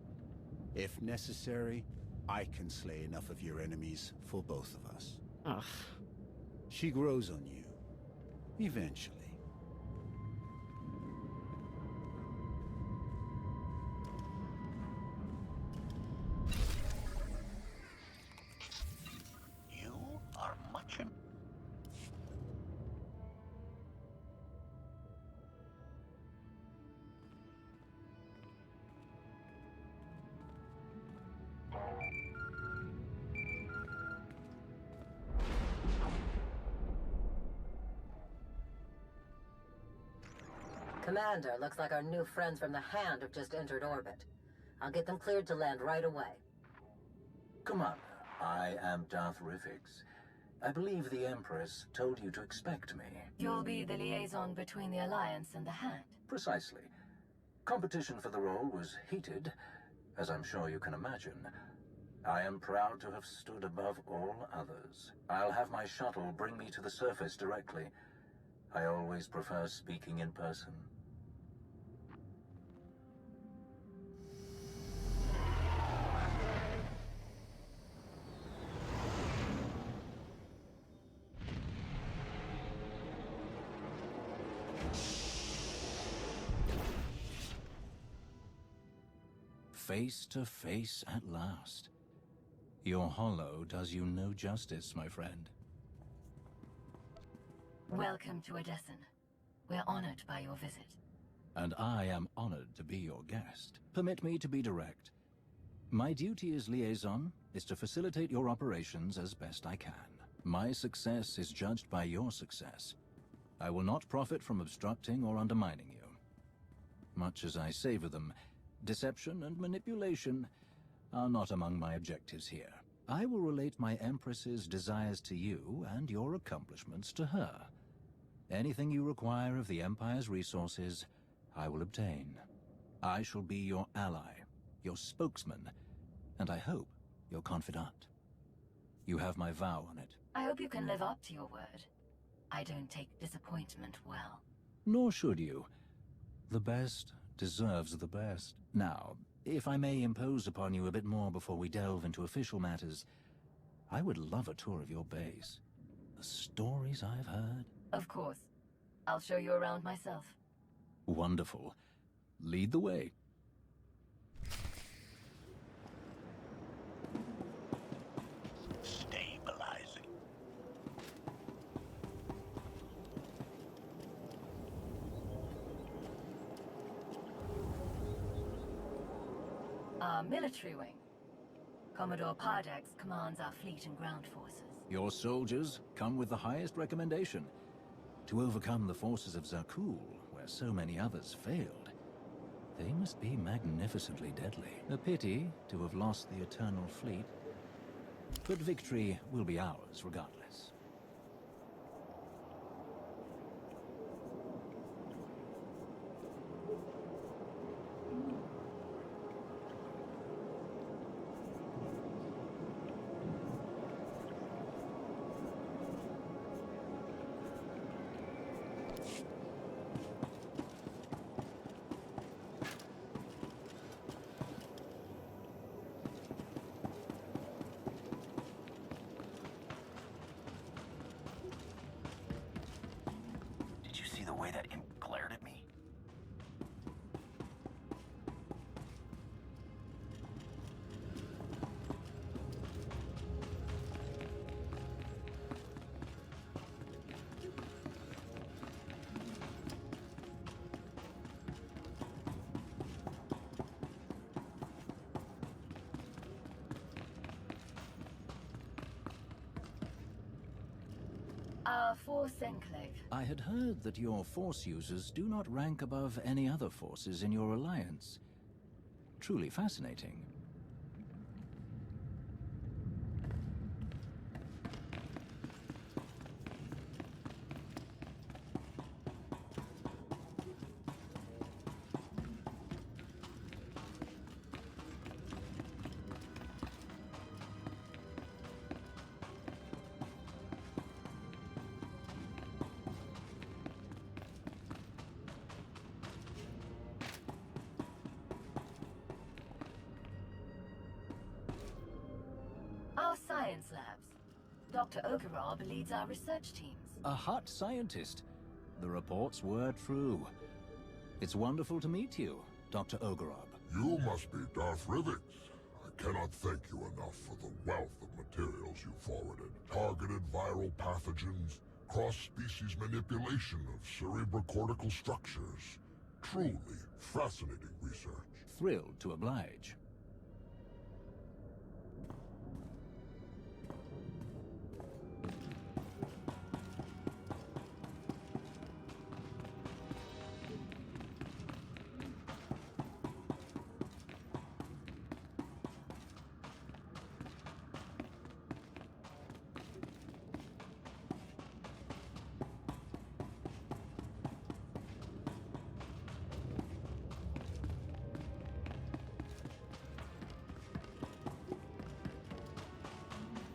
If necessary, I can slay enough of your enemies for both of us. Ugh. She grows on you. Eventually. You are much in... Commander, looks like our new friends from the Hand have just entered orbit. I'll get them cleared to land right away. Commander, I am Darth Rivix. I believe the Empress told you to expect me. You'll be the liaison between the Alliance and the Hand. Precisely. Competition for the role was heated, as I'm sure you can imagine. I am proud to have stood above all others. I'll have my shuttle bring me to the surface directly. I always prefer speaking in person. Face to face at last. Your hollow does you no justice, my friend. Welcome to Odessen. We're honored by your visit. And I am honored to be your guest. Permit me to be direct. My duty as liaison is to facilitate your operations as best I can. My success is judged by your success. I will not profit from obstructing or undermining you. Much as I savor them, deception and manipulation are not among my objectives here. I will relate my Empress's desires to you and your accomplishments to her. Anything you require of the Empire's resources, I will obtain. I shall be your ally, your spokesman, and I hope your confidant. You have my vow on it. I hope you can live up to your word. I don't take disappointment well. Nor should you. The best deserves the best. Now, if I may impose upon you a bit more before we delve into official matters, I would love a tour of your base. The stories I've heard. Of course. I'll show you around myself. Wonderful. Lead the way. Stabilizing. Our military wing. Commodore Pardex commands our fleet and ground forces. Your soldiers come with the highest recommendation. To overcome the forces of Zakul, where so many others failed, they must be magnificently deadly. A pity to have lost the Eternal Fleet. But victory will be ours regardless. way that imp glared at me? Our Force Enclave. I had heard that your Force users do not rank above any other forces in your alliance. Truly fascinating. science labs. Dr. Ogorob leads our research teams. A hot scientist. The reports were true. It's wonderful to meet you, Dr. Ogorob. You must be Darth Rivix. I cannot thank you enough for the wealth of materials you forwarded. Targeted viral pathogens, cross-species manipulation of cerebrocortical structures. Truly fascinating research. Thrilled to oblige.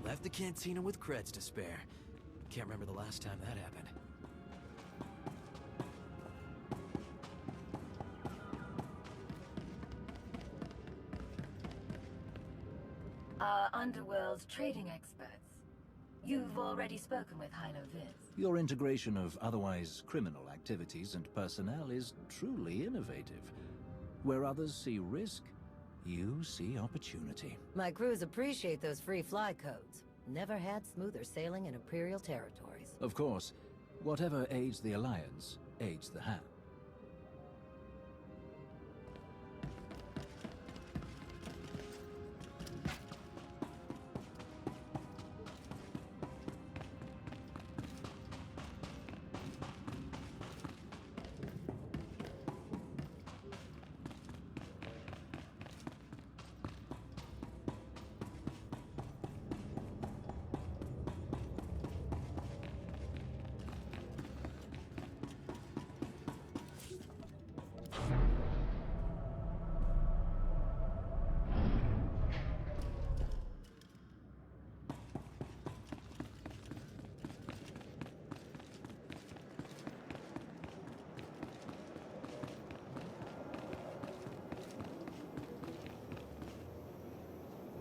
Left the cantina with creds to spare. Can't remember the last time that happened. Underworld's trading experts. You've already spoken with Hilo Viz. Your integration of otherwise criminal activities and personnel is truly innovative. Where others see risk, you see opportunity. My crews appreciate those free fly codes. Never had smoother sailing in Imperial territories. Of course, whatever aids the Alliance aids the Hand.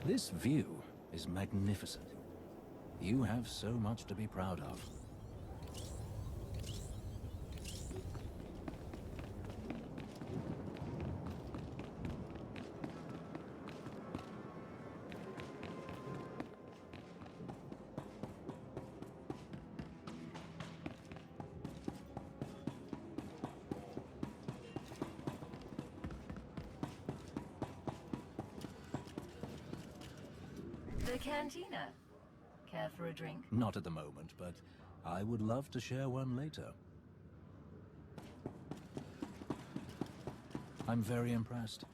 This view is magnificent. You have so much to be proud of. The cantina. Care for a drink? Not at the moment, but I would love to share one later. I'm very impressed.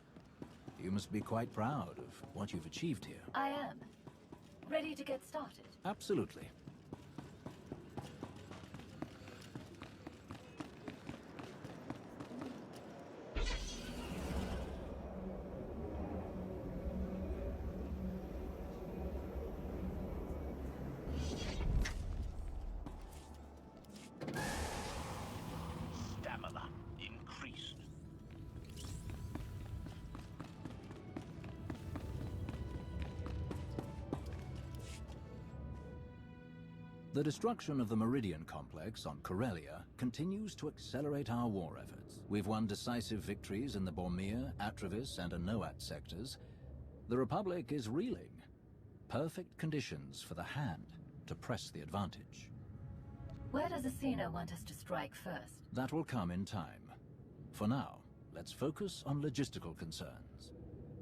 You must be quite proud of what you've achieved here. I am. Ready to get started? Absolutely. Stamina increased. The destruction of the Meridian Complex on Corellia continues to accelerate our war efforts. We've won decisive victories in the Bormir, Atravis, and Anoat sectors. The Republic is reeling. Perfect conditions for the Hand to press the advantage. Where does Asina want us to strike first? That will come in time. For now, let's focus on logistical concerns.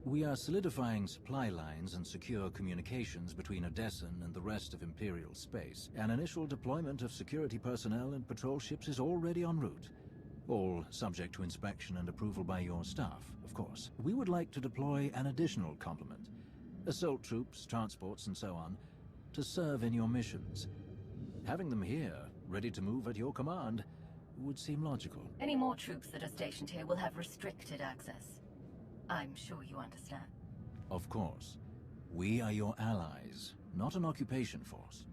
We are solidifying supply lines and secure communications between Odessen and the rest of Imperial space. An initial deployment of security personnel and patrol ships is already en route. All subject to inspection and approval by your staff, of course. We would like to deploy an additional complement. Assault troops, transports, and so on, to serve in your missions. Having them here, ready to move at your command, would seem logical. Any more troops that are stationed here will have restricted access. I'm sure you understand. Of course. We are your allies, not an occupation force.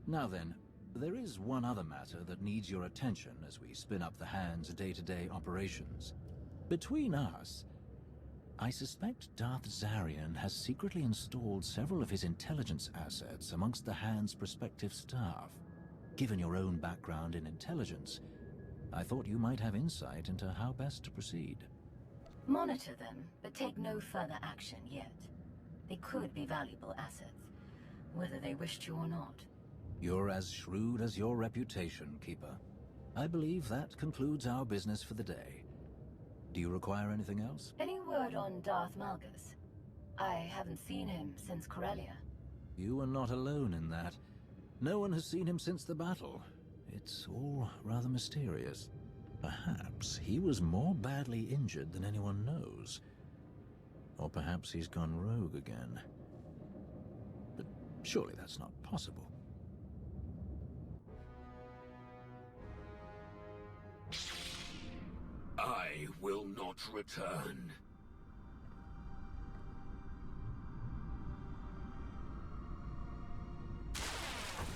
Now then, there is one other matter that needs your attention as we spin up the Hand's day-to-day operations. Between us, I suspect Darth Zarian has secretly installed several of his intelligence assets amongst the Hand's prospective staff. Given your own background in intelligence, I thought you might have insight into how best to proceed. Monitor them, but take no further action yet. They could be valuable assets, whether they wish to or not. You're as shrewd as your reputation, Keeper. I believe that concludes our business for the day. Do you require anything else? Any word on Darth Malgus? I haven't seen him since Corellia. You are not alone in that. No one has seen him since the battle. It's all rather mysterious. Perhaps he was more badly injured than anyone knows. Or perhaps he's gone rogue again. But surely that's not possible. I will not return.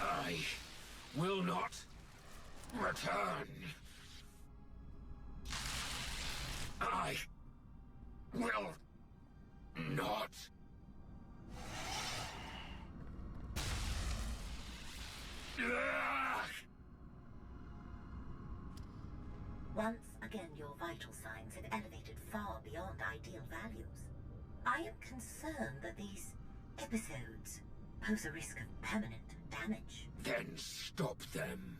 I will not return. I will not. Once again, your vital signs have elevated far beyond ideal values. I am concerned that these episodes pose a risk of permanent damage. Then stop them.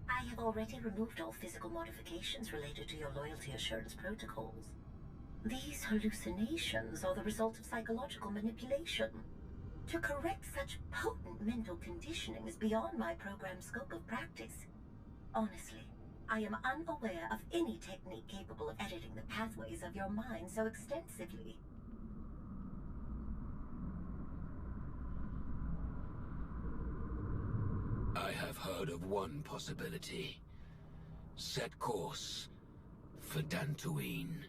I have already removed all physical modifications related to your loyalty assurance protocols. These hallucinations are the result of psychological manipulation. To correct such potent mental conditioning is beyond my program's scope of practice. Honestly, I am unaware of any technique capable of editing the pathways of your mind so extensively. I have heard of one possibility. Set course for Dantooine.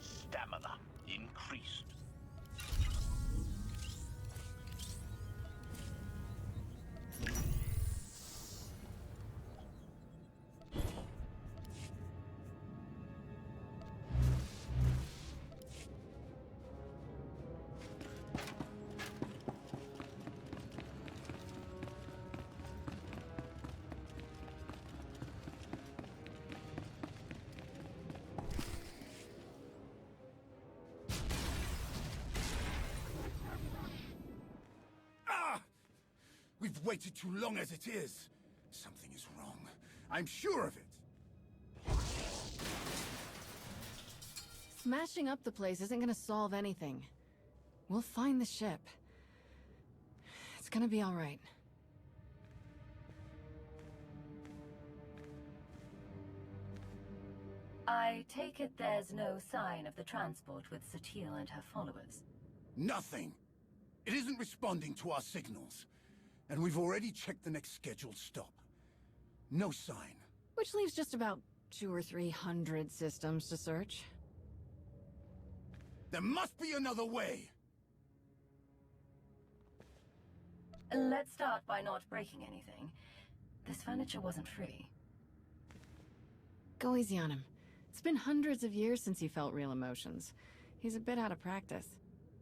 Stamina increased. We've waited too long as it is. Something is wrong. I'm sure of it. Smashing up the place isn't gonna solve anything. We'll find the ship. It's gonna be all right. I take it there's no sign of the transport with Satele and her followers. Nothing. It isn't responding to our signals. And we've already checked the next scheduled stop. No sign. Which leaves just about 200 or 300 systems to search. There must be another way! Let's start by not breaking anything. This furniture wasn't free. Go easy on him. It's been hundreds of years since he felt real emotions. He's a bit out of practice.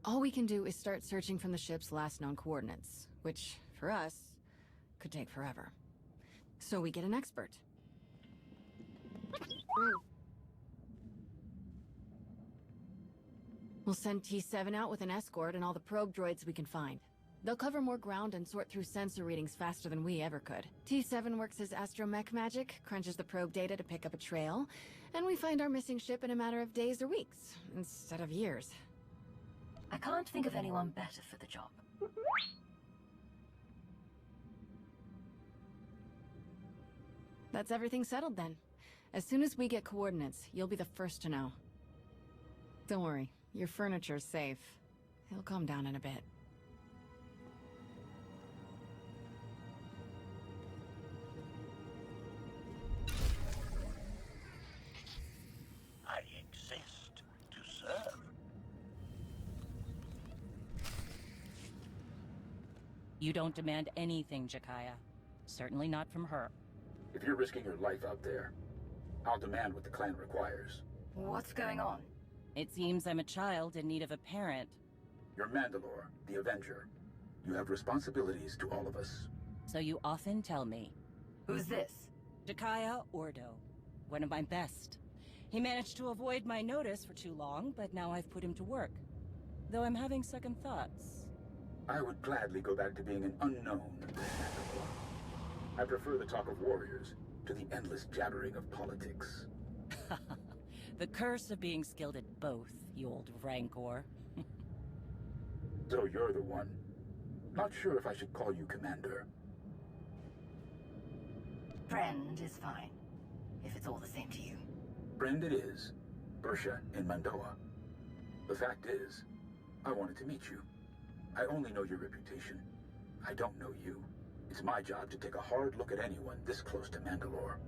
All we can do is start searching from the ship's last known coordinates, which, for us, could take forever. So we get an expert. We'll send T7 out with an escort and all the probe droids we can find. They'll cover more ground and sort through sensor readings faster than we ever could. T7 works his astromech magic, crunches the probe data to pick up a trail, and we find our missing ship in a matter of days or weeks, instead of years. I can't think of anyone better for the job. That's everything settled then. As soon as we get coordinates, you'll be the first to know. Don't worry, your furniture's safe. He'll calm down in a bit. I exist to serve. You don't demand anything, Jakaya. Certainly not from her. If you're risking your life out there, I'll demand what the clan requires. What's going on? It seems I'm a child in need of a parent. You're Mandalore, the Avenger. You have responsibilities to all of us. So you often tell me. Who's this? Jakaya Ordo. One of my best. He managed to avoid my notice for too long, but now I've put him to work. Though I'm having second thoughts. I would gladly go back to being an unknown, Mandalore. I prefer the talk of warriors to the endless jabbering of politics. The curse of being skilled at both, you old rancor. So you're the one. Not sure if I should call you Commander. Friend is fine, if it's all the same to you. Friend it is. Bersha in Mandoa. The fact is, I wanted to meet you. I only know your reputation. I don't know you. It's my job to take a hard look at anyone this close to Mandalore.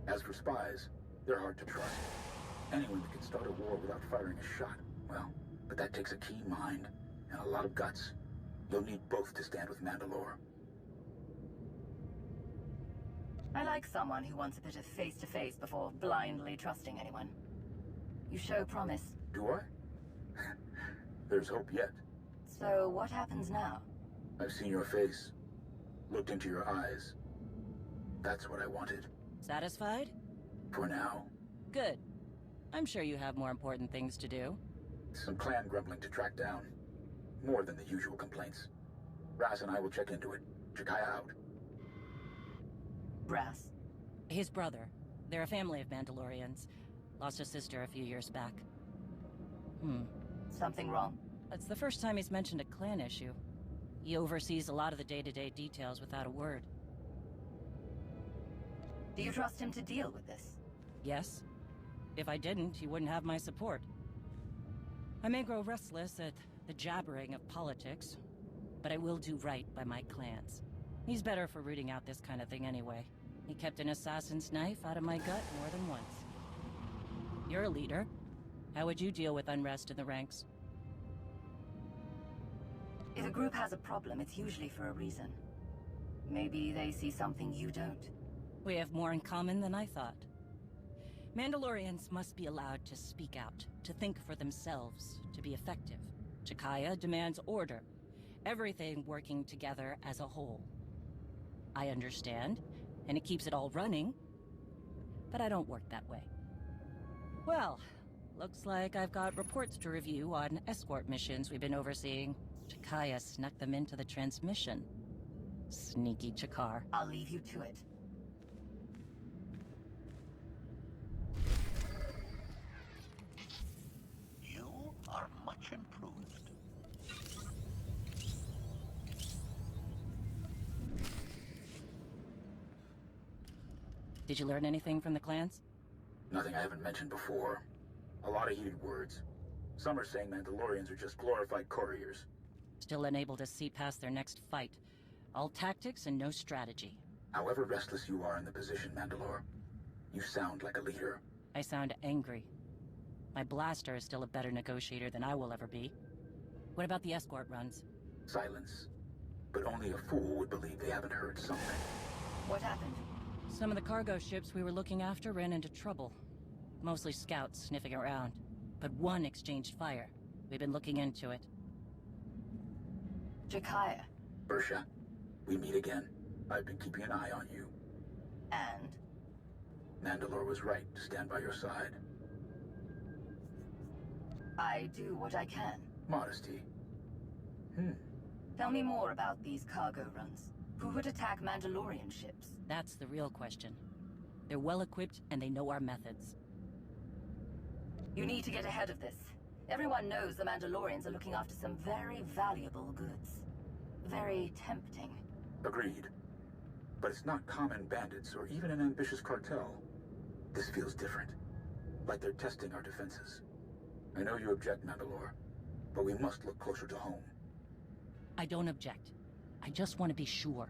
As for spies, they're hard to trust. Anyone that can start a war without firing a shot, well, but that takes a keen mind and a lot of guts. You'll need both to stand with Mandalore. I like someone who wants a bit of face-to-face before blindly trusting anyone. You show promise. Do I? There's hope yet. So what happens now? I've seen your face. Looked into your eyes. That's what I wanted. Satisfied? For now. Good. I'm sure you have more important things to do. Some clan grumbling to track down. More than the usual complaints. Raz and I will check into it. Jakaya out. Raz? His brother. They're a family of Mandalorians. Lost a sister a few years back. Something wrong? That's the first time he's mentioned a clan issue. He oversees a lot of the day-to-day details without a word. Do you trust him to deal with this? Yes. If I didn't, he wouldn't have my support. I may grow restless at the jabbering of politics, but I will do right by my clans. He's better for rooting out this kind of thing anyway. He kept an assassin's knife out of my gut more than once. You're a leader. How would you deal with unrest in the ranks? If a group has a problem, it's usually for a reason. Maybe they see something you don't. We have more in common than I thought. Mandalorians must be allowed to speak out, to think for themselves, to be effective. Jakaya demands order, everything working together as a whole. I understand, and it keeps it all running, but I don't work that way. Well, looks like I've got reports to review on escort missions we've been overseeing. Jakaya snuck them into the transmission. Sneaky Chakar. I'll leave you to it. You are much improved. Did you learn anything from the clans? Nothing I haven't mentioned before. A lot of heated words. Some are saying Mandalorians are just glorified couriers. Still unable to see past their next fight. All tactics and no strategy. However restless you are in the position, Mandalore, you sound like a leader. I sound angry. My blaster is still a better negotiator than I will ever be. What about the escort runs? Silence. But only a fool would believe they haven't heard something. What happened? Some of the cargo ships we were looking after ran into trouble. Mostly scouts sniffing around. But one exchanged fire. We've been looking into it. Jakaya. Bersha, we meet again. I've been keeping an eye on you. And? Mandalore was right to stand by your side. I do what I can. Modesty. Tell me more about these cargo runs. Who would attack Mandalorian ships? That's the real question. They're well equipped and they know our methods. You need to get ahead of this. Everyone knows the Mandalorians are looking after some very valuable goods. Very tempting. Agreed. But it's not common bandits or even an ambitious cartel. This feels different. Like they're testing our defenses. I know you object, Mandalore, but we must look closer to home. I don't object. I just want to be sure.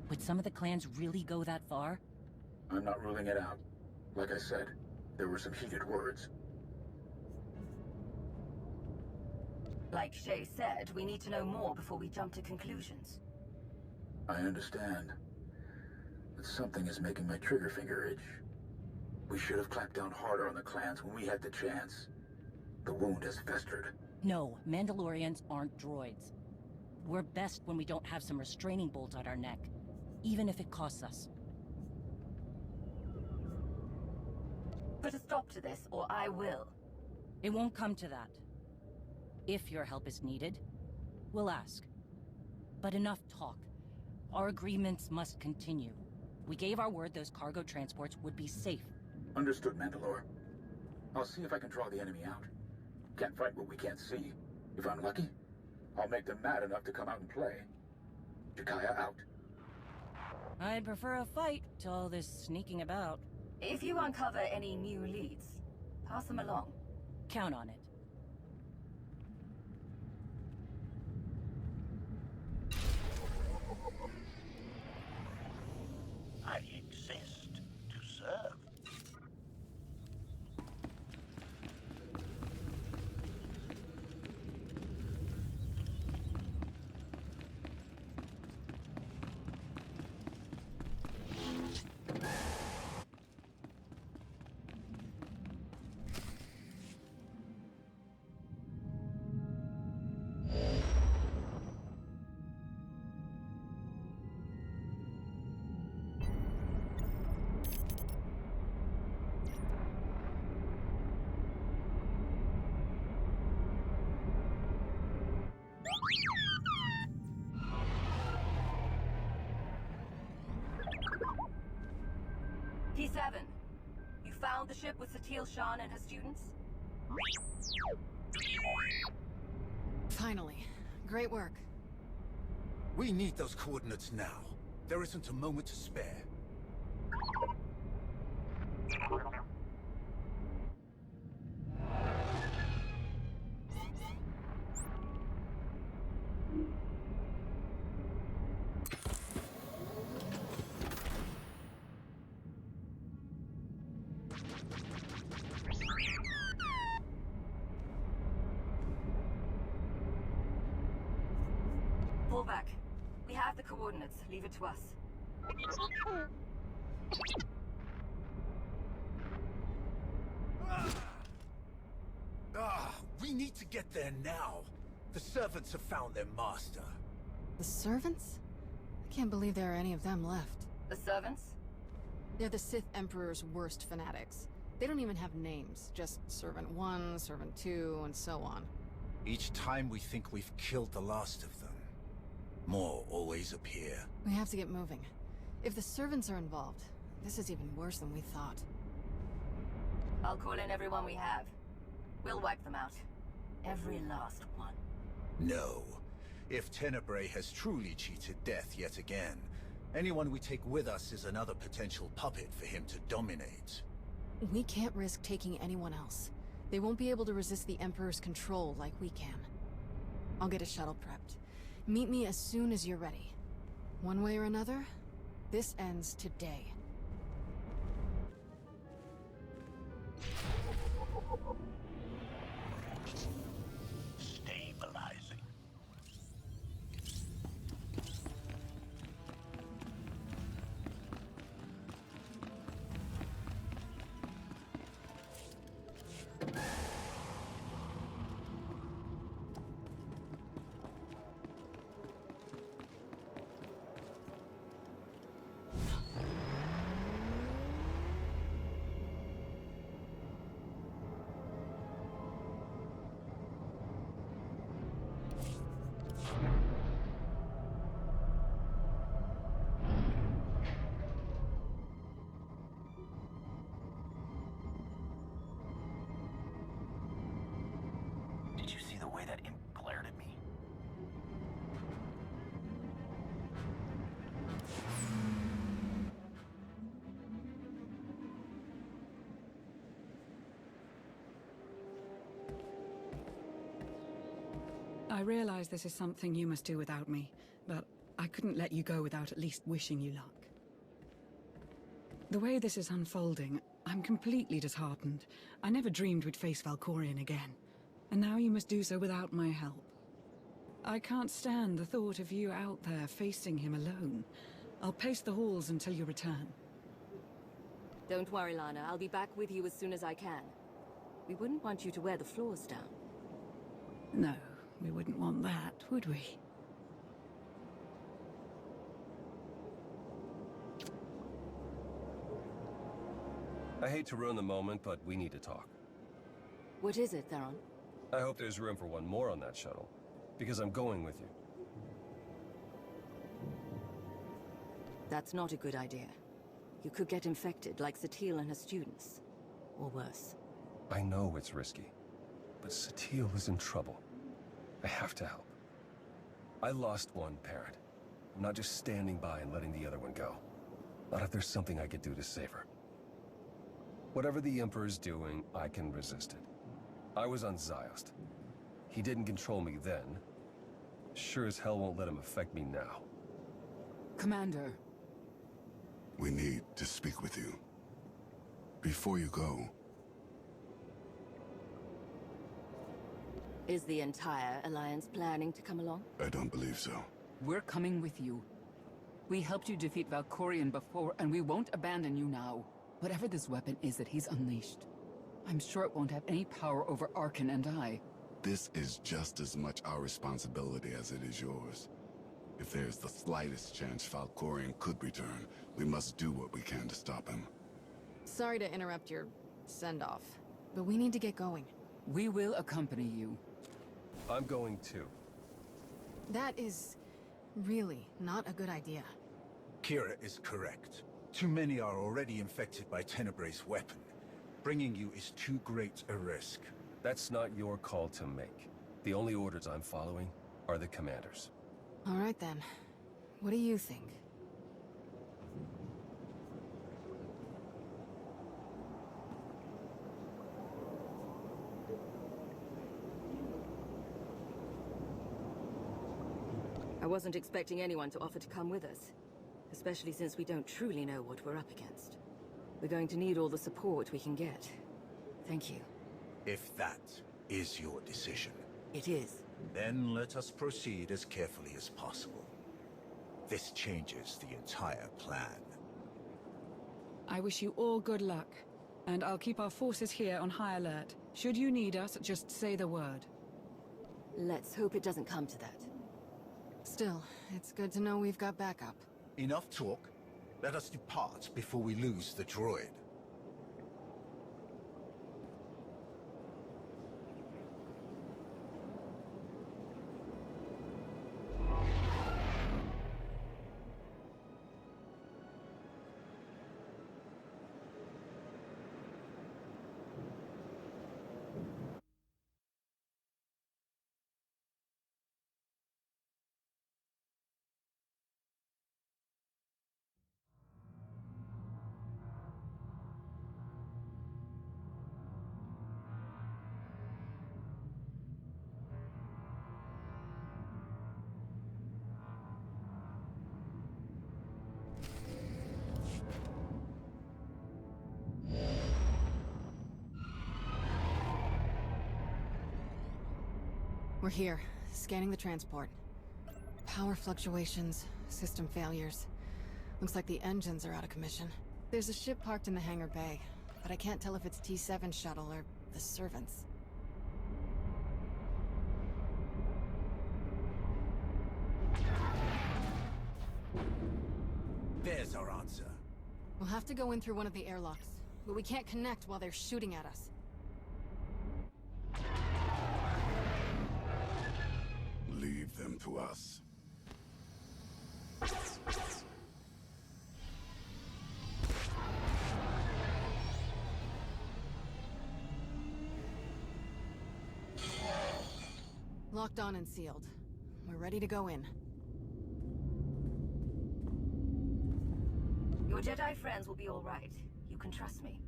Would some of the clans really go that far? I'm not ruling it out. Like I said, there were some heated words. Like Shay said, we need to know more before we jump to conclusions. I understand. But something is making my trigger finger itch. We should have clamped down harder on the clans when we had the chance. The wound has festered. No, Mandalorians aren't droids. We're best when we don't have some restraining bolt on our neck, even if it costs us. Put a stop to this, or I will. It won't come to that. If your help is needed, we'll ask. But enough talk. Our agreements must continue. We gave our word those cargo transports would be safe. Understood, Mandalore. I'll see if I can draw the enemy out. Can't fight what we can't see. If I'm lucky, I'll make them mad enough to come out and play. Jakaya out. I'd prefer a fight to all this sneaking about. If you uncover any new leads, pass them along. Count on it. I exist to serve. P7, you found the ship with Satil Shan and her students? Finally. Great work. We need those coordinates now. There isn't a moment to spare. Pull back. We have the coordinates. Leave it to us. We need to get there now. The servants have found their master. The servants? I can't believe there are any of them left. The servants? They're the Sith Emperor's worst fanatics. They don't even have names, just Servant 1, Servant 2, and so on. Each time we think we've killed the last of them, more always appear. We have to get moving. If the servants are involved, this is even worse than we thought. I'll call in everyone we have. We'll wipe them out. Every last one. No. If Tenebrae has truly cheated death yet again, anyone we take with us is another potential puppet for him to dominate. We can't risk taking anyone else. They won't be able to resist the Emperor's control like we can. I'll get a shuttle prepped. Meet me as soon as you're ready. One way or another, this ends today. Stabilizing. Did you see the way that imp glared at me? I realize this is something you must do without me, but I couldn't let you go without at least wishing you luck. The way this is unfolding, I'm completely disheartened. I never dreamed we'd face Valkorion again. And now you must do so without my help. I can't stand the thought of you out there facing him alone. I'll pace the halls until you return. Don't worry, Lana. I'll be back with you as soon as I can. We wouldn't want you to wear the floors down. No, we wouldn't want that, would we? I hate to ruin the moment, but we need to talk. What is it, Theron? I hope there's room for one more on that shuttle, because I'm going with you. That's not a good idea. You could get infected, like Satil and her students. Or worse. I know it's risky, but Satil is in trouble. I have to help. I lost one parent. I'm not just standing by and letting the other one go. Not if there's something I could do to save her. Whatever the Emperor's doing, I can resist it. I was on Ziost. He didn't control me then. Sure as hell won't let him affect me now. Commander. We need to speak with you. Before you go... Is the entire Alliance planning to come along? I don't believe so. We're coming with you. We helped you defeat Valkorion before, and we won't abandon you now. Whatever this weapon is that he's unleashed, I'm sure it won't have any power over Arkan and I. This is just as much our responsibility as it is yours. If there's the slightest chance Valkorion could return, we must do what we can to stop him. Sorry to interrupt your send-off, but we need to get going. We will accompany you. I'm going too. That is really not a good idea. Kira is correct. Too many are already infected by Tenebray's weapon. Bringing you is too great a risk. That's not your call to make. The only orders I'm following are the commander's. All right then. What do you think? I wasn't expecting anyone to offer to come with us. Especially since we don't truly know what we're up against. We're going to need all the support we can get. Thank you. If that is your decision. It is. Then let us proceed as carefully as possible. This changes the entire plan. I wish you all good luck. And I'll keep our forces here on high alert. Should you need us, just say the word. Let's hope it doesn't come to that. Still, it's good to know we've got backup. Enough talk. Let us depart before we lose the droid. We're here, scanning the transport. Power fluctuations, system failures. Looks like the engines are out of commission. There's a ship parked in the hangar bay, but I can't tell if it's T7 shuttle or the servants. There's our answer. We'll have to go in through one of the airlocks, but we can't connect while they're shooting at us. Leave them to us. Locked on and sealed. We're ready to go in. Your Jedi friends will be all right. You can trust me.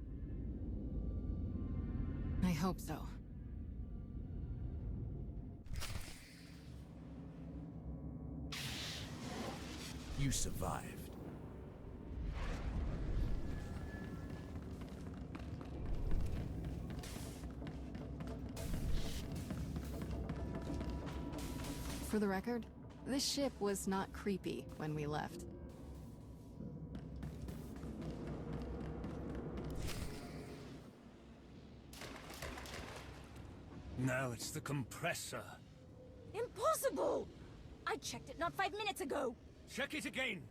I hope so. You survived. For the record, this ship was not creepy when we left. Now it's the compressor. Impossible! I checked it not 5 minutes ago. Check it again.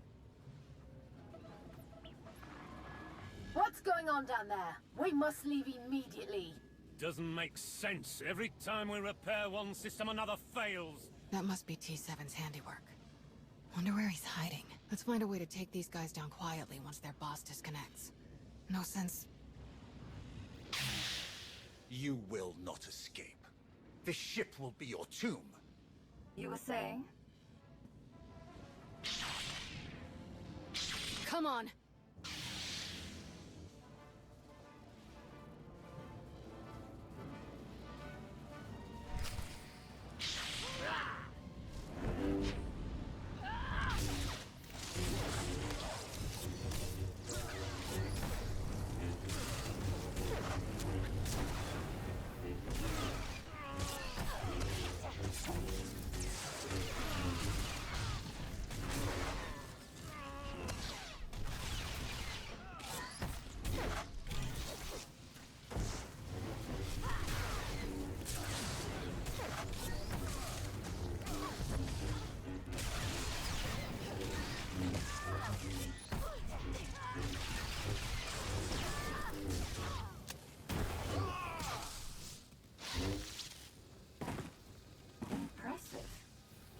What's going on down there? We must leave immediately. Doesn't make sense. Every time we repair one system, another fails. That must be T7's handiwork. Wonder where he's hiding. Let's find a way to take these guys down quietly once their boss disconnects. No sense... You will not escape. This ship will be your tomb. You were saying? Come on!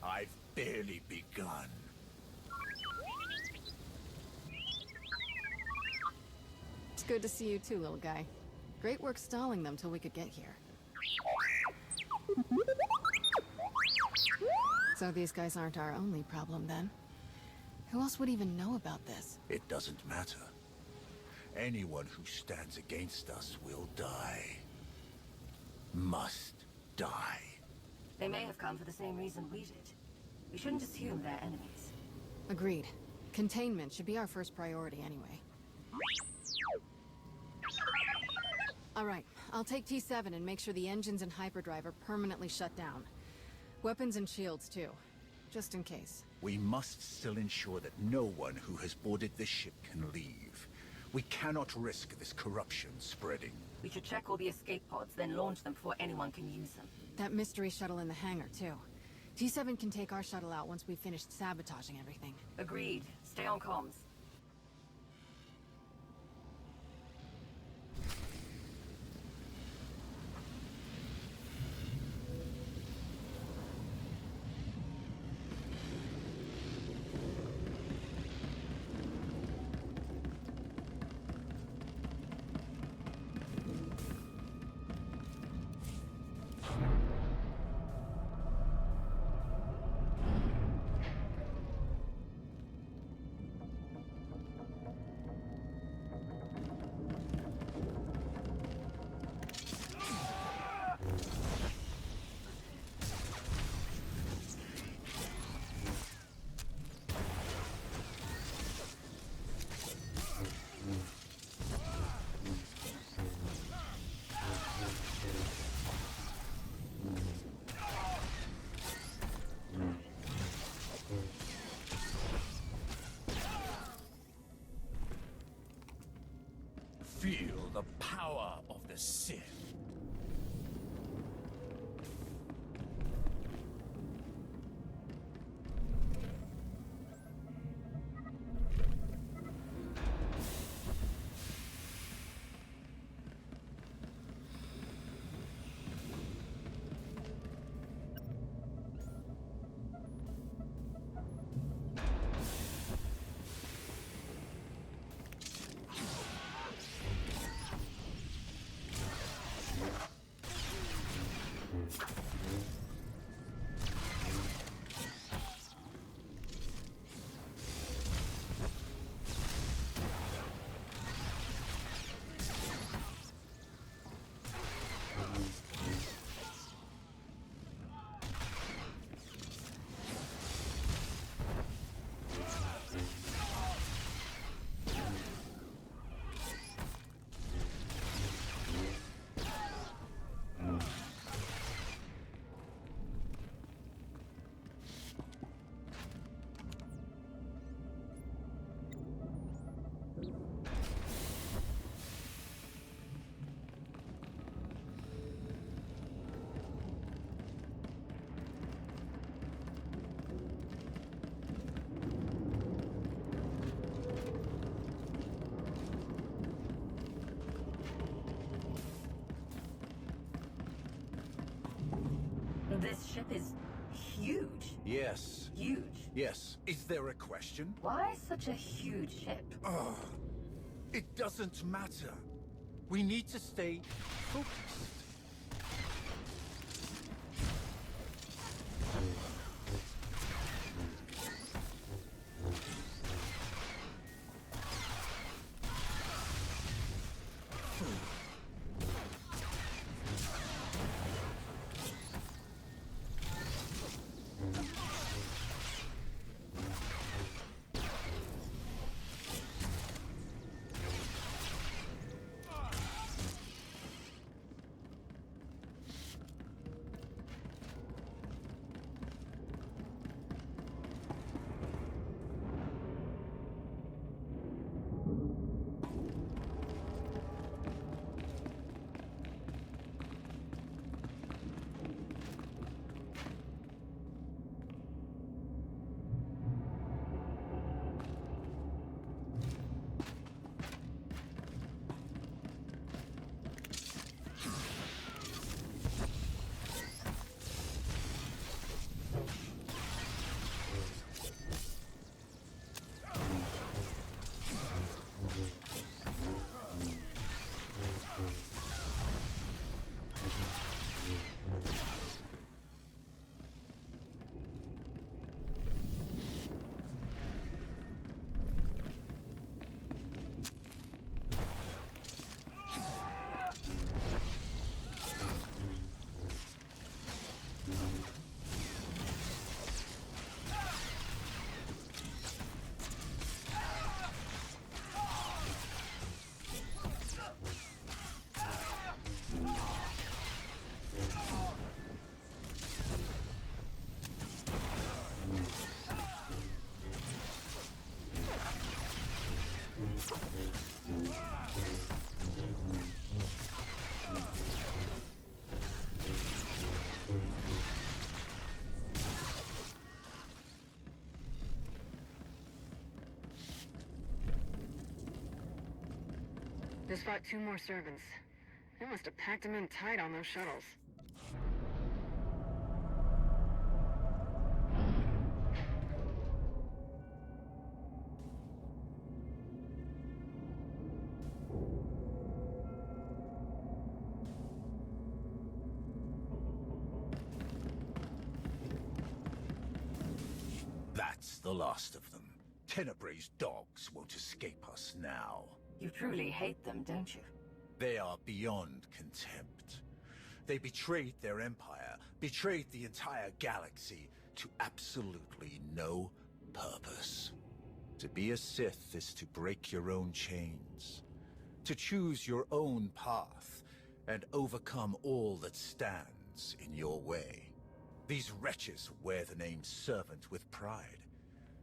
I've barely begun. It's good to see you too, little guy. Great work stalling them till we could get here. So these guys aren't our only problem, then? Who else would even know about this? It doesn't matter. Anyone who stands against us will die. Must die. They may have come for the same reason we did. We shouldn't assume they're enemies. Agreed. Containment should be our first priority anyway. Alright, I'll take T7 and make sure the engines and hyperdrive are permanently shut down. Weapons and shields too, just in case. We must still ensure that no one who has boarded this ship can leave. We cannot risk this corruption spreading. We should check all the escape pods, then launch them before anyone can use them. That mystery shuttle in the hangar, too. T7 can take our shuttle out once we've finished sabotaging everything. Agreed. Stay on comms. Feel the power of the Sith. This ship is huge. Yes. Huge. Yes. Is there a question? Why such a huge ship? Ugh. It doesn't matter. We need to stay focused. Just fought 2 more servants. They must have packed them in tight on those shuttles. That's the last of them. Tenebrae's dogs won't escape us now. You truly hate them, don't you? They are beyond contempt. They betrayed their empire, betrayed the entire galaxy to absolutely no purpose. To be a Sith is to break your own chains, to choose your own path, and overcome all that stands in your way. These wretches wear the name servant with pride.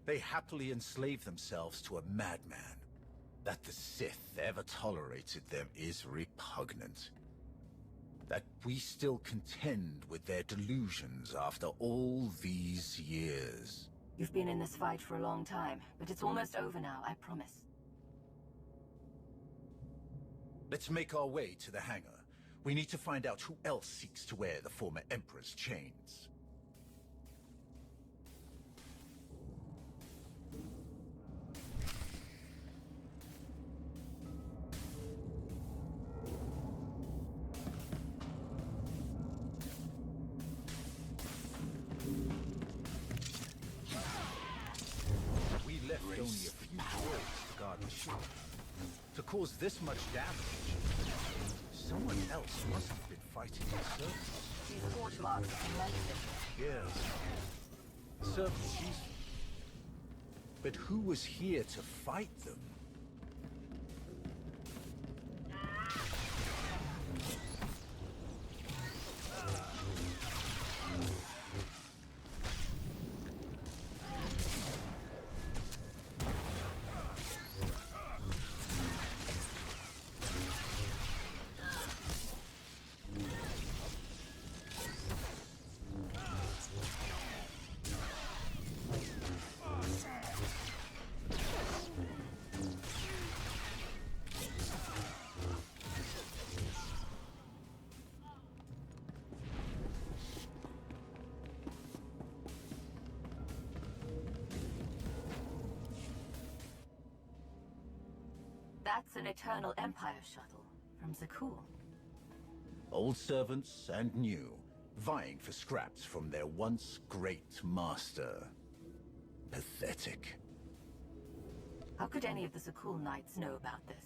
They happily enslave themselves to a madman. That the Sith ever tolerated them is repugnant. That we still contend with their delusions after all these years. You've been in this fight for a long time, but it's almost over now, I promise. Let's make our way to the hangar. We need to find out who else seeks to wear the former Emperor's chains. Only a few warriors to guard the ship. To cause this much damage, someone else must have been fighting the servants. These torch marks are amazing. Yes. Servants, but who was here to fight them? That's an Eternal Empire shuttle from Zakul. Old servants and new, vying for scraps from their once great master. Pathetic. How could any of the Zakul Knights know about this?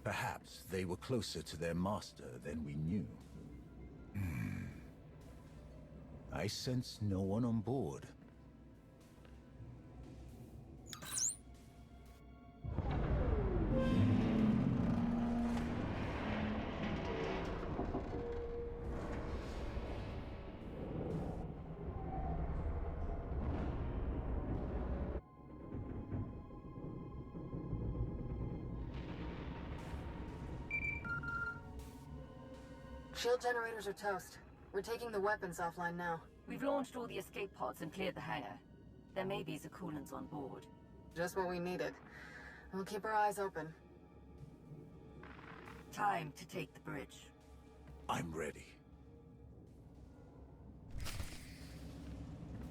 Perhaps they were closer to their master than we knew. I sense no one on board. Shield generators are toast. We're taking the weapons offline now. We've launched all the escape pods and cleared the hangar. There may be Zakulans on board. Just what we needed. We'll keep our eyes open. Time to take the bridge. I'm ready.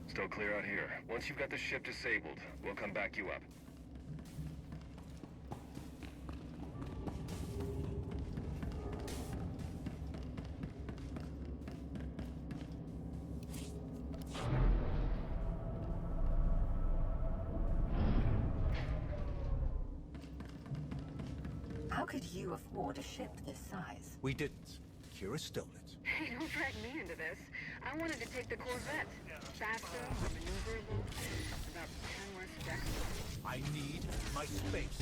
Still clear out here. Once you've got the ship disabled, we'll come back you up. How could you afford a ship this size? We didn't. Kira stole it. Hey, don't drag me into this. I wanted to take the Corvette. Faster, more maneuverable, about 10 worse decks. I need my space.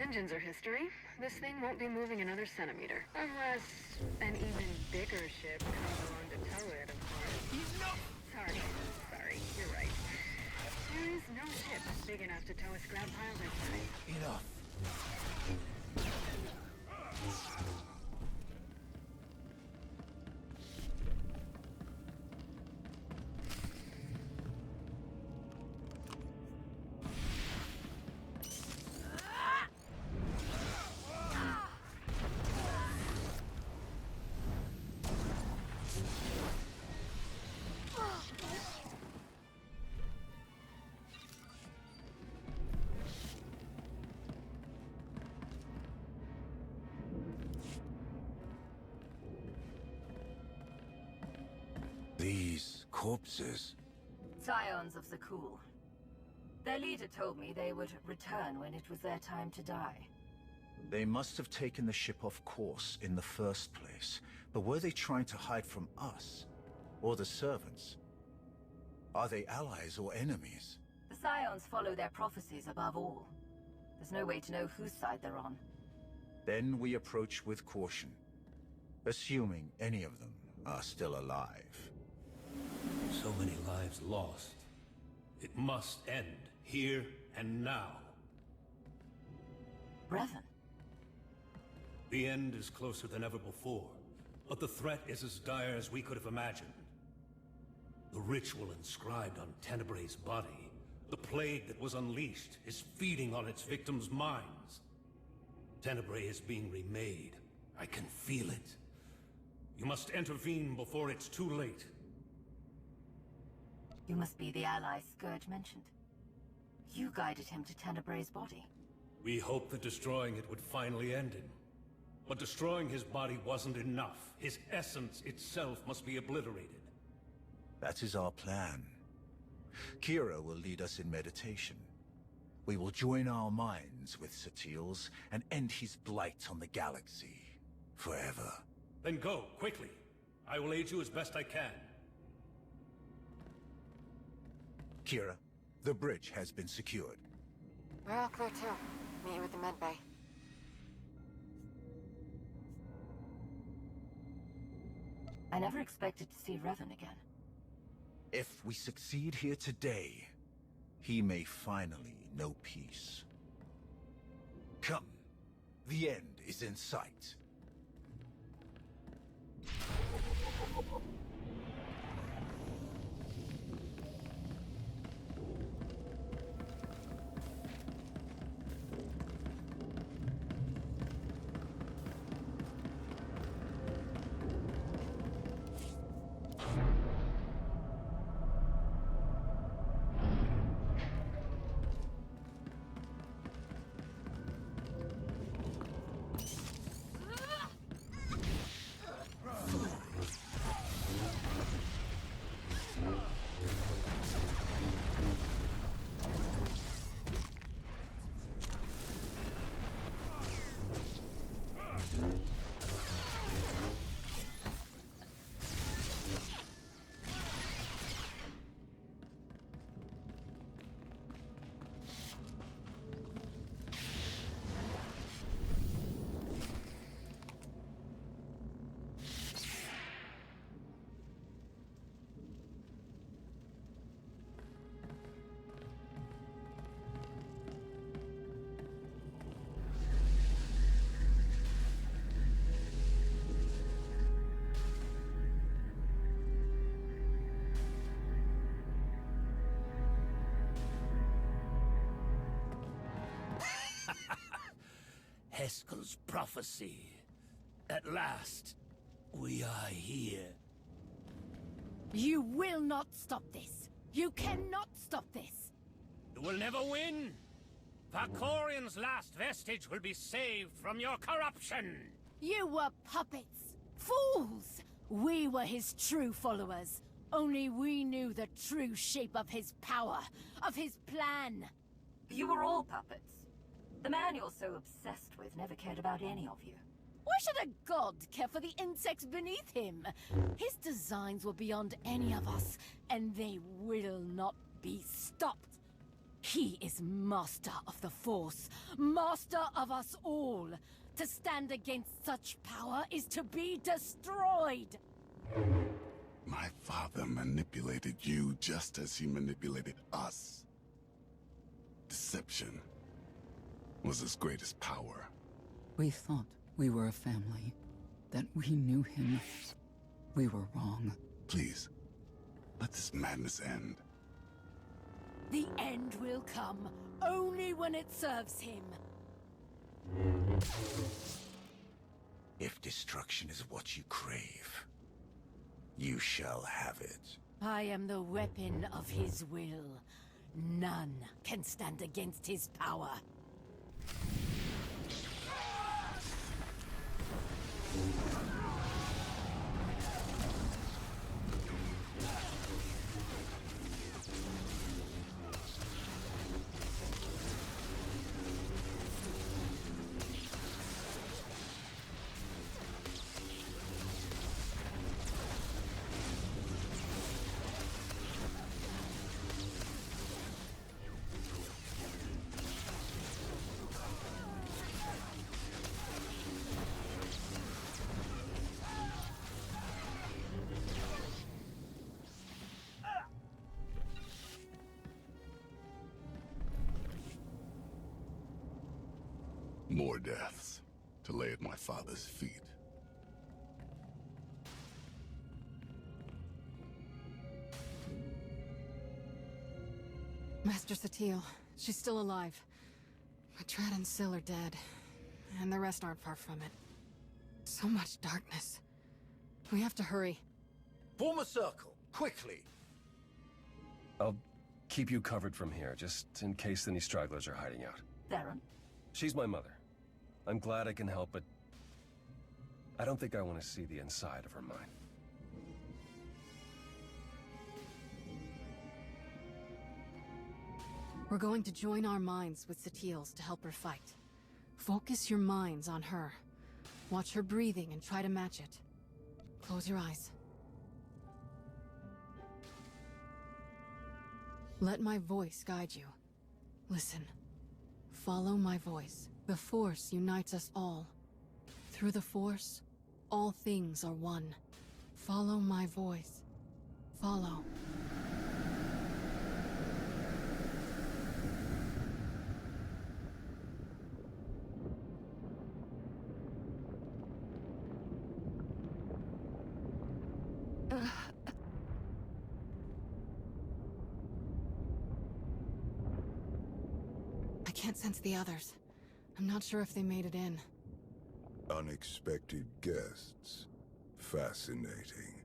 Engines are history. This thing won't be moving another centimeter. Unless an even bigger ship comes along to tow it, of course. Sorry, you're right. There is no ship big enough to tow a scrap pile this size. Enough. These corpses. Scions of Zakul. Their leader told me they would return when it was their time to die. They must have taken the ship off course in the first place. But were they trying to hide from us? Or the servants? Are they allies or enemies? The Scions follow their prophecies above all. There's no way to know whose side they're on. Then we approach with caution, assuming any of them are still alive. So many lives lost. It must end, here and now. Revan. The end is closer than ever before, but the threat is as dire as we could have imagined. The ritual inscribed on Tenebray's body, the plague that was unleashed, is feeding on its victims' minds. Tenebray is being remade. I can feel it. You must intervene before it's too late. You must be the ally Scourge mentioned. You guided him to Tenebray's body. We hoped that destroying it would finally end him. But destroying his body wasn't enough. His essence itself must be obliterated. That is our plan. Kira will lead us in meditation. We will join our minds with SWTOR's and end his blight on the galaxy. Forever. Then go, quickly. I will aid you as best I can. Kira, the bridge has been secured. We're all clear too. Meet you at the med bay. I never expected to see Revan again. If we succeed here today, he may finally know peace. Come, the end is in sight. Heskel's prophecy. At last, we are here. You will not stop this. You cannot stop this. You will never win. Valkorian's last vestige will be saved from your corruption. You were puppets. Fools! We were his true followers. Only we knew the true shape of his power, of his plan. You were all puppets. The man you're so obsessed with never cared about any of you. Why should a god care for the insects beneath him? His designs were beyond any of us, and they will not be stopped. He is master of the Force, master of us all. To stand against such power is to be destroyed. My father manipulated you just as he manipulated us. Deception was his greatest power. We thought we were a family, that we knew him. We were wrong. Please, let this madness end. The end will come, only when it serves him. If destruction is what you crave, you shall have it. I am the weapon of his will. None can stand against his power. More deaths to lay at my father's feet. Master SWTOR, she's still alive. Matrad and Syl are dead, and the rest aren't far from it. So much darkness. We have to hurry. Form a circle, quickly! I'll keep you covered from here, just in case any stragglers are hiding out. Theron? She's my mother. I'm glad I can help, but I don't think I want to see the inside of her mind. We're going to join our minds with SWTOR's to help her fight. Focus your minds on her. Watch her breathing and try to match it. Close your eyes. Let my voice guide you. Listen. Follow my voice. The Force unites us all. Through the Force, all things are one. Follow my voice. Follow. I can't sense the others. I'm not sure if they made it in. Unexpected guests. Fascinating.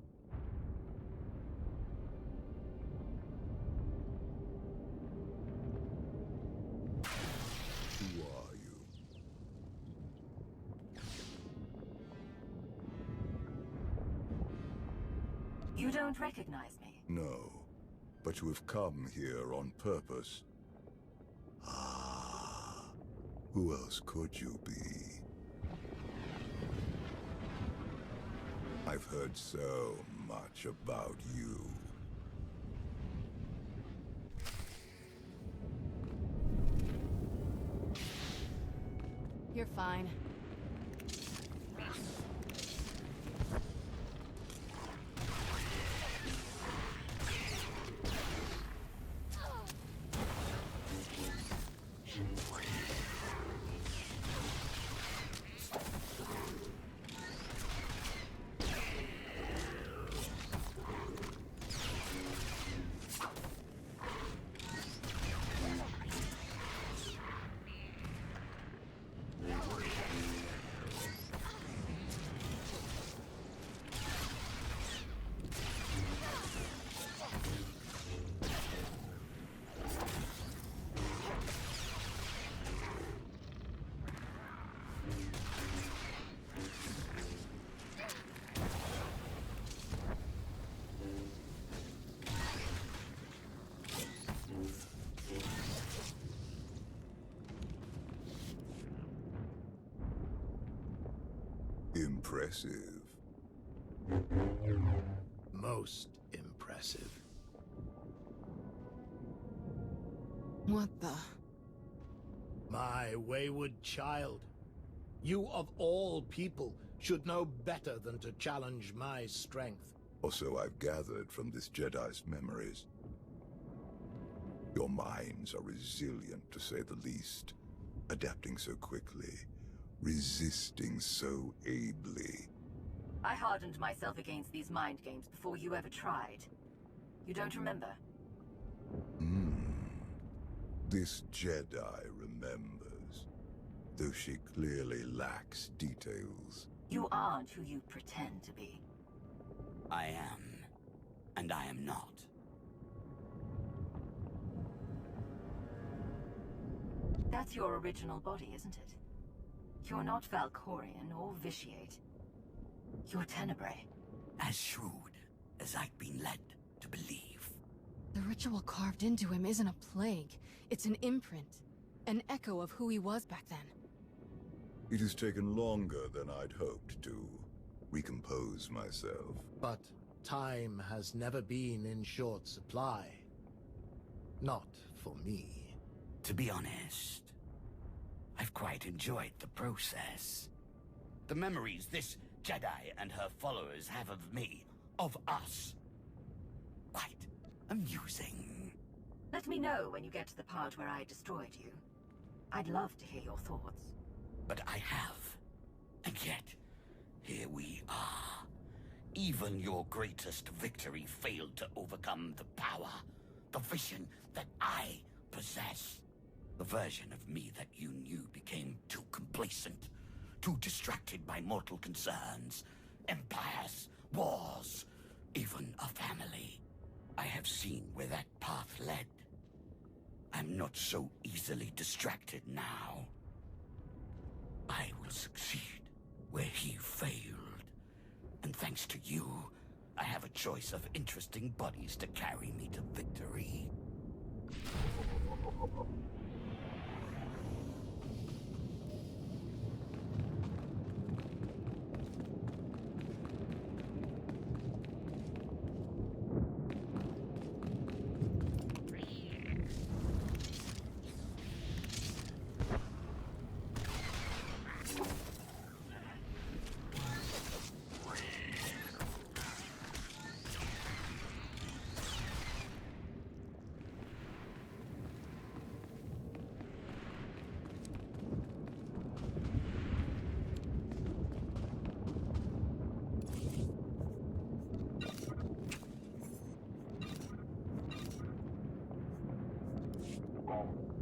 Who are you? You don't recognize me? No, but you have come here on purpose. Who else could you be? I've heard so much about you. You're fine. Impressive. Most impressive. What the? My wayward child. You of all people should know better than to challenge my strength. Or so I've gathered from this Jedi's memories. Your minds are resilient, to say the least. Adapting so quickly. Resisting so ably. I hardened myself against these mind games before you ever tried. You don't remember? This Jedi remembers, though she clearly lacks details. You aren't who you pretend to be. I am, and I am not. That's your original body, isn't it? You're not Valkorian or Vitiate. You're Tenebrae. As shrewd as I've been led to believe. The ritual carved into him isn't a plague. It's an imprint. An echo of who he was back then. It has taken longer than I'd hoped to recompose myself. But time has never been in short supply. Not for me. To be honest, I've quite enjoyed the process. The memories this Jedi and her followers have of me, of us. Quite amusing. Let me know when you get to the part where I destroyed you. I'd love to hear your thoughts. But I have. And yet, here we are. Even your greatest victory failed to overcome the power, the vision that I possess. The version of me that you knew became too complacent, too distracted by mortal concerns, empires, wars, even a family. I have seen where that path led. I'm not so easily distracted now. I will succeed where he failed. And thanks to you, I have a choice of interesting bodies to carry me to victory. home.